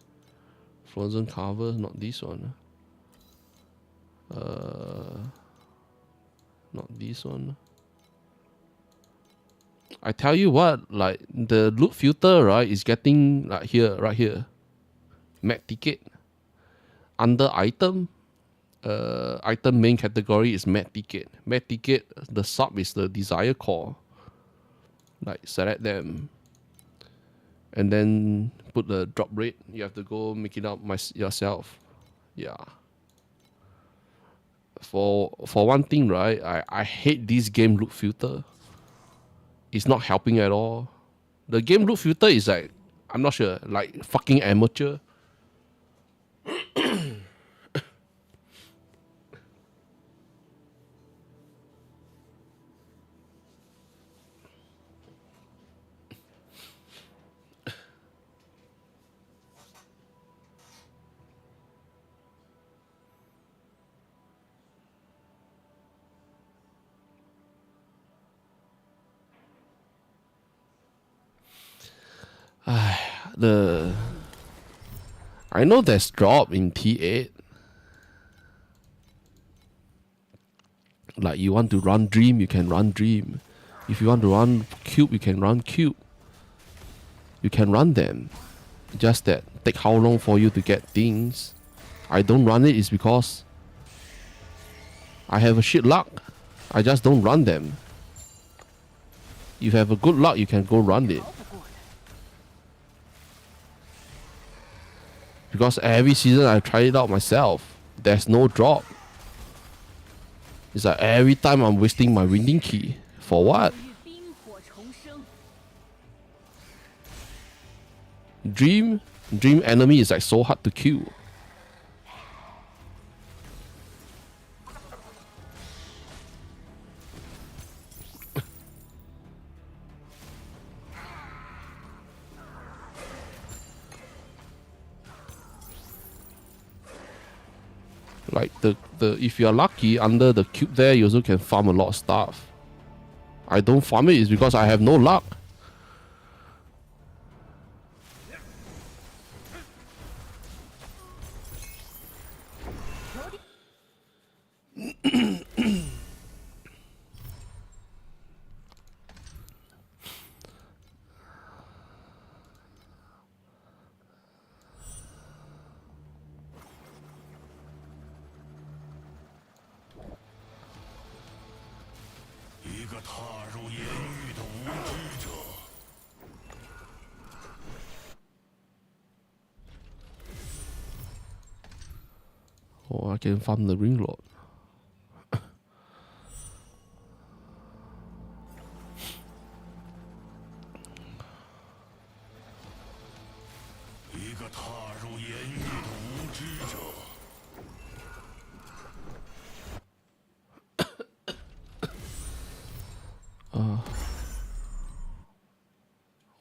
Frozen cover, not this one. Not this one. I tell you what, like the loot filter, right, is getting like here, right here. Map ticket. Under item. Item main category is map ticket. Map ticket, the sub is the desire core. Like select them, and then put the drop rate. You have to go make it up yourself. Yeah. For one thing, right? I hate this game loot filter. It's not helping at all. The game loot filter is like, I'm not sure, like fucking amateur. I know there's drop in T8. Like you want to run Dream, you can run Dream. If you want to run Cube, you can run Cube. You can run them. Just that take how long for you to get things. I don't run it is because I have a shit luck. I just don't run them. If you have a good luck, you can go run it. Because every season I try it out myself. There's no drop. It's like every time I'm wasting my winning key. For what? Dream, Dream enemy is like so hard to kill. Like the if you are lucky under the cube there, you also can farm a lot of stuff. I don't farm it is because I have no luck. Oh, I can farm the ring lord.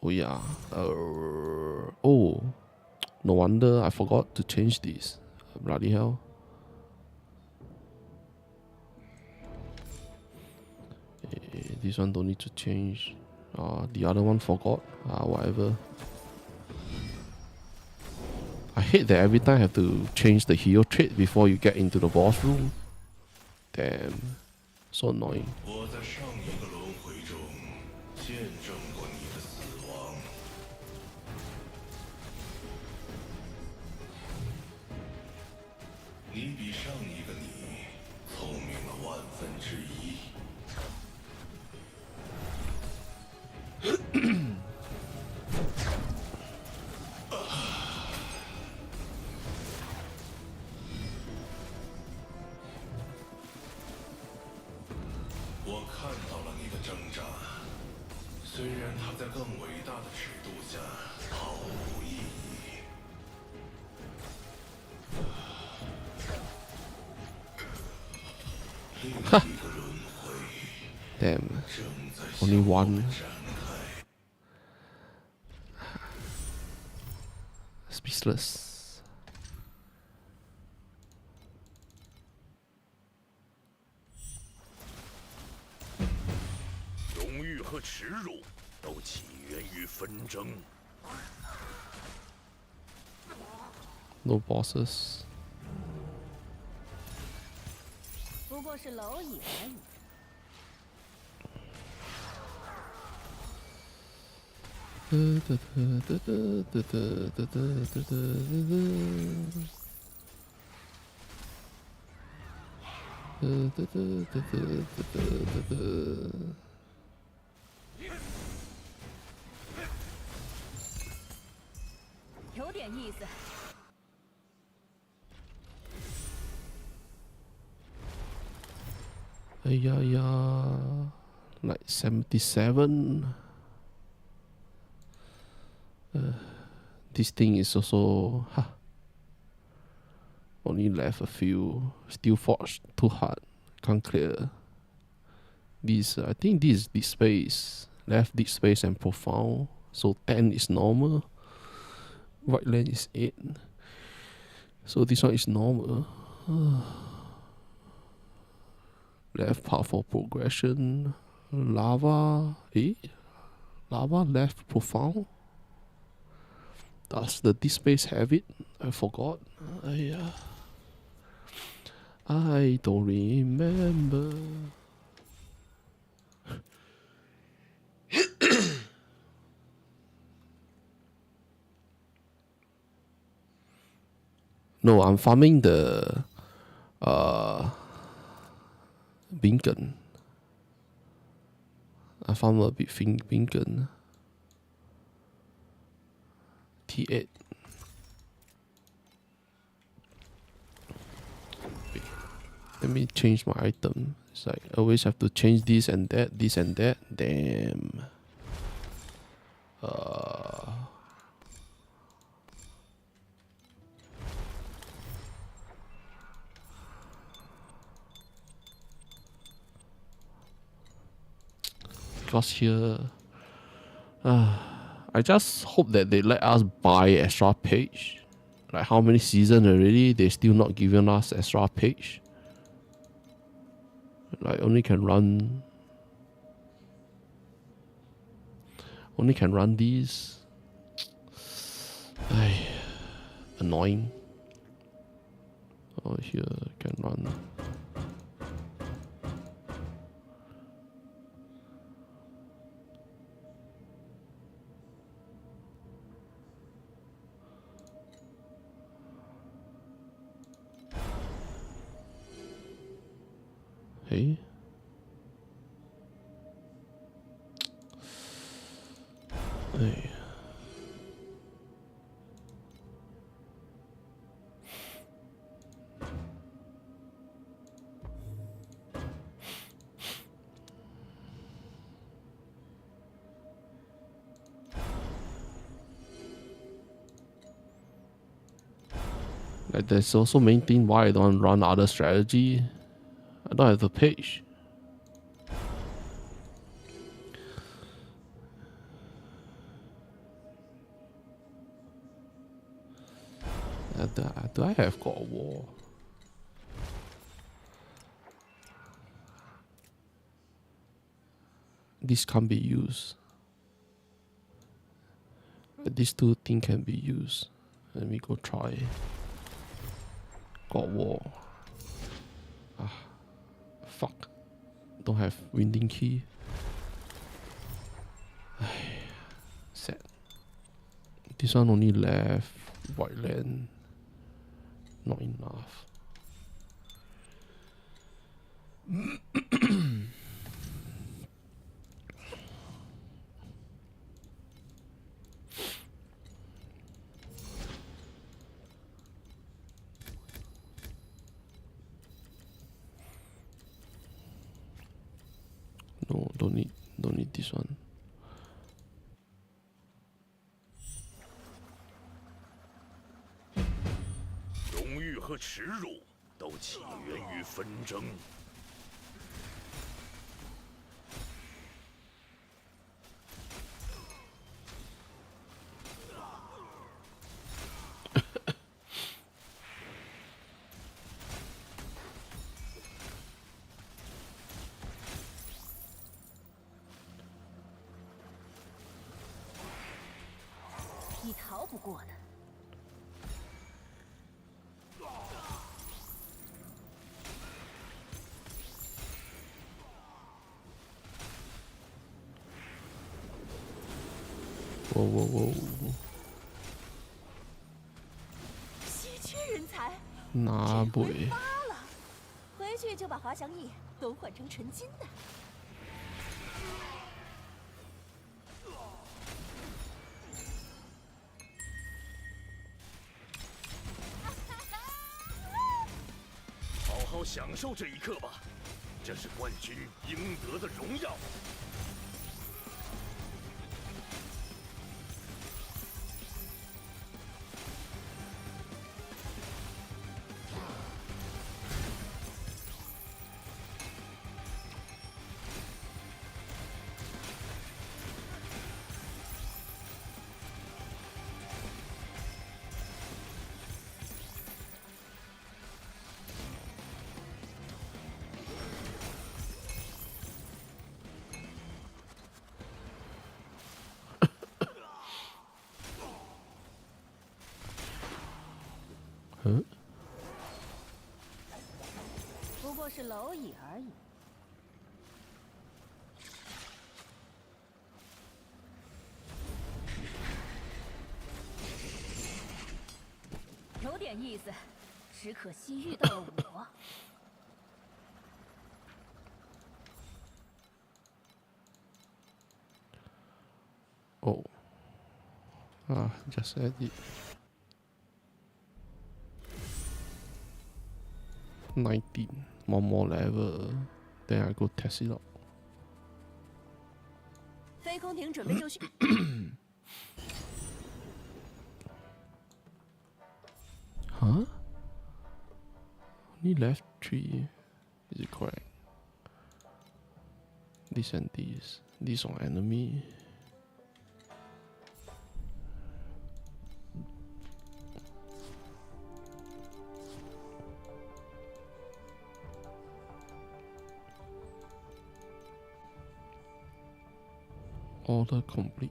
Oh yeah. Oh, no wonder I forgot to change this. Bloody hell. This one don't need to change. The other one forgot. Whatever. I hate that every time I have to change the hero trait before you get into the boss room. Damn. So annoying. 我在上一个轮回中见证过你的死亡。你比上一个你聪明了万分之一。我看到了你的挣扎，虽然它在更伟大的尺度下毫无意义。另一个轮回 Damn. 正在 Only one. 展开。 Speechless. 荣誉和耻辱都起源于纷争。 No bosses. 不过是蝼蚁而已。有点意思。 Like 77. This thing is also only left a few. Still forged too hard. Can't clear. This I think this is deep space. Left deep space and profound. So 10 is normal. White land is 8. So this one is normal. Left part for progression. Lava. Lava left profound. Does the deep space have it? I forgot. I don't remember. No, I'm farming the Binken. I farm a bit Binken. T8. Wait, let me change my item. It's like I always have to change this and that, this and that. Damn. because here, I just hope that they let us buy extra page. Like how many seasons already, they still not giving us extra page. Like only can run these. Ay, annoying. Oh, here can run. Hey. Hey. Like there's also main thing why I don't run other strategy. I don't have the page. Do I have got a war? This can't be used. These two things can be used. Let me go try. God war. Ah, fuck. Don't have winding key. Sad. This one only left white land. Not enough. No, don't need this one. 荣誉和耻辱都起源于纷争。你逃不过的。Whoa. 稀缺人才，拿这回杯。发了，回去就把滑翔翼都换成纯金的。好好享受这一刻吧，这是冠军应得的荣耀。不过是蝼蚁而已。有点意思，只可惜遇到了我。Oh. Just add it. 19. One more level. Then I go test it out. 飞空艇准备就绪。Huh? Only left 3. Is it correct? This and this. This on enemy. Order complete.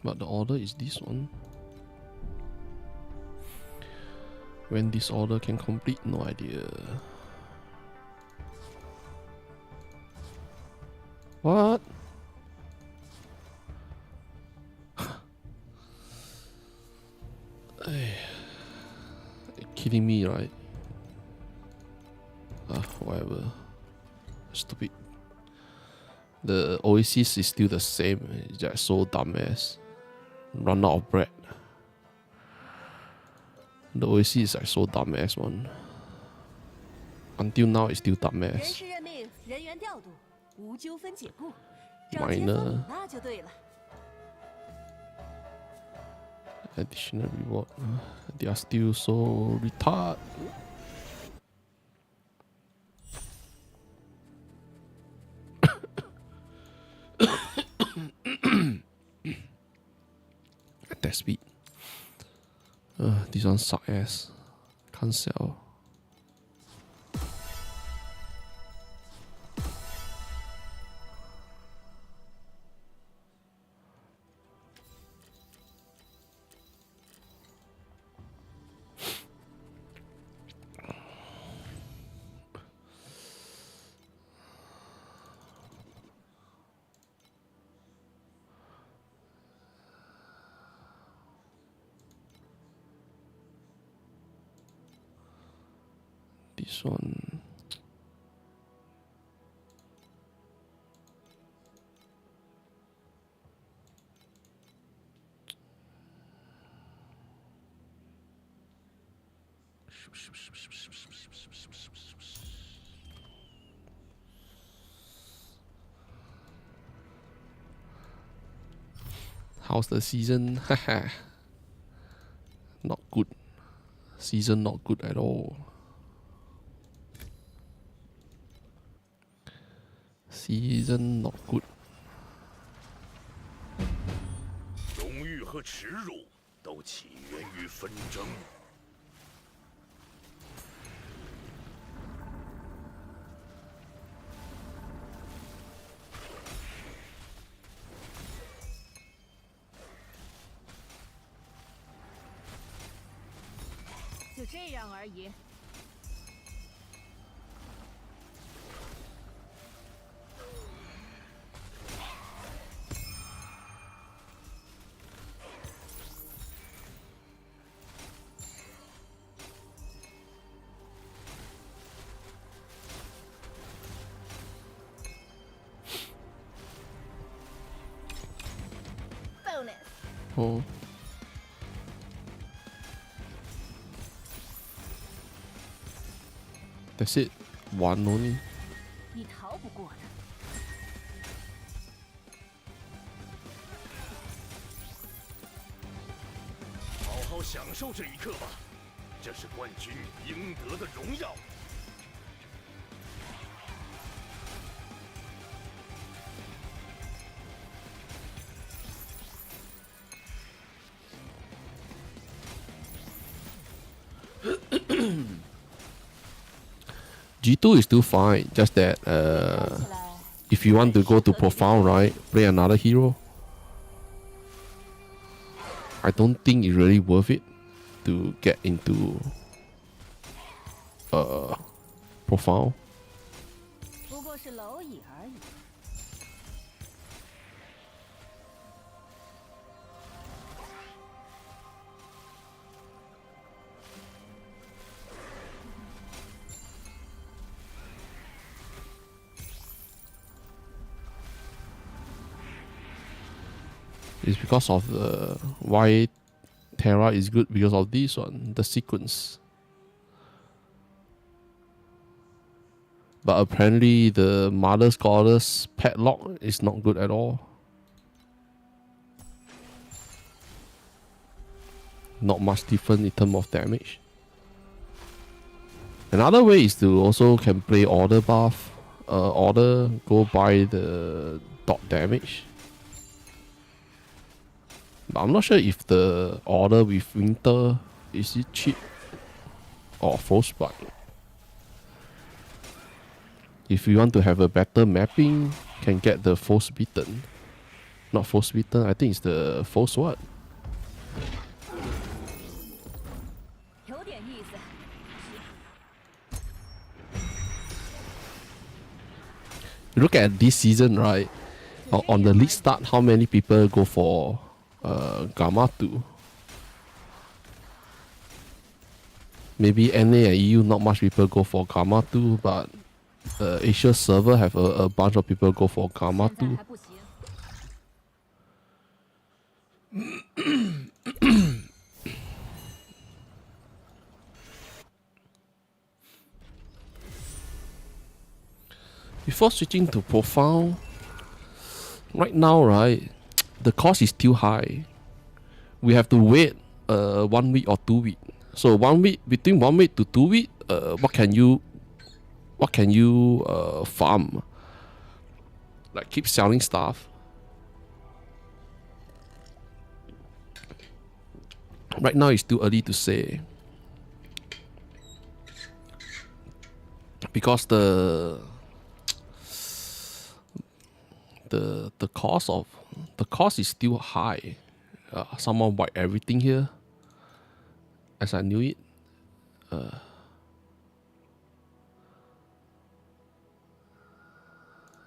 But the order is this one. When this order can complete, no idea. What? You're kidding me, right? Whatever. Stupid. The Oasis is still the same. It's just so dumbass. Run out of bread. The Oasis is like so dumbass one. Until now, it's still 人 dumbass. 事任命，人员调度，无纠纷解雇，找节奏 Minor 那就对了。 additional reward. They are still so retarded. Attack speed. This one suck ass. Can't sell. This one. How's the season? Not good. Season not good at all. Season not good. 荣誉和耻辱都起源于纷争。就这样而已。 Oh. That's it. One only. 你逃不过的。好好享受这一刻吧，这是冠军应得的荣耀。 G2 is still fine, just that 看起来 if you want to go to profound, right, play another hero. I don't think it's really worth it to get into profound. 不过是蝼蚁而已。 It's because of why Terra is good because of this one, the sequence. But apparently the Mother's Goddess padlock is not good at all. Not much different in terms of damage. Another way is to also can play order buff. order, go buy the dot damage. But I'm not sure if the order with winter is it cheap or frostbite. If you want to have a better mapping, can get the frostbitten. Not frostbitten, I think it's the frost what? 有点意思。 You look at this season, right? On the league start, how many people go for Gamma 2? Maybe NA and EU, not much people go for Gamma 2, but Asia server have a bunch of people go for Gamma 现在 2. 还不行。 Before switching to profile, right now, right, the cost is still high. We have to wait 1 week or 2 weeks. So 1 week, between 1 week to 2 weeks, what can you farm? Like keep selling stuff. Right now it's too early to say. Because the cost is still high. Someone wipe everything here. As I knew it.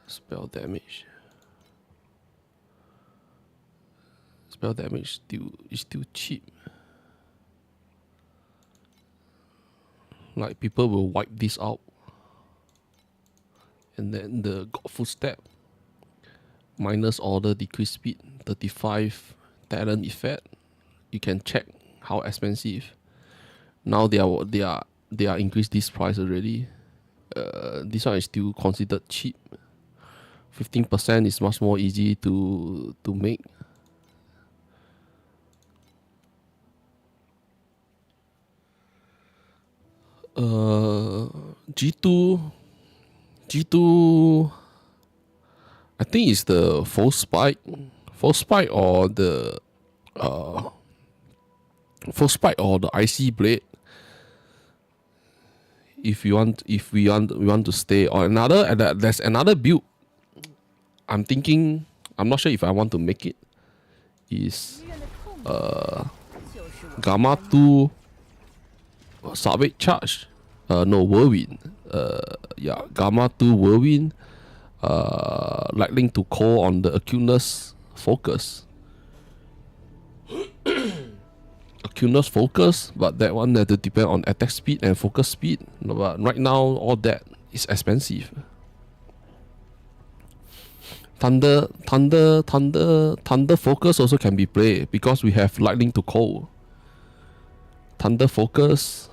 Spell damage. Spell damage is still cheap. Like people will wipe this out. And then the God Footstep. Minus order, decrease speed, 35 talent effect. You can check how expensive. Now they are increased this price already. This one is still considered cheap. 15% is much more easy to make. G2, I think it's the Frostbite or the Frostbite or the IC blade. If we want to stay on another, there's another build. I'm thinking, I'm not sure if I want to make it. Is Gamma 2 Savage Charge. No, Whirlwind. Yeah, Gamma 2 Whirlwind. Lightning to core on the acuteness focus. Acuteness focus, but that one had to depend on attack speed and focus speed. But right now, all that is expensive. Thunder focus also can be played because we have lightning to core. Thunder focus.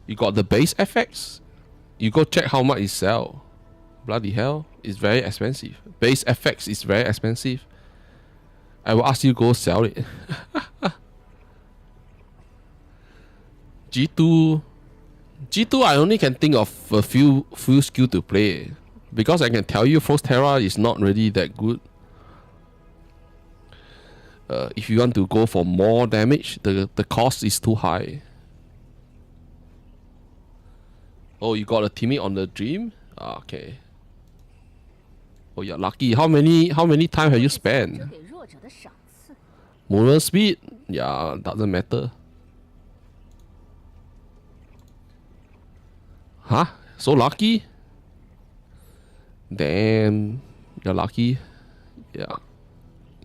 You got the base FX. You go check how much it sell. Bloody hell, it's very expensive. Base FX is very expensive. I will ask you go sell it. G2 I only can think of a few skill to play. Because I can tell you Frost Terra is not really that good. If you want to go for more damage, the cost is too high. Oh, you got a teammate on the dream? Okay. Oh, you're lucky. How many time have you spent? 只给弱者的赏赐。 Movement speed? Yeah, doesn't matter. Huh? So lucky? Damn, you're lucky. Yeah.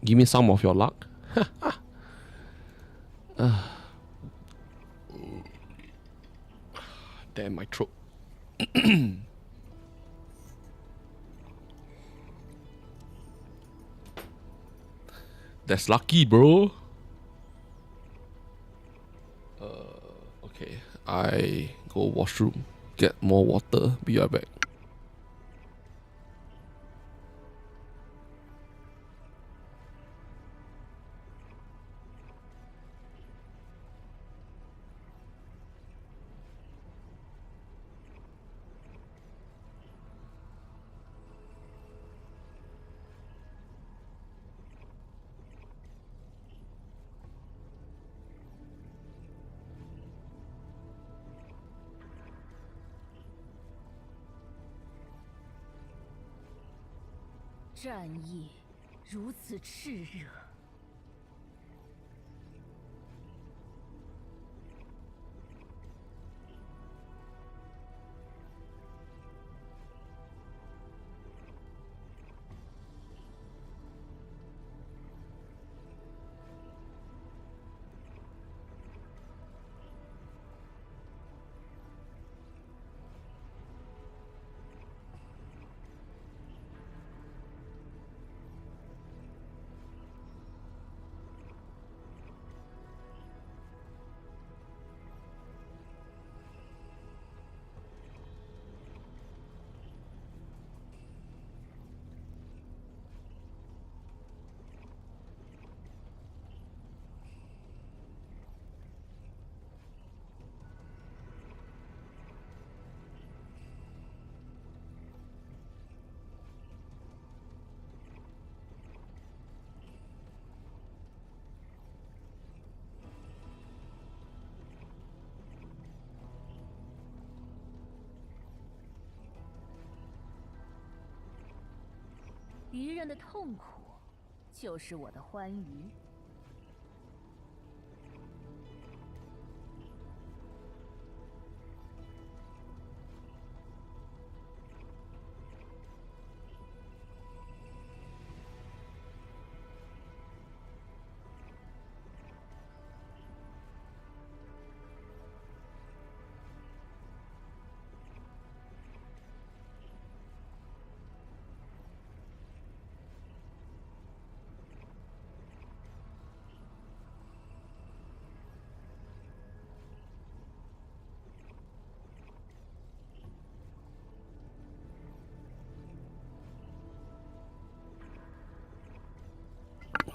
Give me some of your luck. Damn, my throat. That's lucky, bro. Okay. I go washroom. Get more water. Be right back. 战意如此炽热。愚人的痛苦，就是我的欢愉。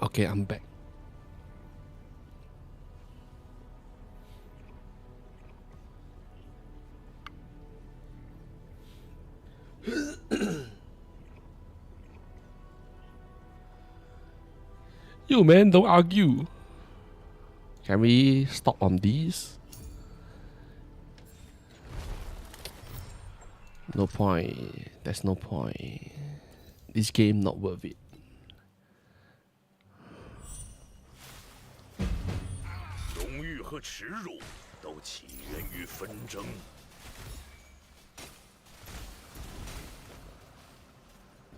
Okay, I'm back. You man, don't argue. Can we stop on these? No point. There's no point. This game not worth it. 荣誉和耻辱都起源于纷争。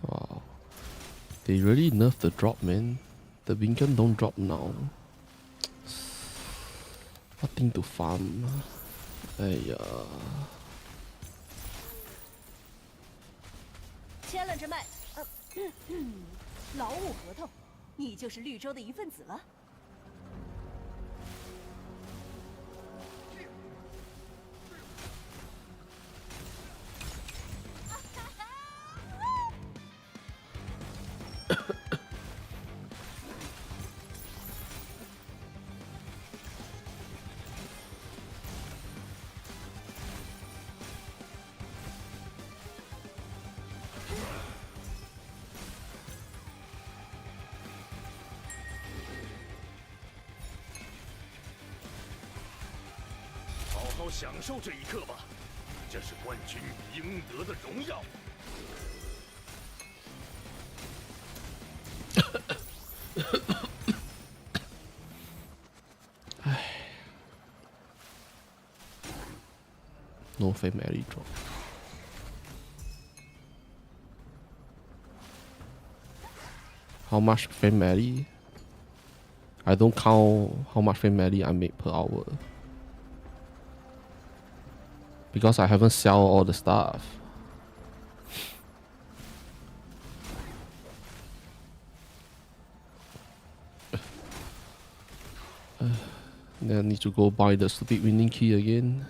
Wow. They really nerfed the drop, man. The beacon don't drop now. Nothing to farm. 哎呀，签了这麦，劳务合同，你就是绿洲的一份子了。好好享受这一刻吧，这是冠军应得的荣耀。No fame Mary drop. How much fame Mary? I don't count how much fame Mary I make per hour. Because I haven't sell all the stuff. Then I need to go buy the stupid winning key again.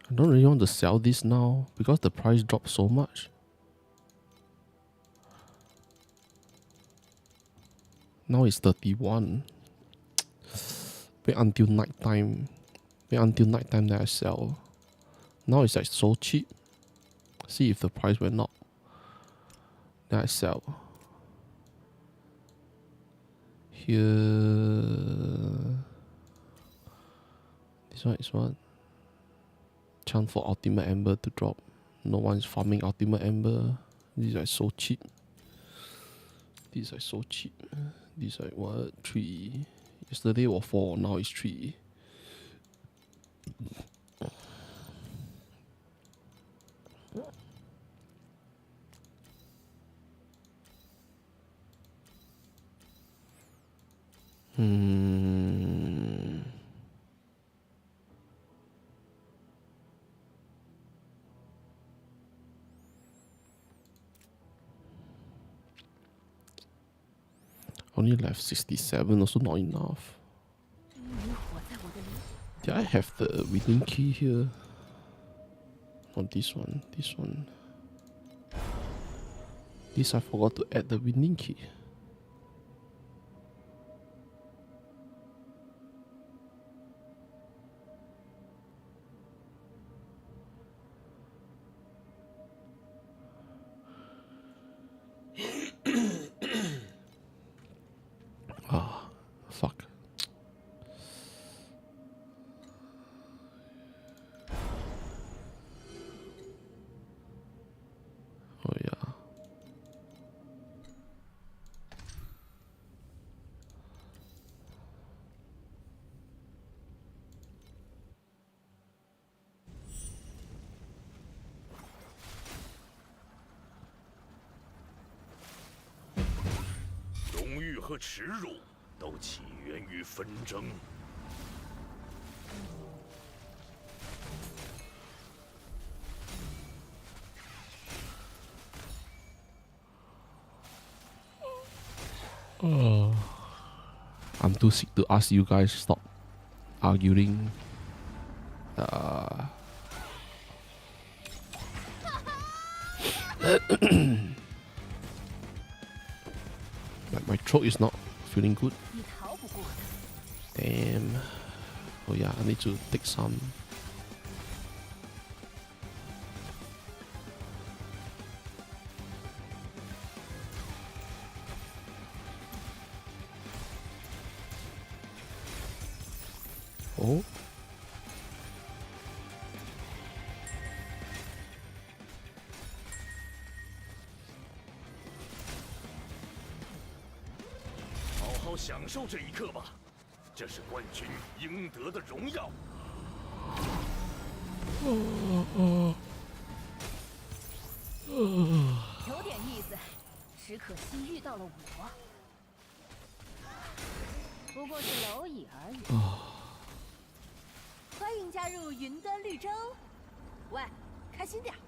I don't really want to sell this now because the price dropped so much. Now it's 31. Wait until night time. Wait until night time that I sell. Now it's like so cheap. See if the price went up. Then I sell. Here. This one is what? Chance for Ultimate Ember to drop. No one's farming Ultimate Ember. These are so cheap. These are so cheap. These are what? 3. Yesterday was 4, now it's 3. Only left 67, also not enough. Did I have the winning key here? Not this one, this one. This I forgot to add the winning key. Fuck. Oh yeah.荣誉和耻辱都起源于纷争。I'm too sick to ask you guys stop arguing. Like my throat is not feeling good. 你逃不过的。 Damn. Oh yeah, I need to take some. Oh.好享受这一刻吧，这是冠军应得的荣耀。有点意思，只可惜遇到了我。不过是蝼蚁而已。欢迎加入云端绿洲。喂，开心点儿。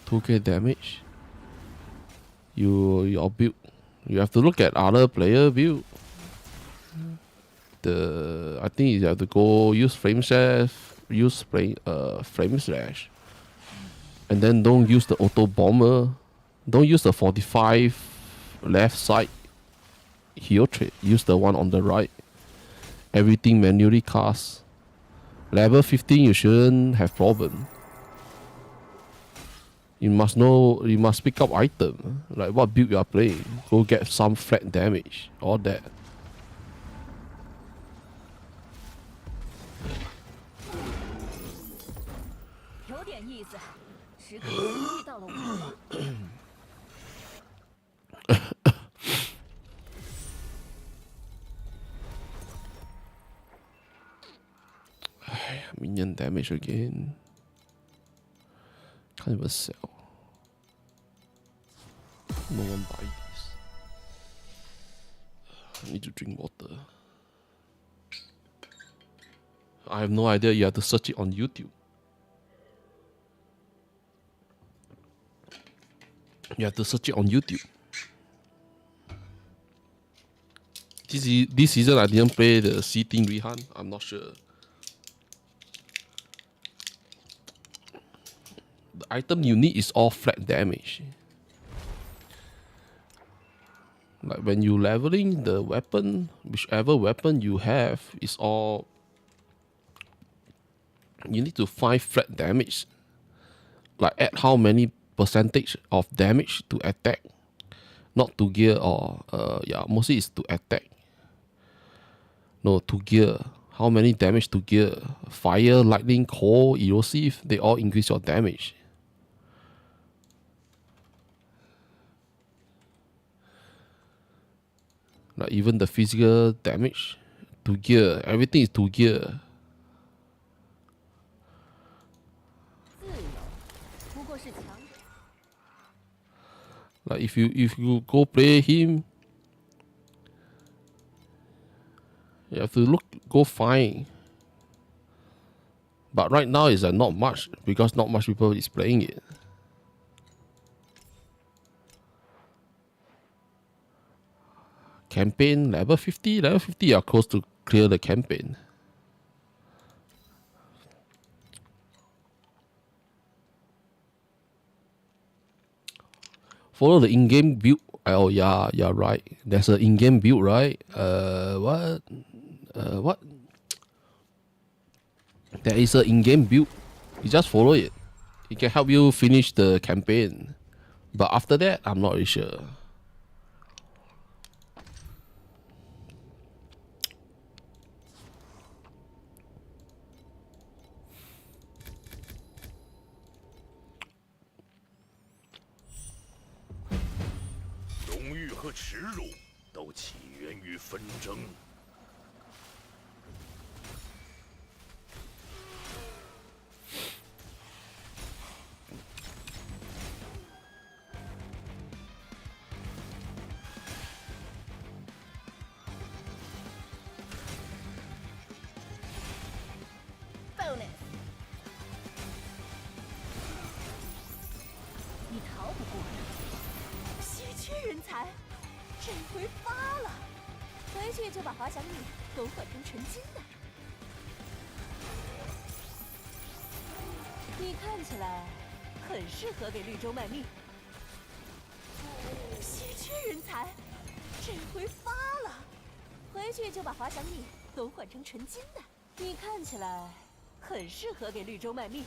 2k damage. Your build. You have to look at other player build. I think you have to go use flame slash, flame slash, and then don't use the auto bomber. Don't use the 45 left side hero trait. Use the one on the right. Everything manually cast. Level 15 you shouldn't have problem. You must know, you must pick up item, like what build you are playing. Go get some flat damage, all that. damage again. Can't even sell. No one buy this. I need to drink water. I have no idea. You have to search it on YouTube. You have to search it on YouTube. This season I didn't play the C Team Rihan. I'm not sure. The item you need is all flat damage. Like when you leveling the weapon, whichever weapon you have is all. You need to find flat damage. Like add how many percentage of damage to attack, not to gear or yeah, mostly it's to attack. No, to gear. How many damage to gear? Fire, lightning, cold, erosive, they all increase your damage. Like even the physical damage to gear, everything is to gear. Like if you go play him, you have to go find. But right now it's not much because not much people is playing it. Campaign level 50, you are close to clear the campaign. Follow the in-game build. Oh yeah, you're right. There's an in-game build, right? What? There is an in-game build. You just follow it. It can help you finish the campaign. But after that, I'm not really sure.这回发了，回去就把滑翔翼都换成纯金的。你看起来很适合给绿洲卖命，稀缺人才，这回发了，回去就把滑翔翼都换成纯金的。你看起来很适合给绿洲卖命。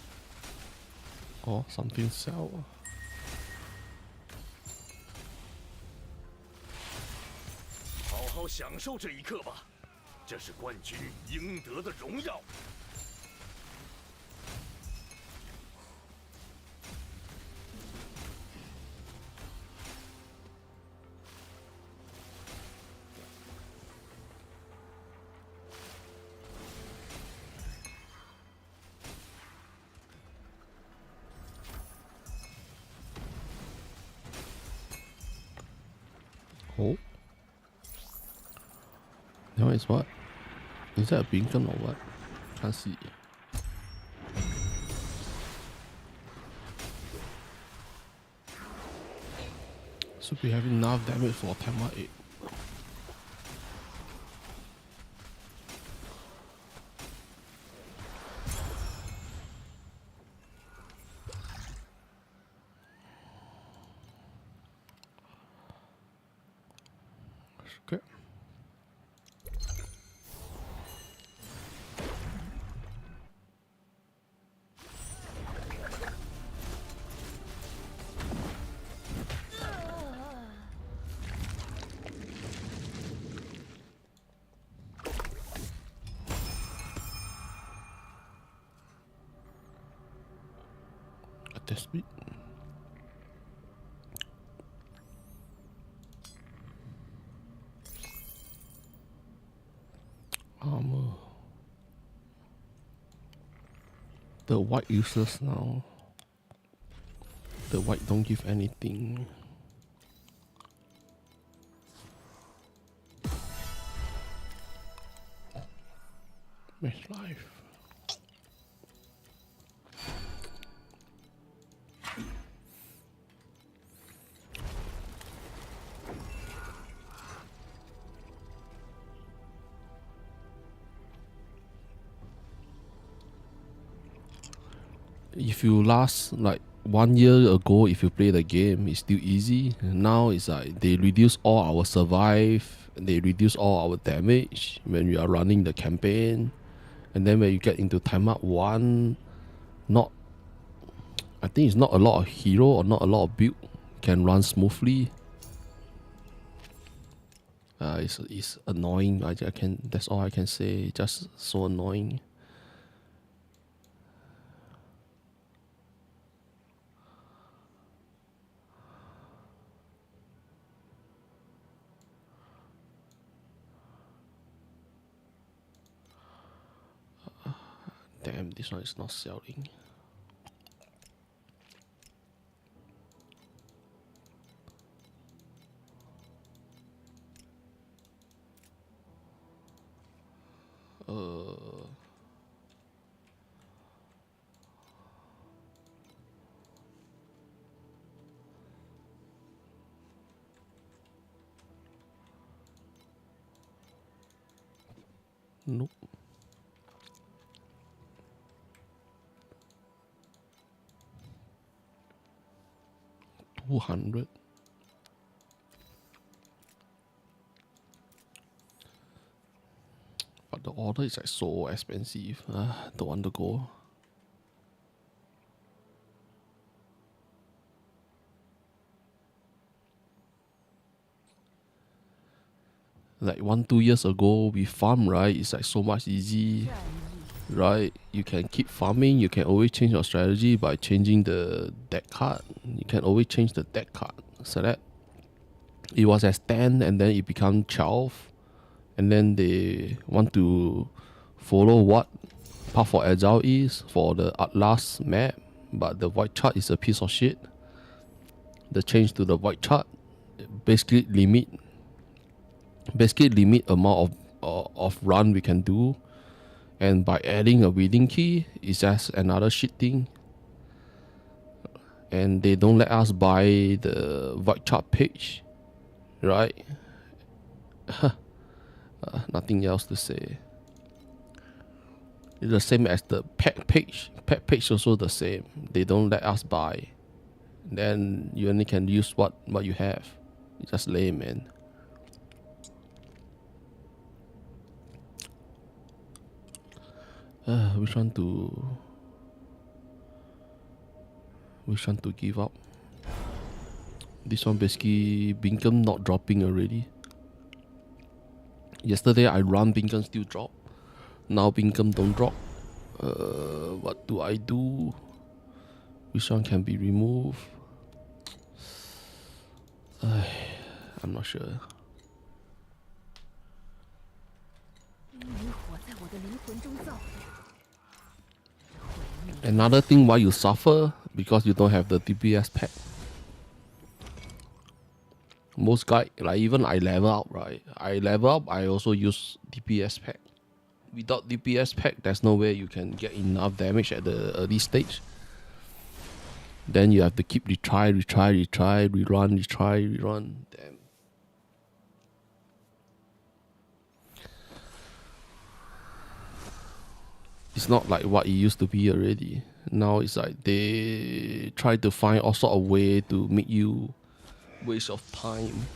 Oh, something sell. 好好享受这一刻吧，这是冠军应得的荣耀。Oh. Now it's what? Is that a beacon or what? Can't see. Should be having enough damage for Terra 8. Okay. At this speed. Armor. The white useless now. The white don't give anything. Match life. If you last like 1 year ago, if you play the game, it's still easy. Now it's like they reduce all our survive, they reduce all our damage when we are running the campaign, and then when you get into timeout 1, I think it's not a lot of hero or not a lot of build can run smoothly. It's annoying. That's all I can say. Just so annoying. Damn, this one is not selling. Nope. $200. But the order is like so expensive. Don't want to go. Like 1-2 years ago, we farm, right? It's like so much easy, right? You can keep farming. You can always change your strategy by changing the deck card. You can always change the deck card. So that it was as 10 and then it become 12. And then they want to follow what Path for Exile is for the Atlas map. But the white chart is a piece of shit. The change to the white chart basically limit amount of run we can do, and by adding a reading key is just another shit thing. And they don't let us buy the white chart page, right? Nothing else to say. It's the same as the pack page. Pack page also the same. They don't let us buy. Then you only can use what you have. It's just lame, man. Which one to give up? This one basically Bingham not dropping already. Yesterday I run Bingham still drop. Now Bingham don't drop. What do I do? Which one can be removed? I'm not sure. Another thing why you suffer, because you don't have the DPS pack. Most guys, like even I level up, right? I also use DPS pack. Without DPS pack, there's no way you can get enough damage at the early stage. Then you have to keep rerun. Damn. It's not like what it used to be already. Now it's like they try to find all sort of way to make you waste of time.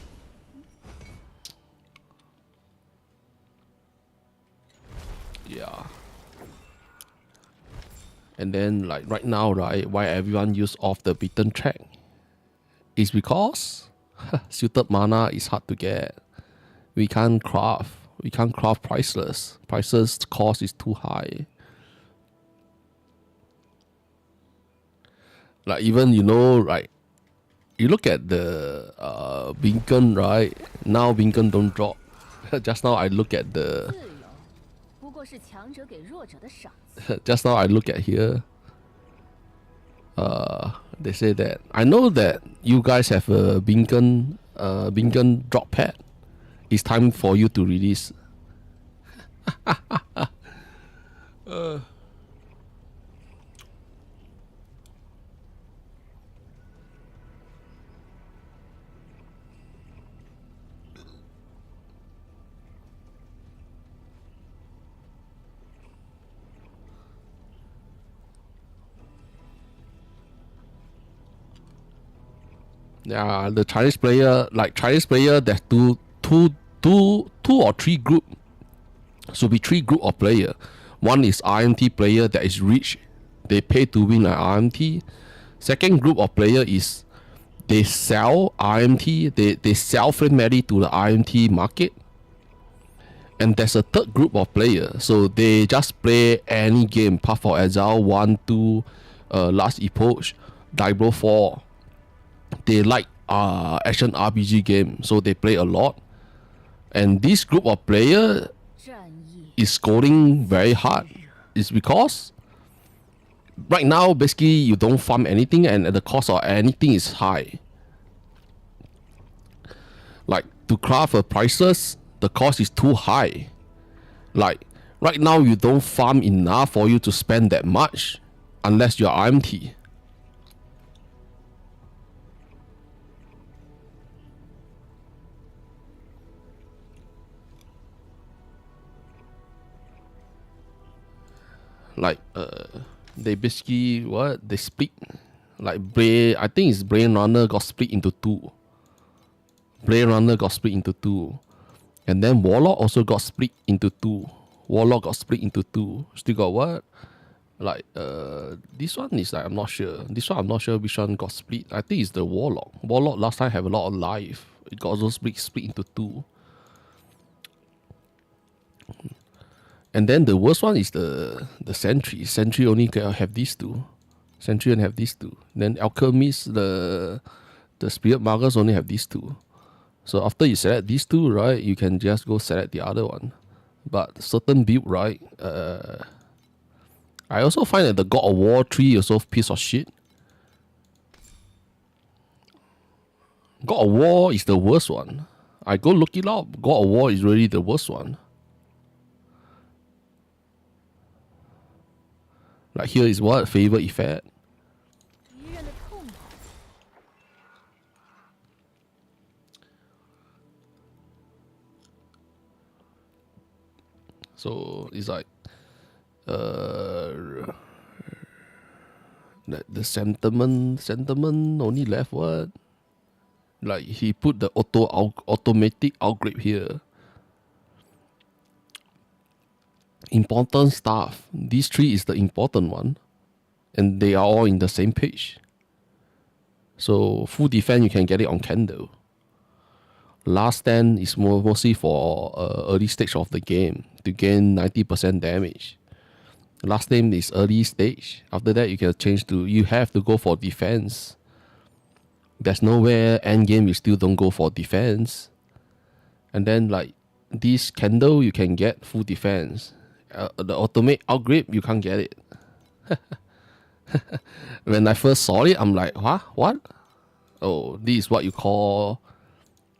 Yeah. And then like right now, right, why everyone use off the beaten track is because suited mana is hard to get. We can't craft priceless. Priceless cost is too high. Like even right, you look at the Beacon, right? Now Beacon don't drop. Just now I look at the just now I look at here. They say that I know that you guys have a Binkan drop pad. It's time for you to release. Yeah, the Chinese player, there's two or three group. So be three group of player. One is RMT player that is rich. They pay to win an RMT. Second group of player is they sell RMT. They sell Friendly to the RMT market. And there's a third group of player. So they just play any game. Path for Exile 1, 2, Last Epoch, Diablo 4. They like action RPG game, so they play a lot. And this group of player is scoring very hard. It's because right now basically you don't farm anything and the cost of anything is high. Like to craft a prices, the cost is too high. Like right now you don't farm enough for you to spend that much unless you're RMT. Like they basically they split. Like I think it's Brain Runner got split into two. And then Warlock also got split into two. Still got what? Like this one is like I'm not sure. This one I'm not sure which one got split. I think it's the Warlock. Warlock last time have a lot of life. It got also split into two. And then the worst one is the Sentry. Sentry only can have these two. Then Alchemist, the Spirit Magus only have these two. So after you select these two, right, you can just go select the other one. But certain build, right, I also find that the God of War 3 also piece of shit. God of War is the worst one. I go look it up. God of War is really the worst one. Like here is what? Favor effect. So it's like the sentiment only left what? Like he put the automatic outgrade here. Important stuff. These three is the important one. And they are all in the same page. So full defense you can get it on Candle. Last stand is mostly for early stage of the game to gain 90% damage. Last name is early stage. After that you can change to, you have to go for defense. There's nowhere end game you still don't go for defense. And then like this Candle you can get full defense. The automate outgrade you can't get it. When I first saw it, I'm like, huh? What? Oh, this is what you call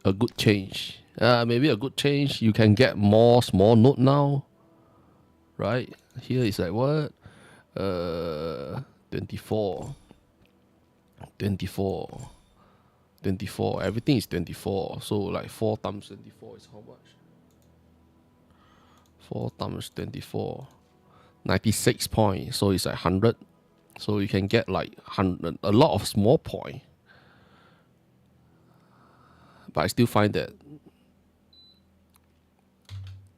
a good change. Maybe a good change. You can get more small node now. Right? Here is like what? 24. Everything is 24. So like 4 times 24 is how much? 4 times 24. 96 points. So it's like 100. So you can get like 100, a lot of small point. But I still find that,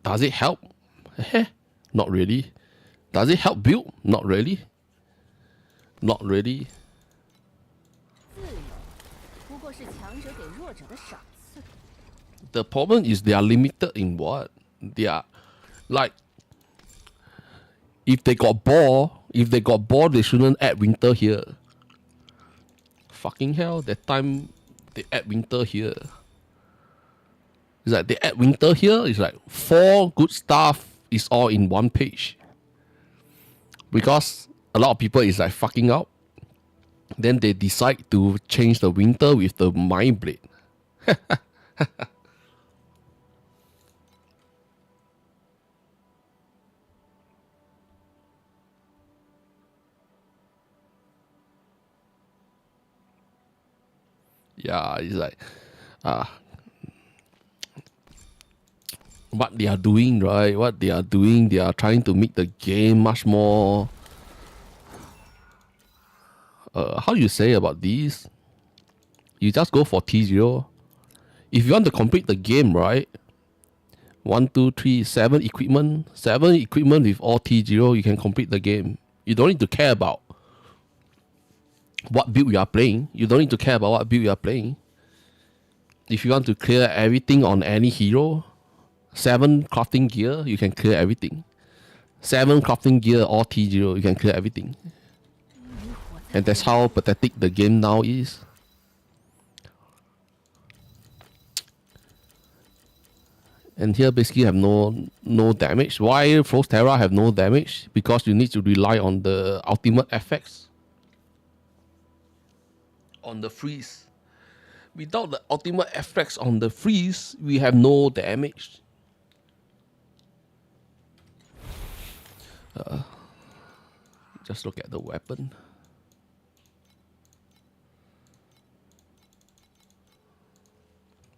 does it help? Not really. Does it help build? Not really. The problem is they are limited in what? They are like, if they got ball, they shouldn't add winter here. Fucking hell, that time they add winter here. It's like they add winter here, it's like 4 good stuff is all in one page. Because a lot of people is like fucking up. Then they decide to change the winter with the Mind Blade. Yeah, it's like what they are doing, right? What they are doing, they are trying to make the game much more. How do you say about these? You just go for T0. If you want to complete the game, right? 1, 2, 3, 7 equipment. 7 equipment with all T0, you can complete the game. You don't need to care about what build you are playing. You don't need to care about what build you are playing. If you want to clear everything on any hero, 7 crafting gear, you can clear everything. 7 crafting gear, all T0, you can clear everything. And that's how pathetic the game now is. And here basically have no damage. Why Frost Terra have no damage? Because you need to rely on the ultimate effects. On the freeze. Without the ultimate effects on the freeze, we have no damage. Just look at the weapon.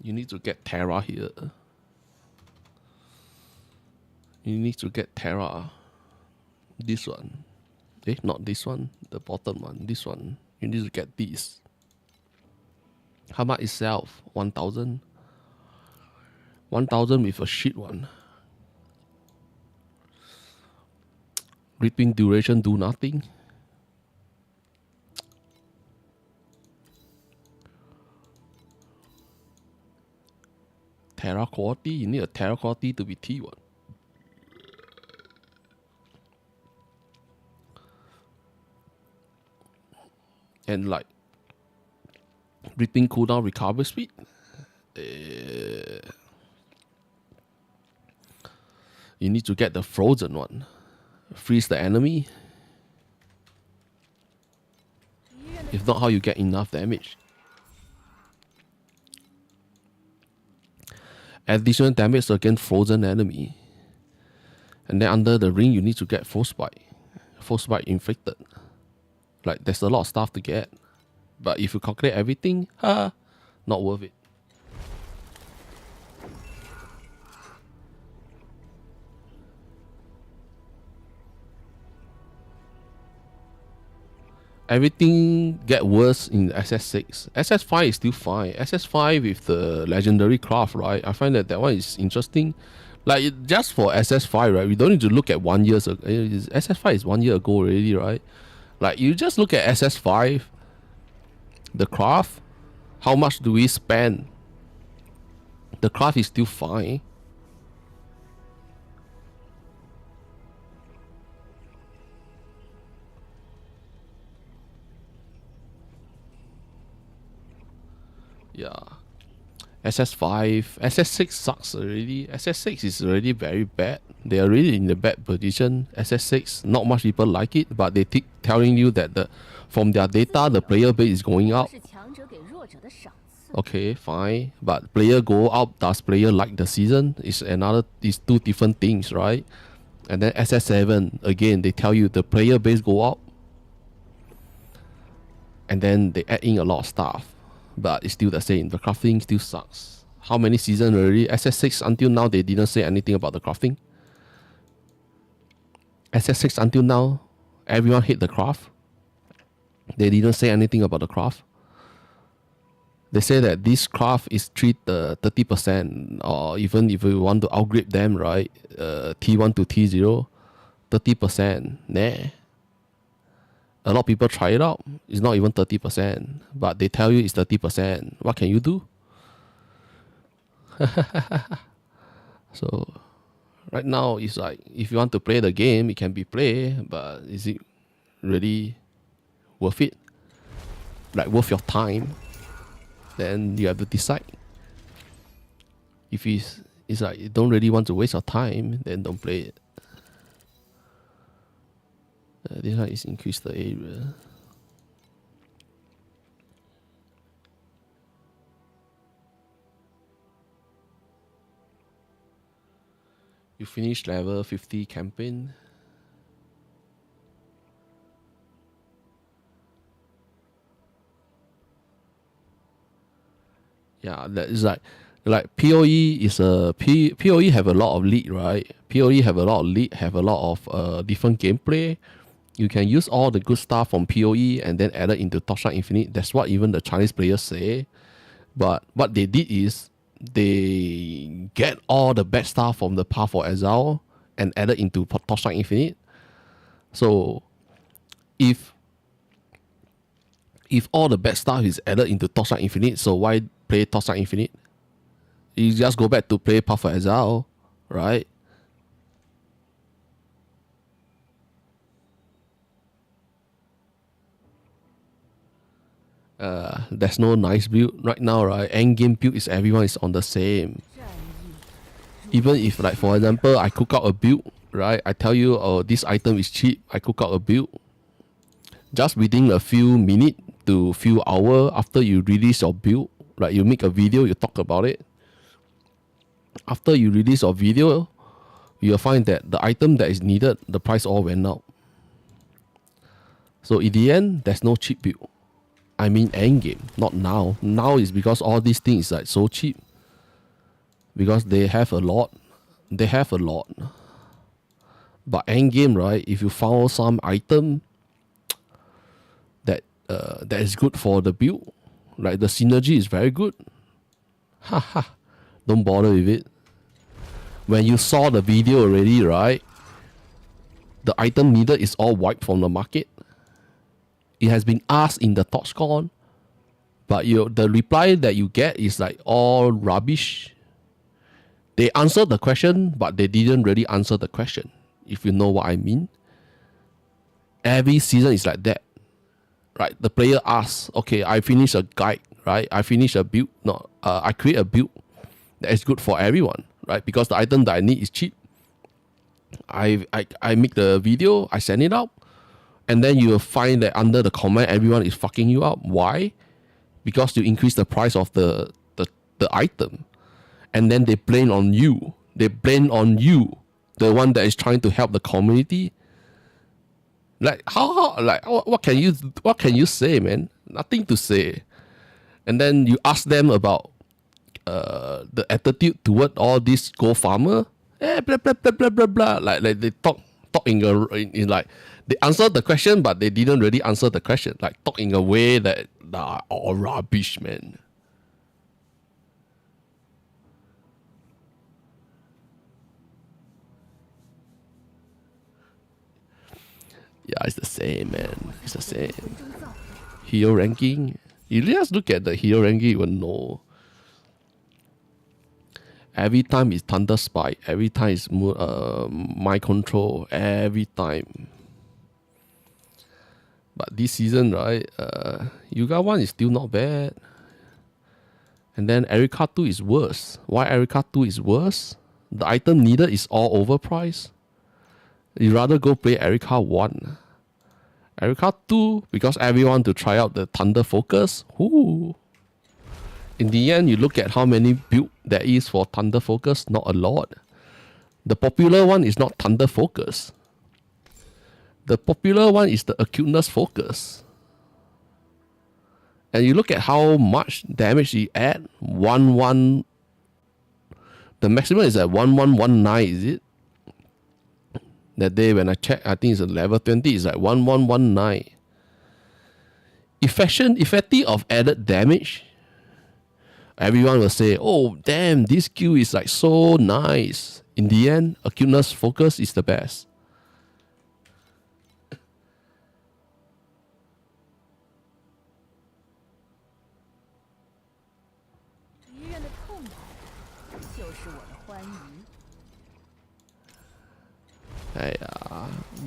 You need to get Terra here. You need to get Terra. This one. Not this one. The bottom one. This one. You need to get this. How much itself? 1,000. 1,000 with a shit one. Ripping duration do nothing. Terra quality. You need a Terra quality to be T1. And like ripping cooldown recovery speed. You need to get the frozen one. Freeze the enemy. If not, how you get enough damage? Additional damage against frozen enemy. And then under the ring, you need to get Frostbite. Frostbite inflicted. Like, there's a lot of stuff to get. But if you calculate everything, not worth it. Everything get worse in SS6. SS5 is still fine. SS5 with the legendary craft, right? I find that one is interesting. Like, just for SS5, right? We don't need to look at 1 year ago. SS5 is 1 year ago already, right? Like, you just look at SS5, the craft, how much do we spend? The craft is still fine. Yeah. SS5, SS6 sucks already. SS6 is already very bad. They are really in a bad position. SS6, not much people like it, but they keep telling you that from their data, the player base is going up. Okay, fine. But player go up, does player like the season? Is two different things, right? And then SS7, again, they tell you the player base go up. And then they add in a lot of stuff. But it's still the same. The crafting still sucks. How many seasons already? SS6 until now, they didn't say anything about the crafting. SS6 until now, everyone hate the craft. They didn't say anything about the craft. They say that this craft is treat 30%, or even if you want to upgrade them, right? T1 to T0, 30%. Nah. A lot of people try it out. It's not even 30%, but they tell you it's 30%. What can you do? So, right now, it's like, if you want to play the game, it can be played, but is it really worth it? Like, worth your time? Then you have to decide. If it's like, you don't really want to waste your time, then don't play it. This one is increase the area. You finish level 50 campaign. Yeah, that is like PoE is PoE have a lot of lead, right? PoE have a lot of lead, have a lot of different gameplay. You can use all the good stuff from PoE and then add it into Torchlight Infinite. That's what even the Chinese players say. But what they did is they get all the bad stuff from the Path of Exile and add it into Torchlight Infinite. So if all the bad stuff is added into Torchlight Infinite, so why play Torchlight Infinite? You just go back to play Path of Exile, right? There's no nice build right now, right? End game build is everyone is on the same. Even if, like, for example, I cook out a build, right? I tell you, oh, this item is cheap. I cook out a build. Just within a few minutes to few hours after you release your build, like you make a video, you talk about it. After you release your video, you'll find that the item that is needed, the price all went up. So in the end, there's no cheap build. I mean end game, not now. Now is because all these things is like so cheap. Because they have a lot. They have a lot. But end game, right? If you found some item that is good for the build, like the synergy is very good, haha, don't bother with it. When you saw the video already, right? The item needed is all wiped from the market. It has been asked in the TalkScon, but the reply that you get is like all rubbish. They answered the question, but they didn't really answer the question, if you know what I mean. Every season is like that, right? The player asks, okay, I finish a guide, right? I finish a build. No, I create a build that is good for everyone, right? Because the item that I need is cheap. I make the video, I send it out, and then you will find that under the comment, everyone is fucking you up. Why? Because you increase the price of the item. And then they blame on you. They blame on you, the one that is trying to help the community. Like what can you say, man? Nothing to say. And then you ask them about the attitude toward all this gold farmer. Blah blah blah blah blah blah. Like they talk in like they answered the question, but they didn't really answer the question. Like talk in a way that all rubbish, man. Yeah, it's the same, man. It's the same. Hero ranking. You just look at the hero ranking, you will know. Every time it's Thunder Spike. Every time it's Mind Control. Every time. But this season, right? Yuga 1 is still not bad. And then Erika 2 is worse. Why Erika 2 is worse? The item needed is all overpriced. You rather go play Erika 1. Erika 2, because everyone to try out the Thunder Focus. Ooh. In the end, you look at how many build there is for Thunder Focus, not a lot. The popular one is not Thunder Focus. The popular one is the Acuteness Focus. And you look at how much damage you add. 1-1. The maximum is at 1119, is it? That day when I checked, I think it's at level 20, it's like 1119. Effective of added damage. Everyone will say, oh damn, this skill is like so nice. In the end, Acuteness Focus is the best.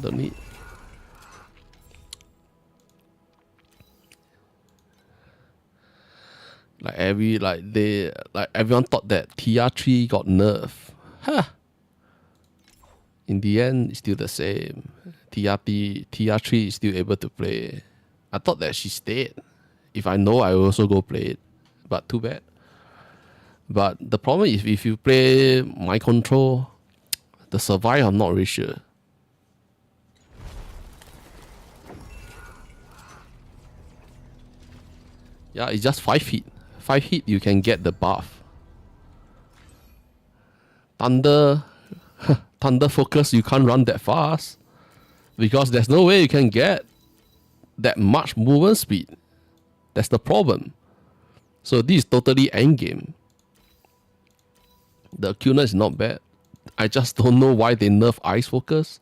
Don't need. Everyone thought that TR3 got nerfed. Huh. In the end, it's still the same. TR3 is still able to play. I thought that she stayed. If I know, I will also go play it. But too bad. But the problem is if you play Mind Control, The survive, I'm not really sure. Yeah, it's just 5 hit. 5 hit, you can get the buff. Thunder, Thunder focus, you can't run that fast because there's no way you can get that much movement speed. That's the problem. So this is totally endgame. The acuteness is not bad. I just don't know why they nerf ice focus.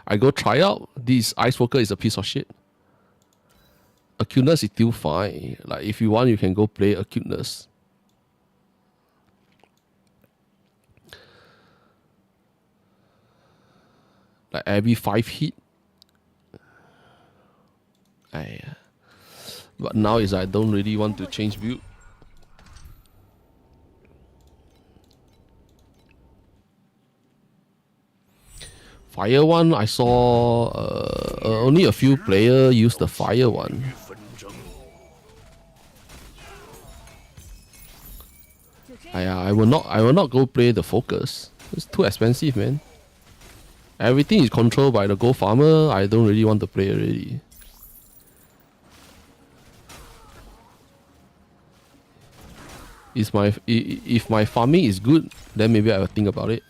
I go try out. This ice focus is a piece of shit. Acuteness is still fine. Like if you want, you can go play acuteness. Like every 5 hit. But now is I don't really want to change build. Fire one, I saw only a few players use the fire one. I will not go play the focus. It's too expensive, man. Everything is controlled by the gold farmer. I don't really want to play already. If my farming is good, then maybe I will think about it.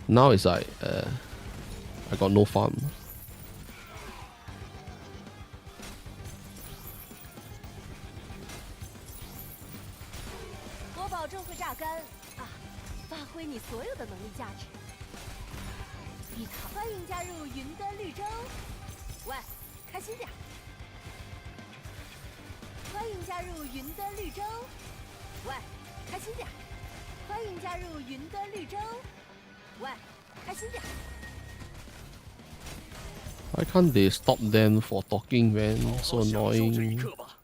Now it's like I got no farm. 我保证会榨干啊，发挥你所有的能力价值。你欢迎加入云端绿洲，喂，开心点。欢迎加入云端绿洲，喂，开心点。欢迎加入云端绿洲，喂，开心点。 Why can't they stop them for talking, man? So 好好享受这一 annoying. 刻吧，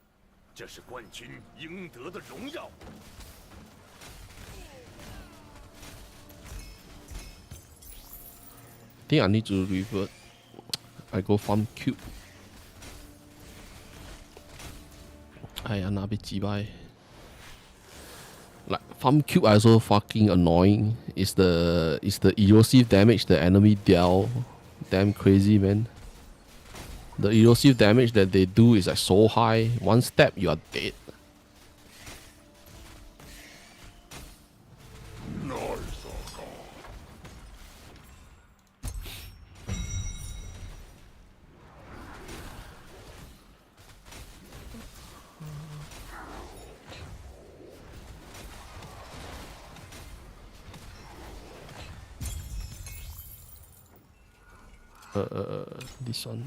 这是冠军应得的荣耀。 Think I need to revert. I go farm cube. Aiya, na bit jibai. Like farm cube also fucking annoying. It's the erosive damage the enemy deal. Damn crazy, man. The erosive damage that they do is like so high. One step, you are dead. This one.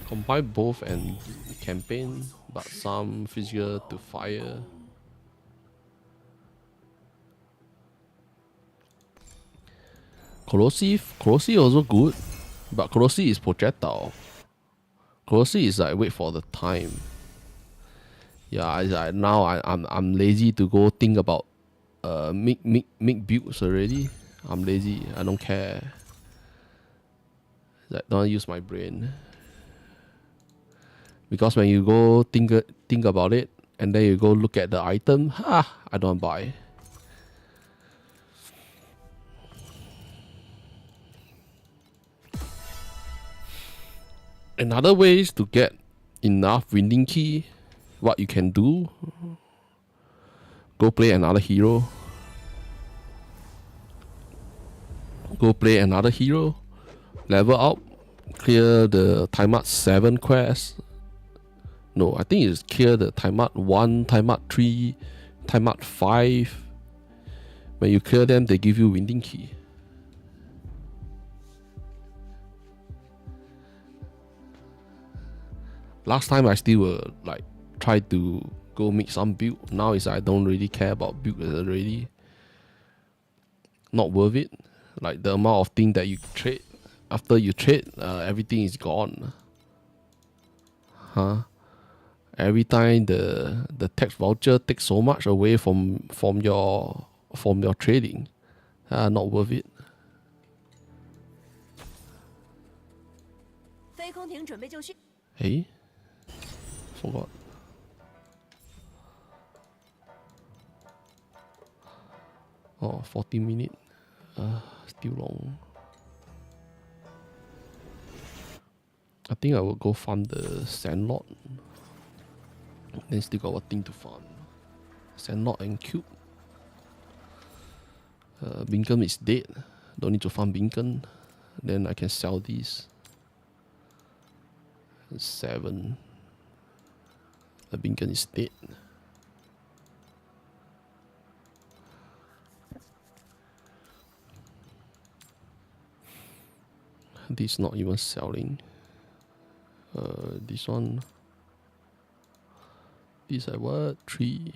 Combine both and campaign, but some physical to fire. Corrosive also good, but corrosive is projectile. Corrosive is like wait for the time. Yeah, it's like now I'm lazy to go think about make builds already. I'm lazy. I don't care. Like don't use my brain. Because when you go think about it and then you go look at the item, I don't buy. Another way is to get enough winning key. What you can do, go play another hero. Go play another hero. Level up. Clear the timeout 7 quest. No, I think it's clear the timeout 1, timeout 3, timeout 5. When you clear them, they give you winning key. Last time I still were like try to go make some build. Now is I don't really care about build already. Not worth it. Like the amount of thing that you trade. After you trade, everything is gone. Every time the tax voucher takes so much away from your trading. Not worth it. 飞空艇准备就绪。 Hey, forgot. 40 minutes. Still long. I think I will go farm the Sandlot. Then still got one thing to farm. Sandlot and Cube. Bingham is dead. Don't need to farm Bingham. Then I can sell these. 7. The Bingham is dead. This not even selling. This one. This I what? 3.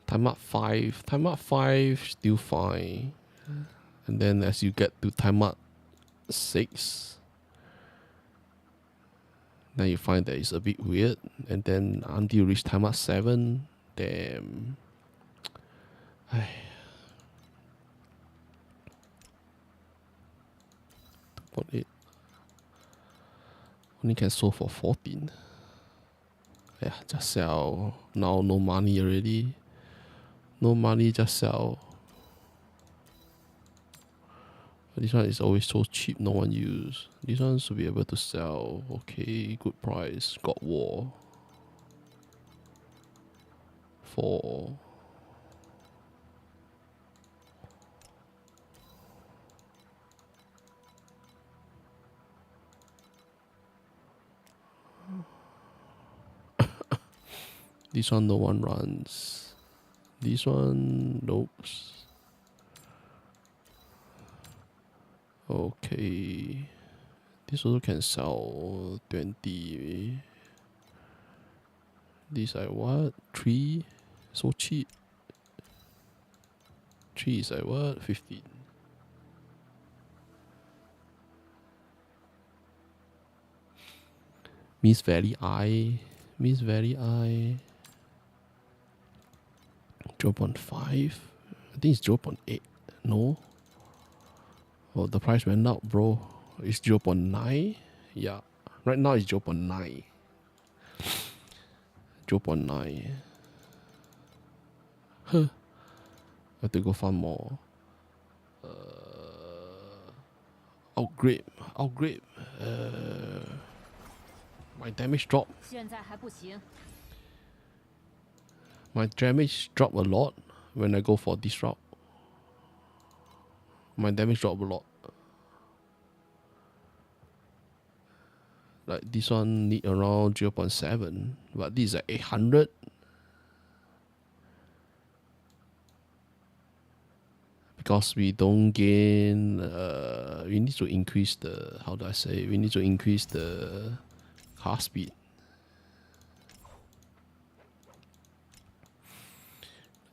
Time up 5. Time up 5 still fine. And then as you get to time up 6, then you find that it's a bit weird. And then until you reach time up 7, damn. What it? Only can sold for 14. Yeah, just sell. Now no money already. No money, just sell. But this one is always so cheap, no one use. This one should be able to sell. Okay, good price. Got war. 4. This one no one runs. This one, nope. Okay. This also can sell 20. This I what? 3? So cheap. 3 is like what? 15. Miss Valley Eye. Miss Valley Eye. 0.5. I think it's 0.8. No. Oh, the price went up, bro. It's 0.9. Yeah. Right now it's 0.9. 0.9. Huh. I have to go farm more. Outgrade. Outgrade. My damage drop. 现在还不行。 My damage drop a lot when I go for this route. My damage drop a lot. Like this one need around 0.7, but this is like 800. Because we don't gain, we need to increase the, how do I say, we need to increase the car speed.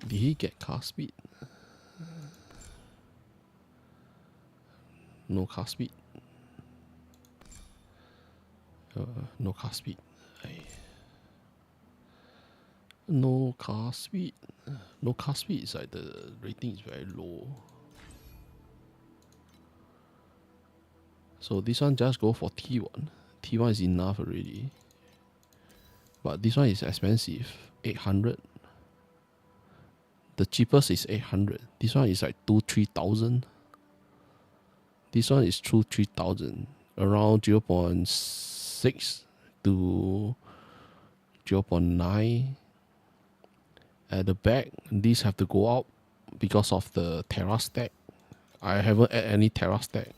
Did he get car speed? No car speed. No car speed. No car speed. No car speed is like the rating is very low. So this one just go for T1. T1 is enough already. But this one is expensive. 800. The cheapest is 800. This one is like 2,000-3,000. This one is 2,000-3,000. Around 0.6 to 0.9. At the back, these have to go out because of the Terra stack. I haven't added any Terra stack.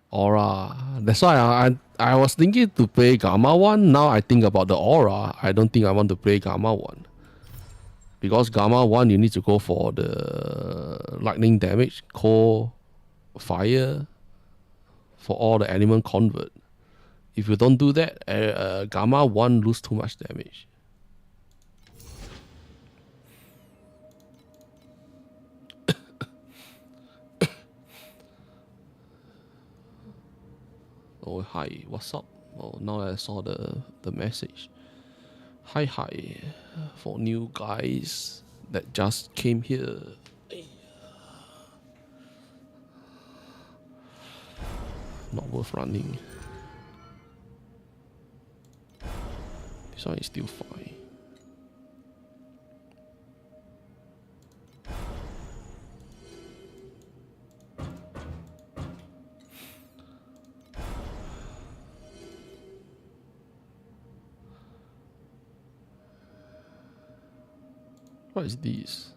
Aura. That's why I was thinking to play Gamma 1. Now I think about the Aura. I don't think I want to play Gamma 1. Because Gamma 1 you need to go for the lightning damage, core, fire, for all the element convert. If you don't do that, Gamma 1 lose too much damage. Oh, hi, what's up? Oh, now I saw the message. Hi, for new guys that just came here. Not worth running. This one is still fine. What is this?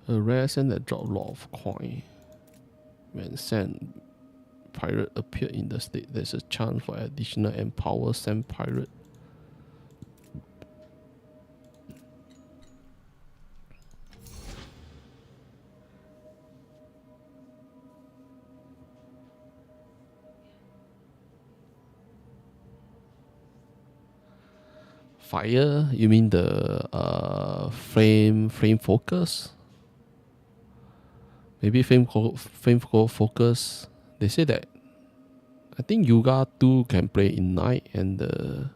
A rare sand that drop a lot of coin. When sand pirate appear in the state, there's a chance for additional empower sand pirate. Fire? You mean the flame focus? Maybe flame focus. They say that I think Yuga 2 can play in night and the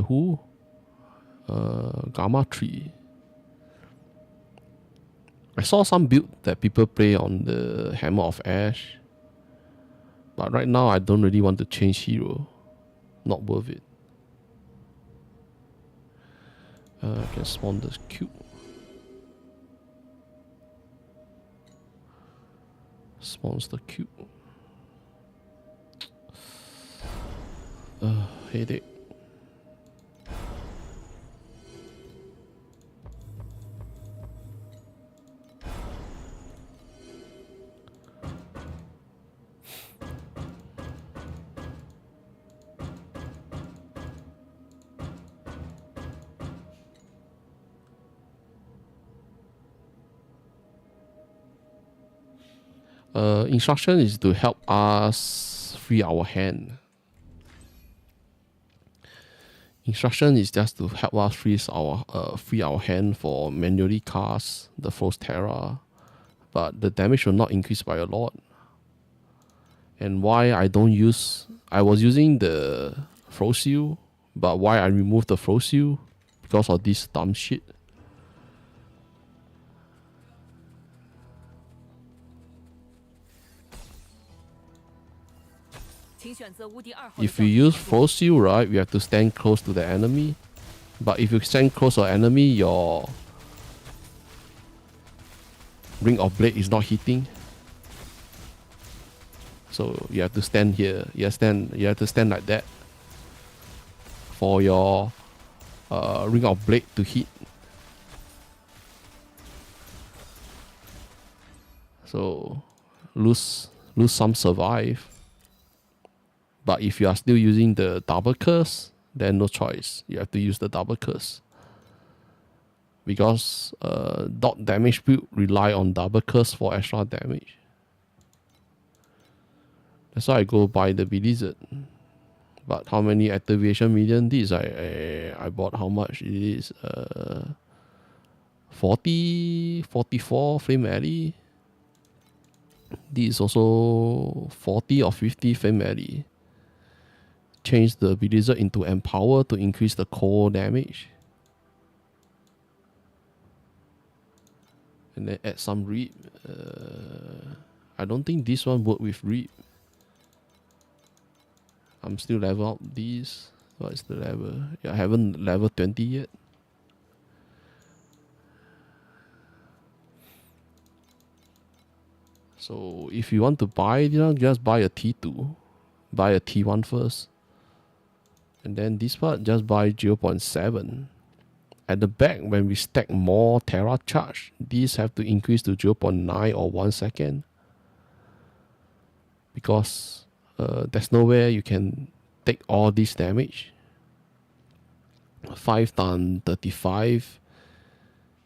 who? Gamma 3. I saw some build that people play on the Hammer of Ash. But right now I don't really want to change hero. Not worth it. I can spawn this cube. Spawns the cube. Headache. Instruction is to help us free our hand. Instruction is just to help us free our hand for manually cast the Frost Terra, but the damage will not increase by a lot. And why I was using the Frost Seal, but why I removed the Frost Seal? Because of this dumb shit. If you use Frost Seal, right, we have to stand close to the enemy. But if you stand close to the enemy, your Ring of Blade is not hitting. So you have to stand here. You have to stand like that for your Ring of Blade to hit. So lose some, survive. But if you are still using the double curse, then no choice. You have to use the double curse. Because dot damage build rely on double curse for extra damage. That's why I go buy the Blizzard. But how many activation million this? I bought how much it is? 44 Flame Alley. This is also 40 or 50 Flame Alley. Change the Blizzard into Empower to increase the core damage. And then add some Reap. I don't think this one work with Reap. I'm still level up these. What is the level? Yeah, I haven't level 20 yet. So if you want to buy, just buy a T2. Buy a T1 first. And then this part, just buy 0.7. At the back, when we stack more Terra charge, these have to increase to 0.9 or 1 second. Because there's nowhere you can take all this damage. 5 times 35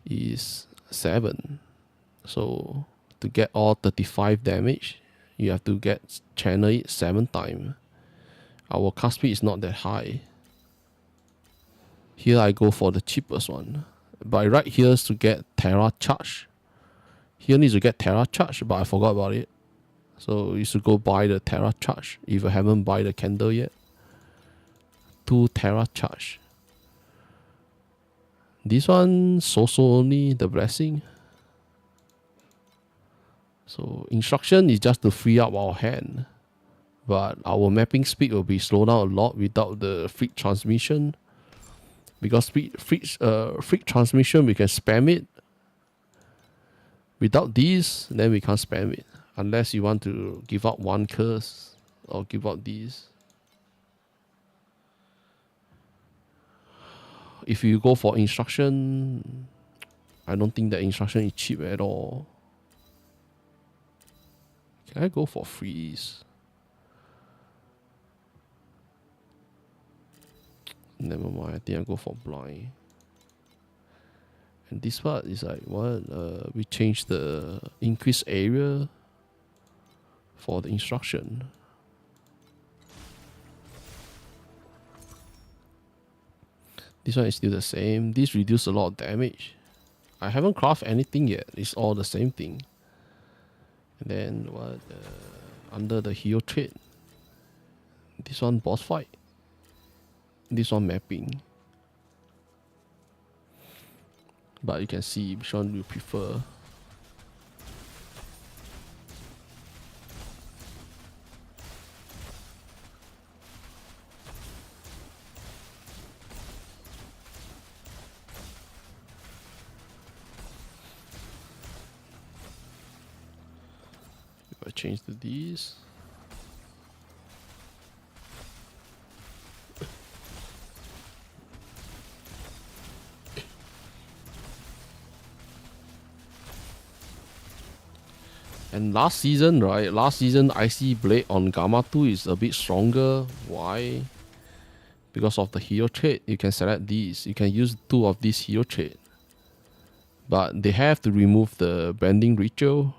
is 7. So to get all 35 damage, you have to channel it 7 times. Our cast speed is not that high. Here I go for the cheapest one. But right here is to get Terra charge. Here needs to get Terra charge, but I forgot about it. So you should go buy the Terra charge if you haven't buy the candle yet. 2 Terra charge. This one so only the blessing. So instruction is just to free up our hand. But our mapping speed will be slowed down a lot without the freak transmission. Because freak transmission we can spam it. Without these, then we can't spam it. Unless you want to give out 1 curse or give out these. If you go for instruction, I don't think that instruction is cheap at all. Can I go for freeze? Never mind, I think I go for blind. And this part is like what? We change the increase area for the instruction. This one is still the same. This reduce a lot of damage. I haven't crafted anything yet. It's all the same thing. And then what? Under the hero trait. This one boss fight. This one mapping. But you can see which one you prefer. If I change to these. And last season, right? Last season, Icy Blade on Gamma 2 is a bit stronger. Why? Because of the hero trait. You can select these. You can use 2 of these hero trait. But they have to remove the bending ritual.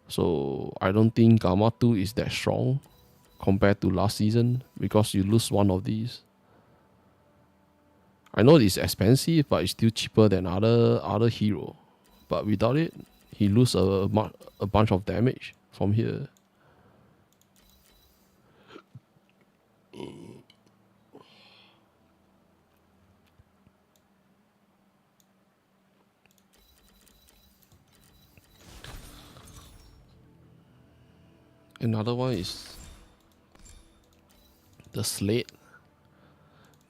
So I don't think Gamma 2 is that strong compared to last season. Because you lose 1 of these. I know it's expensive, but it's still cheaper than other hero. But without it, he lose a bunch of damage from here. Another one is the slate.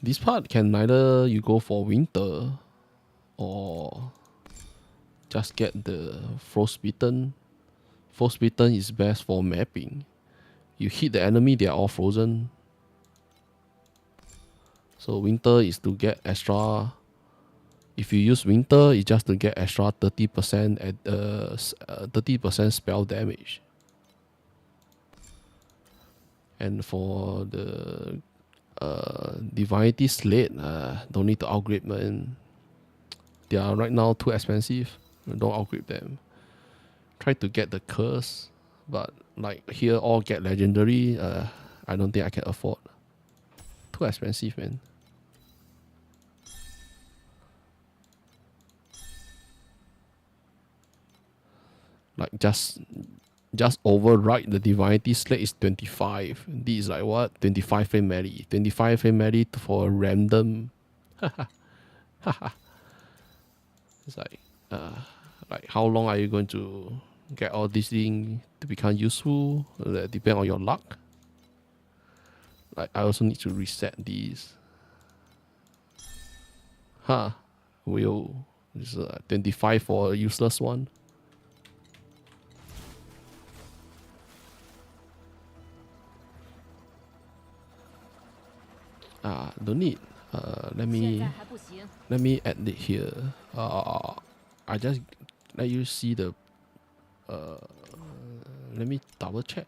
This part can neither you go for winter or just get the frostbitten. Frostbitten is best for mapping. You hit the enemy, they are all frozen. So winter is to get extra. If you use winter, it's just to get extra 30% at 30% spell damage. And for the Divinity Slate, don't need to upgrade, man. They are right now too expensive. Don't upgrade them. Try to get the curse, but like here all get legendary. I don't think I can afford. Too expensive, man. Like just override the Divinity Slate is 25. This is like what? 25 frame melee. 25 frame melee for a random. It's like how long are you going to get all these things to become useful? That depends on your luck. Like I also need to reset these. Will this is 25 for a useless one. Don't need. Let me add it here. I just let you see the. Let me double check.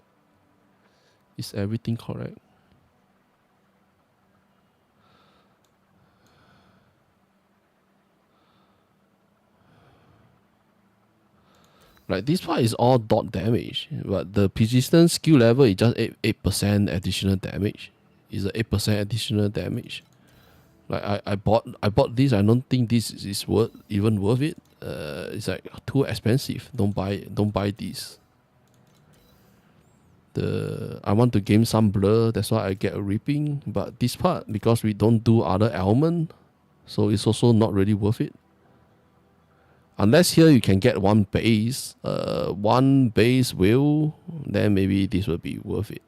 Is everything correct? Like this part is all dot damage, but the persistent skill level is just 8% additional damage. It's a 8% additional damage. Like I bought this. I don't think this is even worth it. it's like too expensive. Don't buy these. I want to gain some blur, that's why I get a ripping. But this part, because we don't do other element, so it's also not really worth it. Unless here you can get one base wheel, then maybe this will be worth it.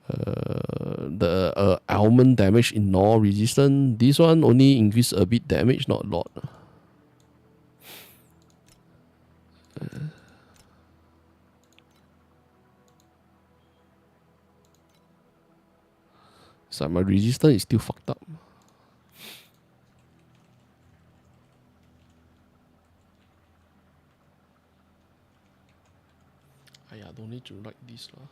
The almond damage in null resistance. This one only increase a bit damage, not a lot. So my resistance is still fucked up. Aiya, don't need to write this lah.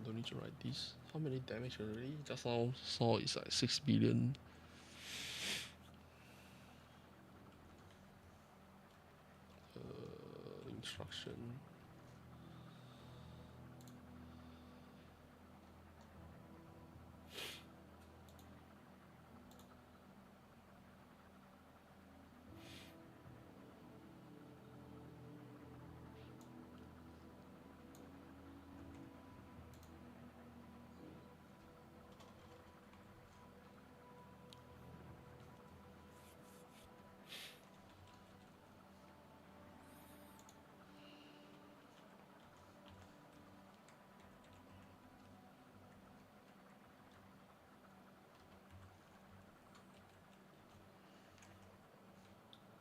Don't need to write this. How many damage already? Just now saw it's like 6 billion. Instruction.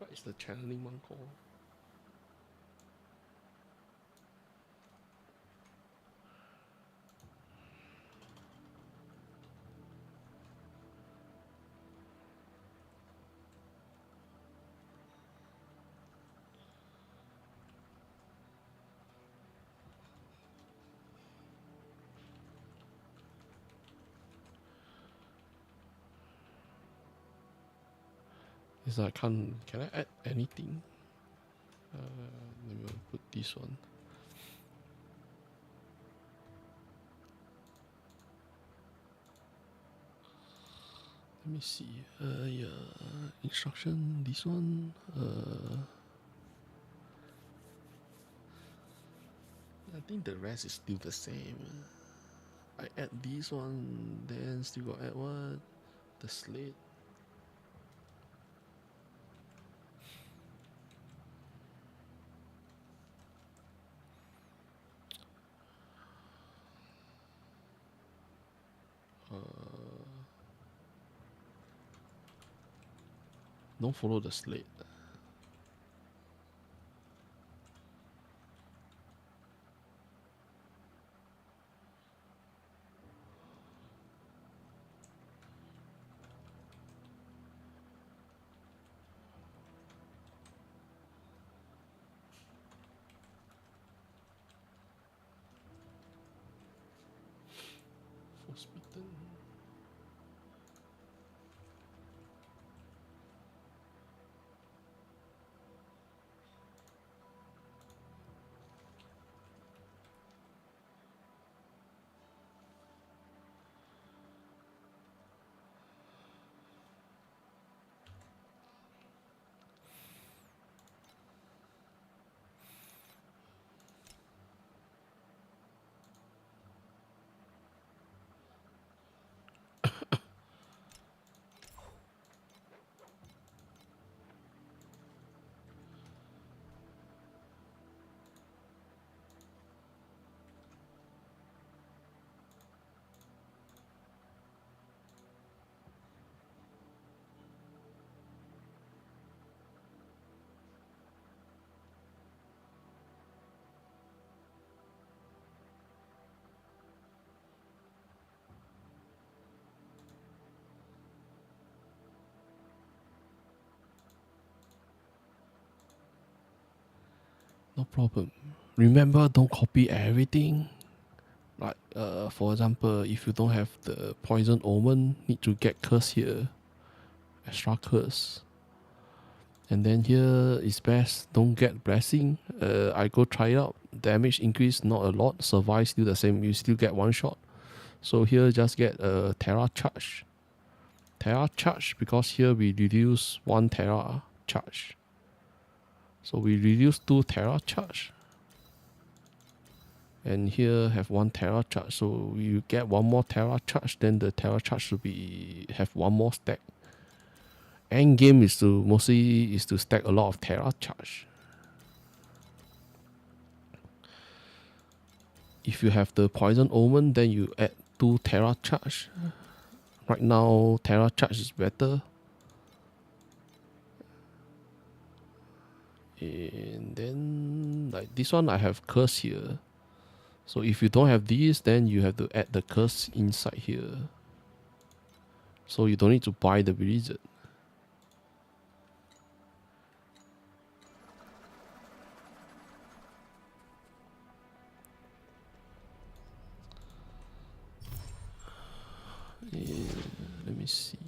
What is the channeling one called? Is I can't. Can I add anything? Let me put this one. Let me see. Yeah, instruction. This one. I think the rest is still the same. I add this one, then still got add what? The slate. Don't follow the slate. Frostbitten. No problem. Remember, don't copy everything. Like, for example, if you don't have the poison omen, need to get curse here. Extra curse. And then here is best, don't get blessing. I go try it out. Damage increase not a lot. Survive still the same. You still get one shot. So here just get a Terra charge. Terra charge because here we reduce 1 Terra charge. So we reduce 2 Terra charge. And here have 1 Terra charge. So you get 1 more Terra charge, then the Terra charge should be have 1 more stack. End game is to mostly is to stack a lot of Terra charge. If you have the Poison Omen, then you add 2 Terra charge. Right now, Terra charge is better. And then, like this one, I have curse here. So if you don't have these, then you have to add the curse inside here. So you don't need to buy the blizzard. Let me see.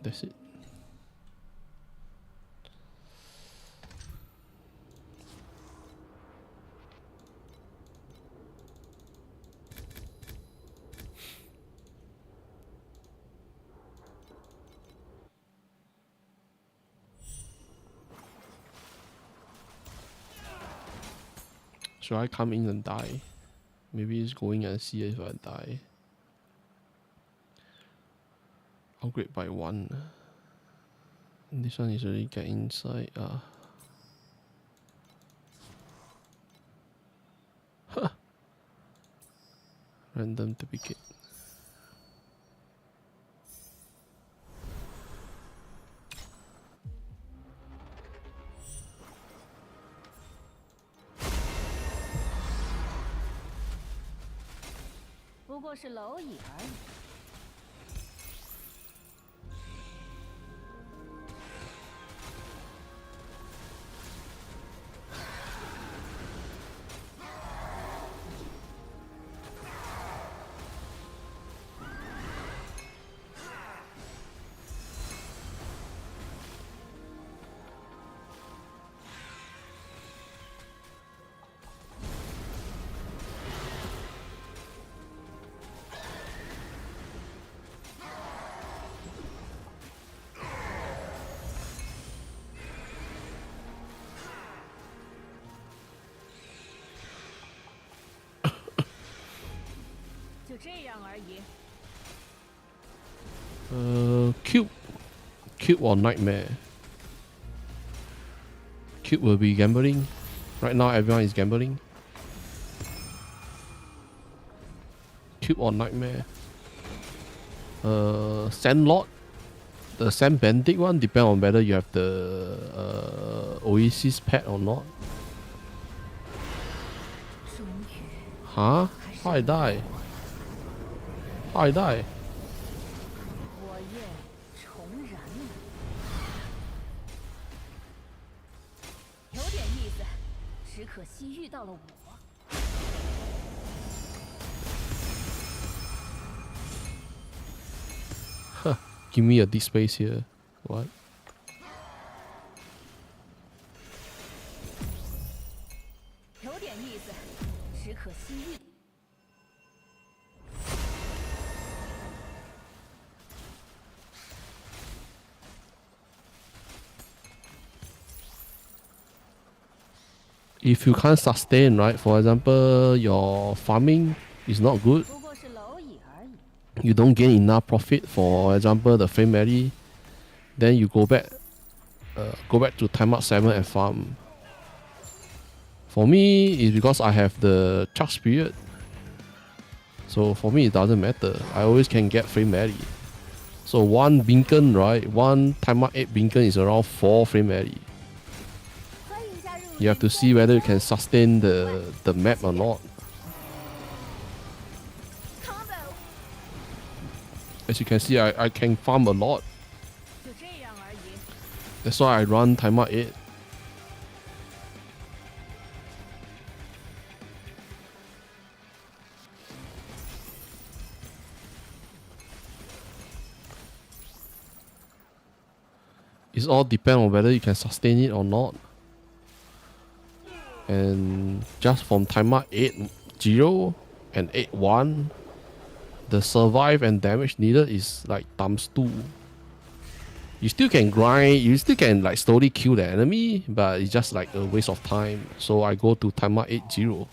That's it. Should I come in and die? Maybe it's going and see if I die. Upgrade by 1. This one is already get inside. Huh. Random duplicate. Cube or Nightmare? Cube will be gambling. Right now everyone is gambling. Cube or Nightmare? Sandlord. The Sand Bandit one depends on whether you have the Oasis pet or not. Huh? How I die? How I die? Huh. Give me a deep space here. What? If you can't sustain, right? For example, your farming is not good. You don't gain enough profit. For example, the frame rally, then you go back to timeout 7 and farm. For me, it's because I have the charge period. So for me, it doesn't matter. I always can get frame rally. So one beacon, right? One timeout 8 beacon is around 4 frame rally. You have to see whether you can sustain the map or not. Combo. As you can see, I can farm a lot. 就这样而已。 That's why I run timer 8. It's all depend on whether you can sustain it or not. And just from timer 8-0 and 8-1, the survive and damage needed is like ×2. You still can grind, you still can like slowly kill the enemy, but it's just like a waste of time. So I go to timer 8-0.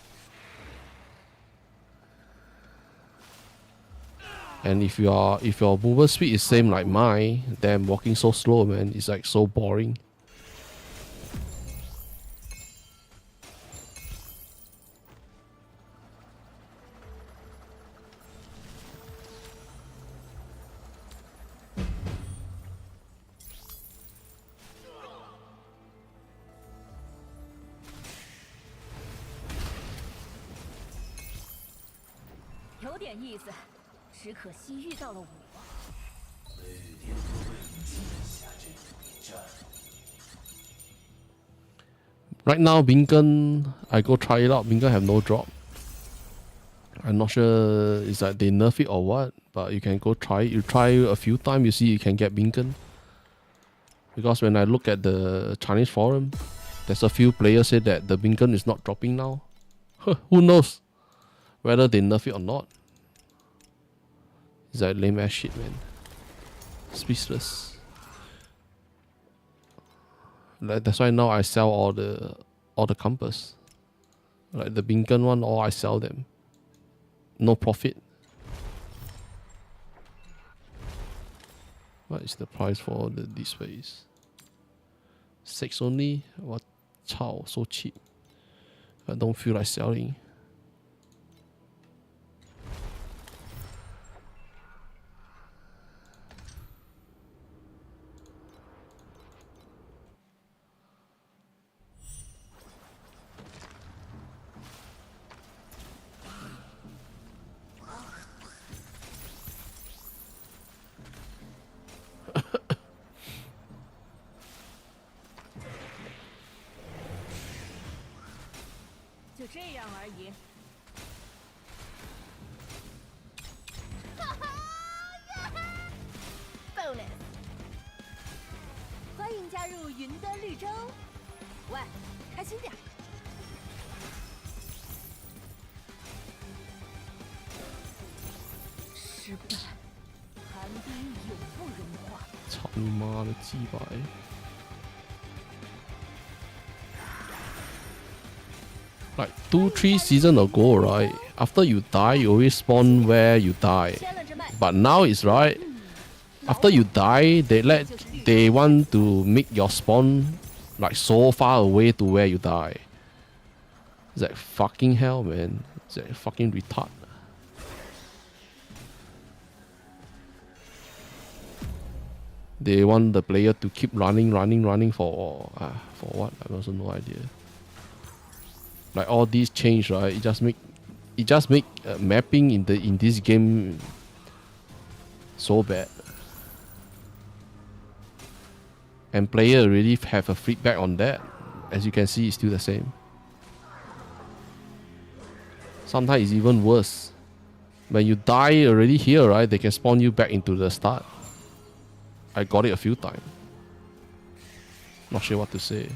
And if your movement speed is same like mine, then walking so slow, man, it's like so boring. Right now, Binken, I go try it out. Binken have no drop. I'm not sure it's like they nerf it or what, but you can go try it. You try a few times, you see you can get Binken. Because when I look at the Chinese forum, there's a few players say that the Binken is not dropping now. Who knows whether they nerf it or not. It's like lame ass shit, man. Speechless. That's why now I sell all the compass. Like the Binken one, all I sell them. No profit. What is the price for the displays? 6 only? What? Chow, so cheap. I don't feel like selling. Bonus. 欢迎加入云的绿洲。喂，开心点。失败，寒冰永不融化。操你妈的鸡巴欸 Like 2-3 seasons ago, right? After you die, you always spawn where you die. 签了这麦， But now it's right. After you die, they want to make your spawn like so far away to where you die. It's like fucking hell, man. It's like fucking retard. They want the player to keep running for what? I also no idea. Like all these change, right? It just make mapping in this game so bad. And player already have a feedback on that. As you can see, it's still the same. Sometimes it's even worse. When you die already here, right? They can spawn you back into the start. I got it a few times. Not sure what to say.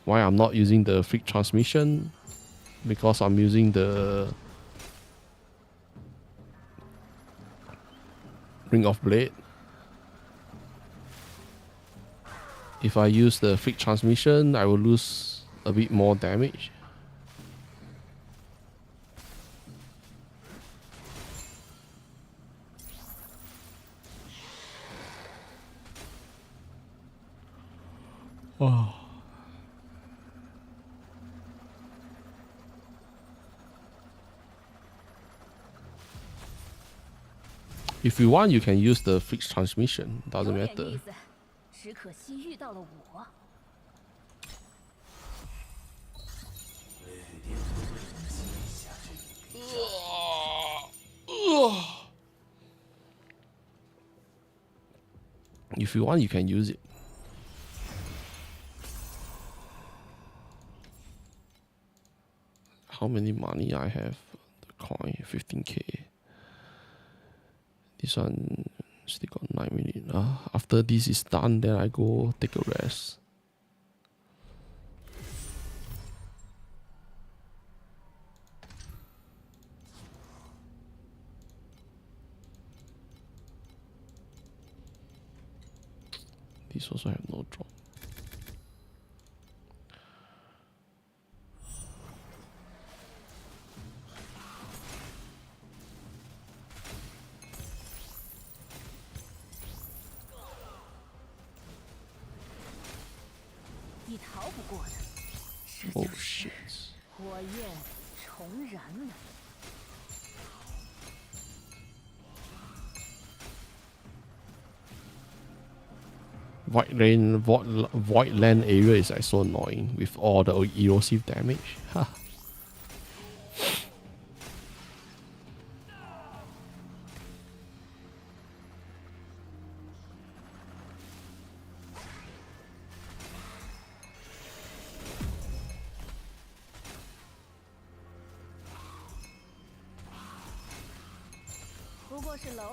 Why I'm not using the freak transmission? Because I'm using the Ring of Blade. If I use the freak transmission, I will lose a bit more damage. Oh. If you want, you can use the fixed transmission. 有 Doesn't 点 matter. 意思，只可惜遇到了我。 If you want, you can use it. How many money I have? The coin, 15k. This one still got 9 minutes. After this is done, then I go take a rest. This also have no drop. Oh shit. 火焰重燃了。 Void land area is like so annoying with all the erosive damage. Ha.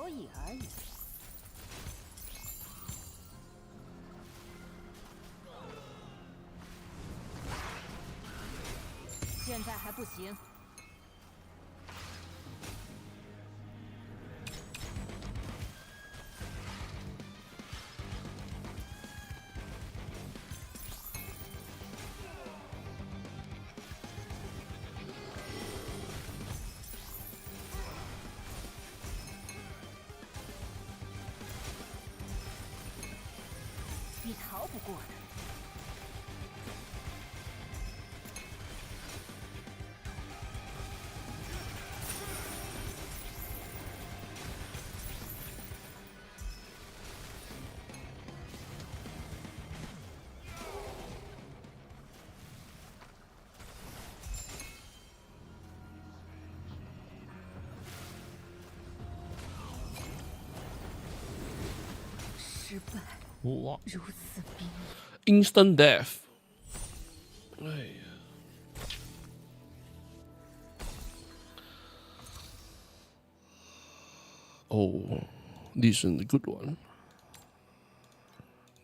已。现在还不行。你逃不过的。 失败， What? 如此冰冷。 Instant death. Oh, this is a good one.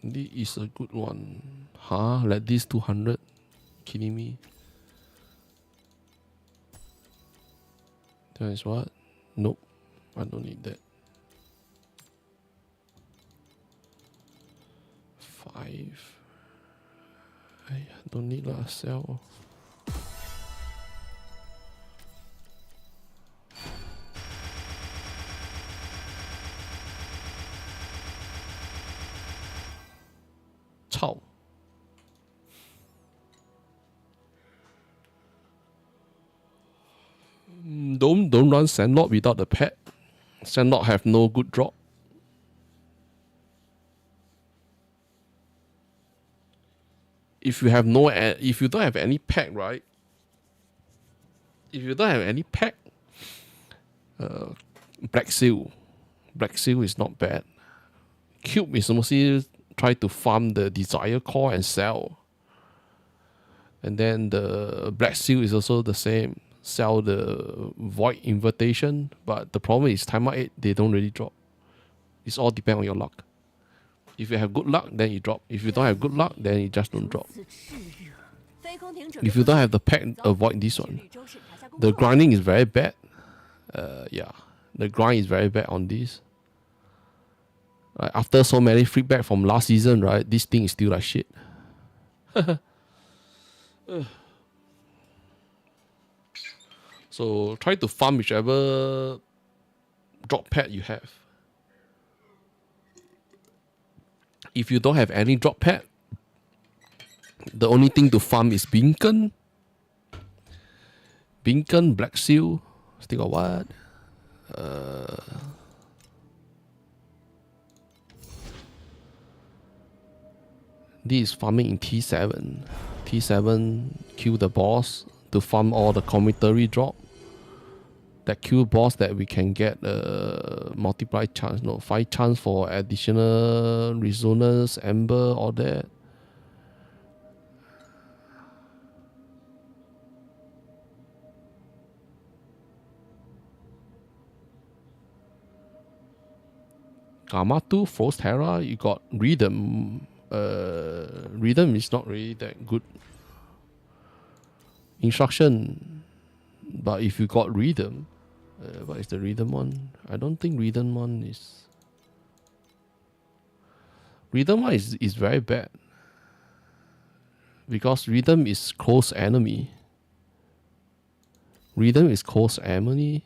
This is a good one. Huh? Like this 200? Kidding me? That is what? Nope. I don't need that. 5. I don't need lah, sell. Ciao. Don't run Sandlot without the pet. Sandlot have no good drop. If you have no, if you don't have any pack, right? If you don't have any pack, Black Seal is not bad. Cube is mostly try to farm the Desire Core and sell. And then the Black Seal is also the same. Sell the Void Invitation, but the problem is timer 8, they don't really drop. It's all depend on your luck. If you have good luck, then you drop. If you don't have good luck, then you just don't drop. If you don't have the pack, avoid this one. The grinding is very bad. Yeah, the grind is very bad on this. After so many feedback from last season, right? This thing is still like shit. So try to farm whichever drop pad you have. If you don't have any drop pad, the only thing to farm is Beacon, Black Seal. Still got what? This is farming in T7. T7 kill the boss to farm all the commissary drop. That kill boss that we can get multiply chance, no 5 chance for additional resonance, amber, all that. Gamma 2, Frost Terra, you got Rhythm. Rhythm is not really that good. Instruction, but if you got Rhythm, what is the Rhythm one? I don't think Rhythm one is... Rhythm one is very bad. Because Rhythm is close enemy. Rhythm is close enemy.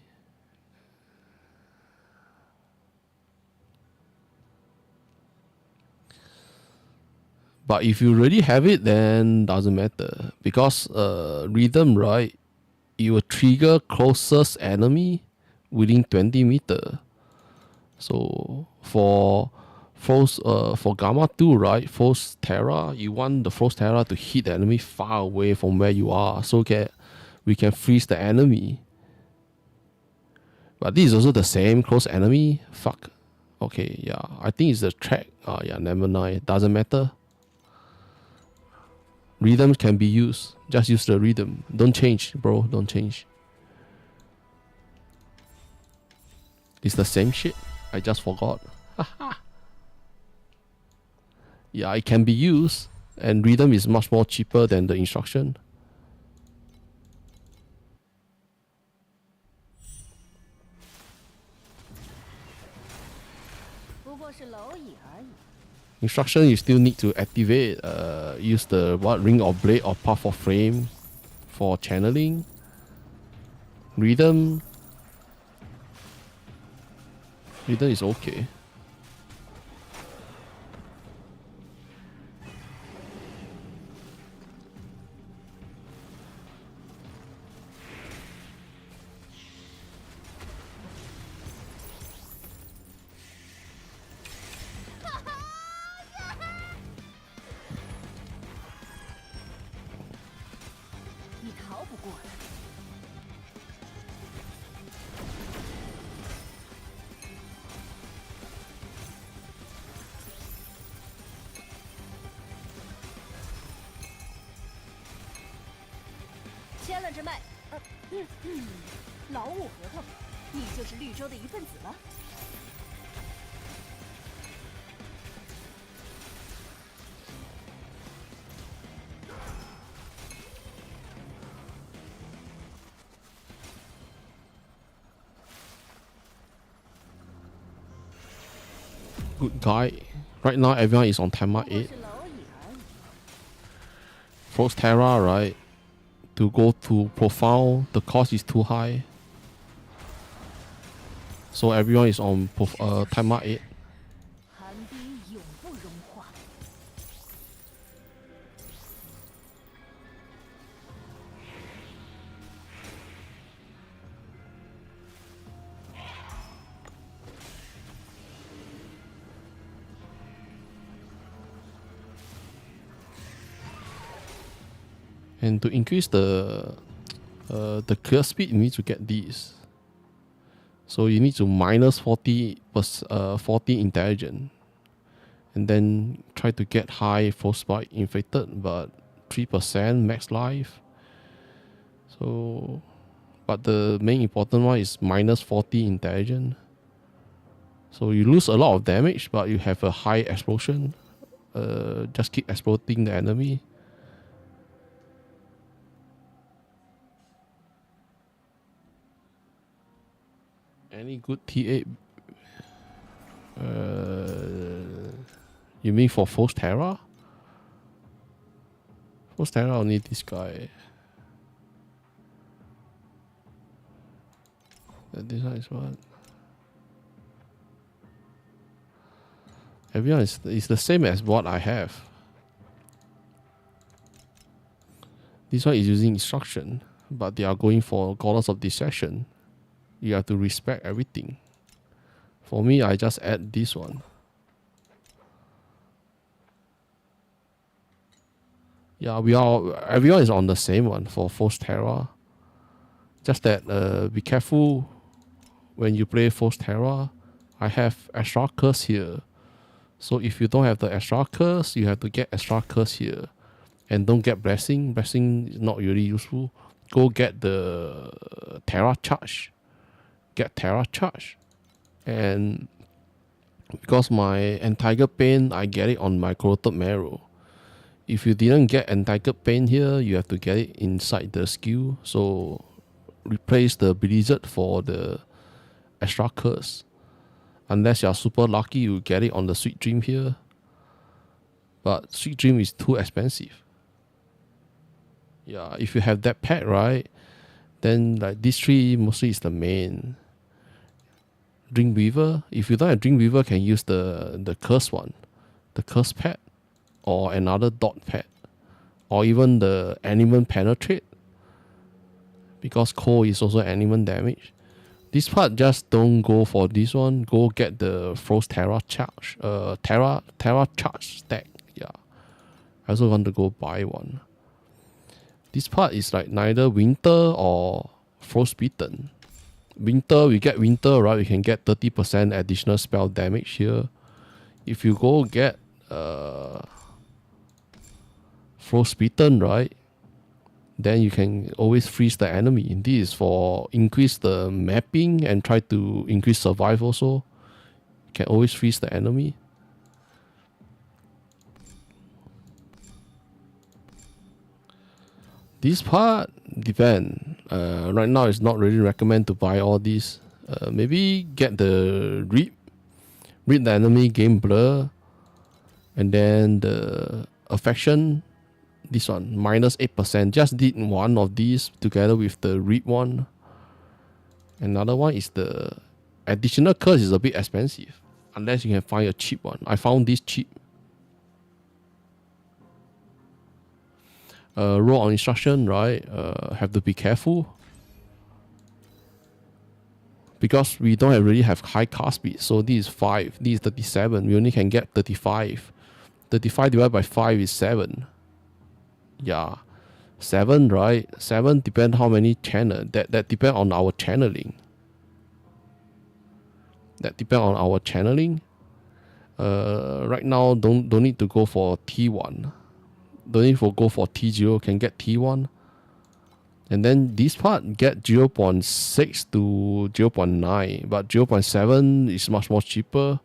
But if you already have it, then doesn't matter. Because Rhythm, right, it will trigger closest enemy within 20 meter. So for Gamma 2, right, Frost Terra, you want the Frost Terra to hit the enemy far away from where you are, so we can freeze the enemy. But this is also the same close enemy. Fuck. Okay, yeah, I think it's the track. Yeah, never mind. Doesn't matter. Rhythm can be used. Just use the rhythm. Don't change, bro. Don't change. It's the same shit. I just forgot. Yeah, it can be used. And rhythm is much more cheaper than the instruction. Instruction, you still need to activate, use the ring of blade or path of flame for channeling. Rhythm is okay. Good guy. Right now everyone is on timer 8. Frost Terra, right? To go to profound, the cost is too high. So everyone is on timer 8. And to increase the clear speed, you need to get these. So you need to minus 40 intelligence, and then try to get high frostbite inflicted, but 3% max life. So, but the main important one is minus 40 intelligence. So you lose a lot of damage, but you have a high explosion. Just keep exploding the enemy. Any good T8? You mean for Frost Terra? Frost Terra, only this guy. This one is what? Everyone is the same as what I have. This one is using instruction, but they are going for Goddess of Deception. You have to respect everything. For me, I just add this one. Yeah, everyone is on the same one for Force Terra. Just that be careful when you play Force Terra. I have extra curse here. So if you don't have the extra curse, you have to get extra curse here. And don't get blessing. Blessing is not really useful. Go get the Terra charge. Get Terra charge. And because my Entitled Pain, I get it on my Corrupted Marrow. If you didn't get Entitled Pain here, you have to get it inside the skill. So replace the Blizzard for the extra curse. Unless you're super lucky, you get it on the Sweet Dream here. But Sweet Dream is too expensive. Yeah, if you have that pet, right, then like these three mostly is the main. Dreamweaver. If you don't have Dreamweaver, can use the curse one. The curse pet. Or another dot pet. Or even the Animal Penetrate. Because Cold is also animal damage. This part just don't go for this one. Go get the Frost Terra charge. Terra charge stack. Yeah. I also want to go buy one. This part is like neither Winter or Frostbitten. Winter, we get Winter, right? We can get 30% additional spell damage here. If you go get Frostbitten, right? Then you can always freeze the enemy. This is for increase the mapping and try to increase survive also. You can always freeze the enemy. This part depend. Right now it's not really recommend to buy all these. Maybe get the read the enemy game blur, and then the affection. This one minus 8%. Just did one of these together with the read one. Another one is the additional curse is a bit expensive unless you can find a cheap one. I found this cheap. Roll on instruction, right? Have to be careful because we don't really have high cast speed. So this is 5. This is 37. We only can get 35. 35 divided by 5 is 7. Yeah, 7, right? 7 depend how many channel. That depend on our channeling. Right now, don't need to go for T1. Don't need to go for T0. Can get T1. And then this part get 0.6 to 0.9, but 0.7 is much more cheaper.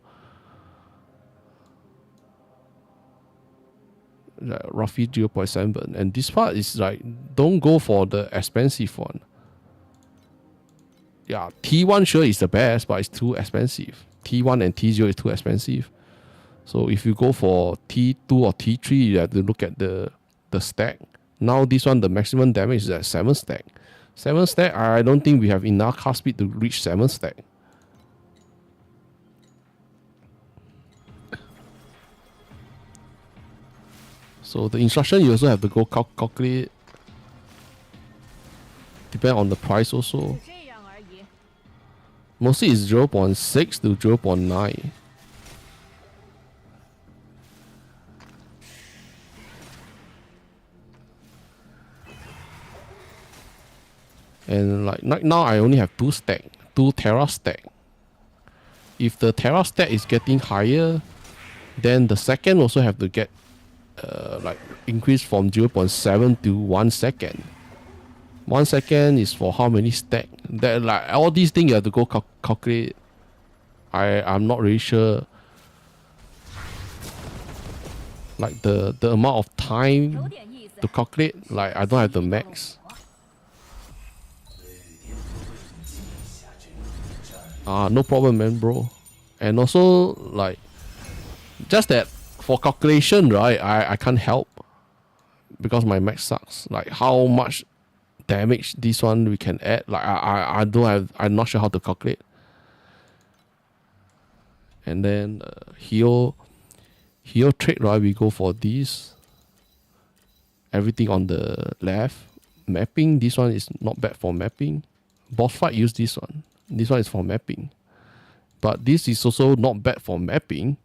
Roughly 0.7, and this part is like don't go for the expensive one. Yeah, T1 sure is the best, but it's too expensive. T1 and T0 is too expensive. So if you go for T2 or T3, you have to look at the stack. Now this one, the maximum damage is at 7 stack. 7 stack, I don't think we have enough cast speed to reach 7 stack. So the instruction you also have to go calculate. Depend on the price also. Mostly it's 0.6 to 0.9. And like now I only have 2 Terra stack. If the Terra stack is getting higher, then the second also have to get like increase from 0.7 to 1 second. 1 second is for how many stack? That like all these things you have to go calculate. I'm not really sure. Like the amount of time to calculate. Like I don't have the max. No problem, man, bro. And also like just that. For calculation, right, I can't help because my max sucks. Like how much damage this one we can add. Like I'm not sure how to calculate. And then heal trait, right? We go for this. Everything on the left. Mapping, this one is not bad for mapping. Boss fight use this one. This one is for mapping. But this is also not bad for mapping.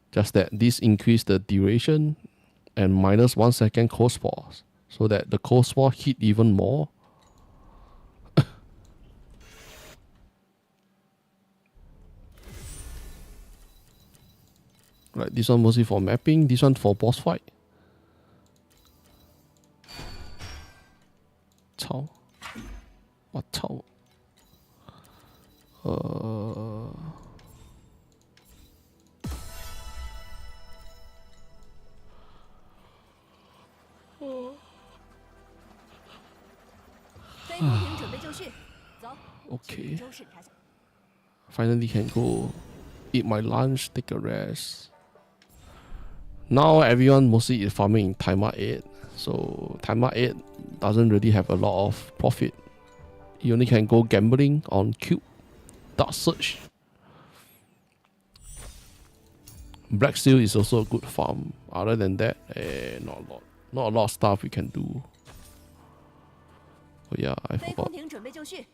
Just that this increase the duration and minus 1 second cold spores, so that the cold spore hit even more. Right, this one mostly for mapping, this one for boss fight. Chao. What chao? 飞空艇准备就绪，走。 Okay. 周审查下。 Finally can go eat my lunch, take a rest. Now everyone mostly is farming in Timer 8. So Timer 8 doesn't really have a lot of profit. You only can go gambling on Cube, Dark Search. Black Seal is also a good farm. Other than that, not a lot. Not a lot of stuff we can do. Oh yeah, I 飞空 forgot. 艇准备就绪，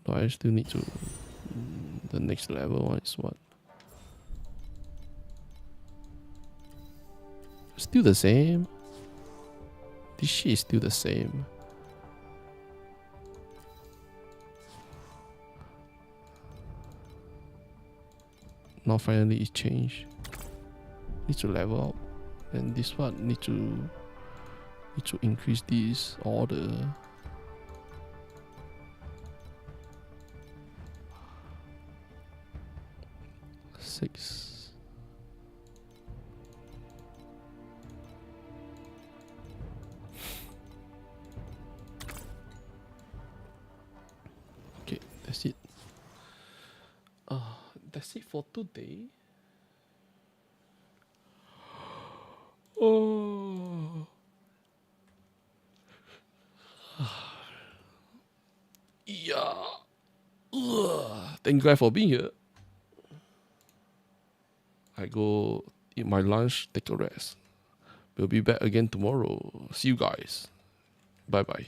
Do I still need to... The next level one is what? Still the same. This shit is still the same. Now finally it changed. Need to level up. And this one need to increase this order. Six. Okay, that's it. That's it for today. Oh. Yeah. Thank you guys for being here. I go eat my lunch, take a rest. We'll be back again tomorrow. See you guys. Bye bye.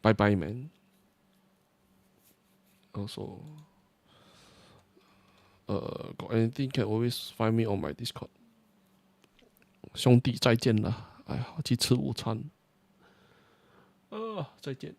Bye bye, man. Also, got anything can always find me on my Discord. 兄弟再见了，哎，我去吃午餐。再见。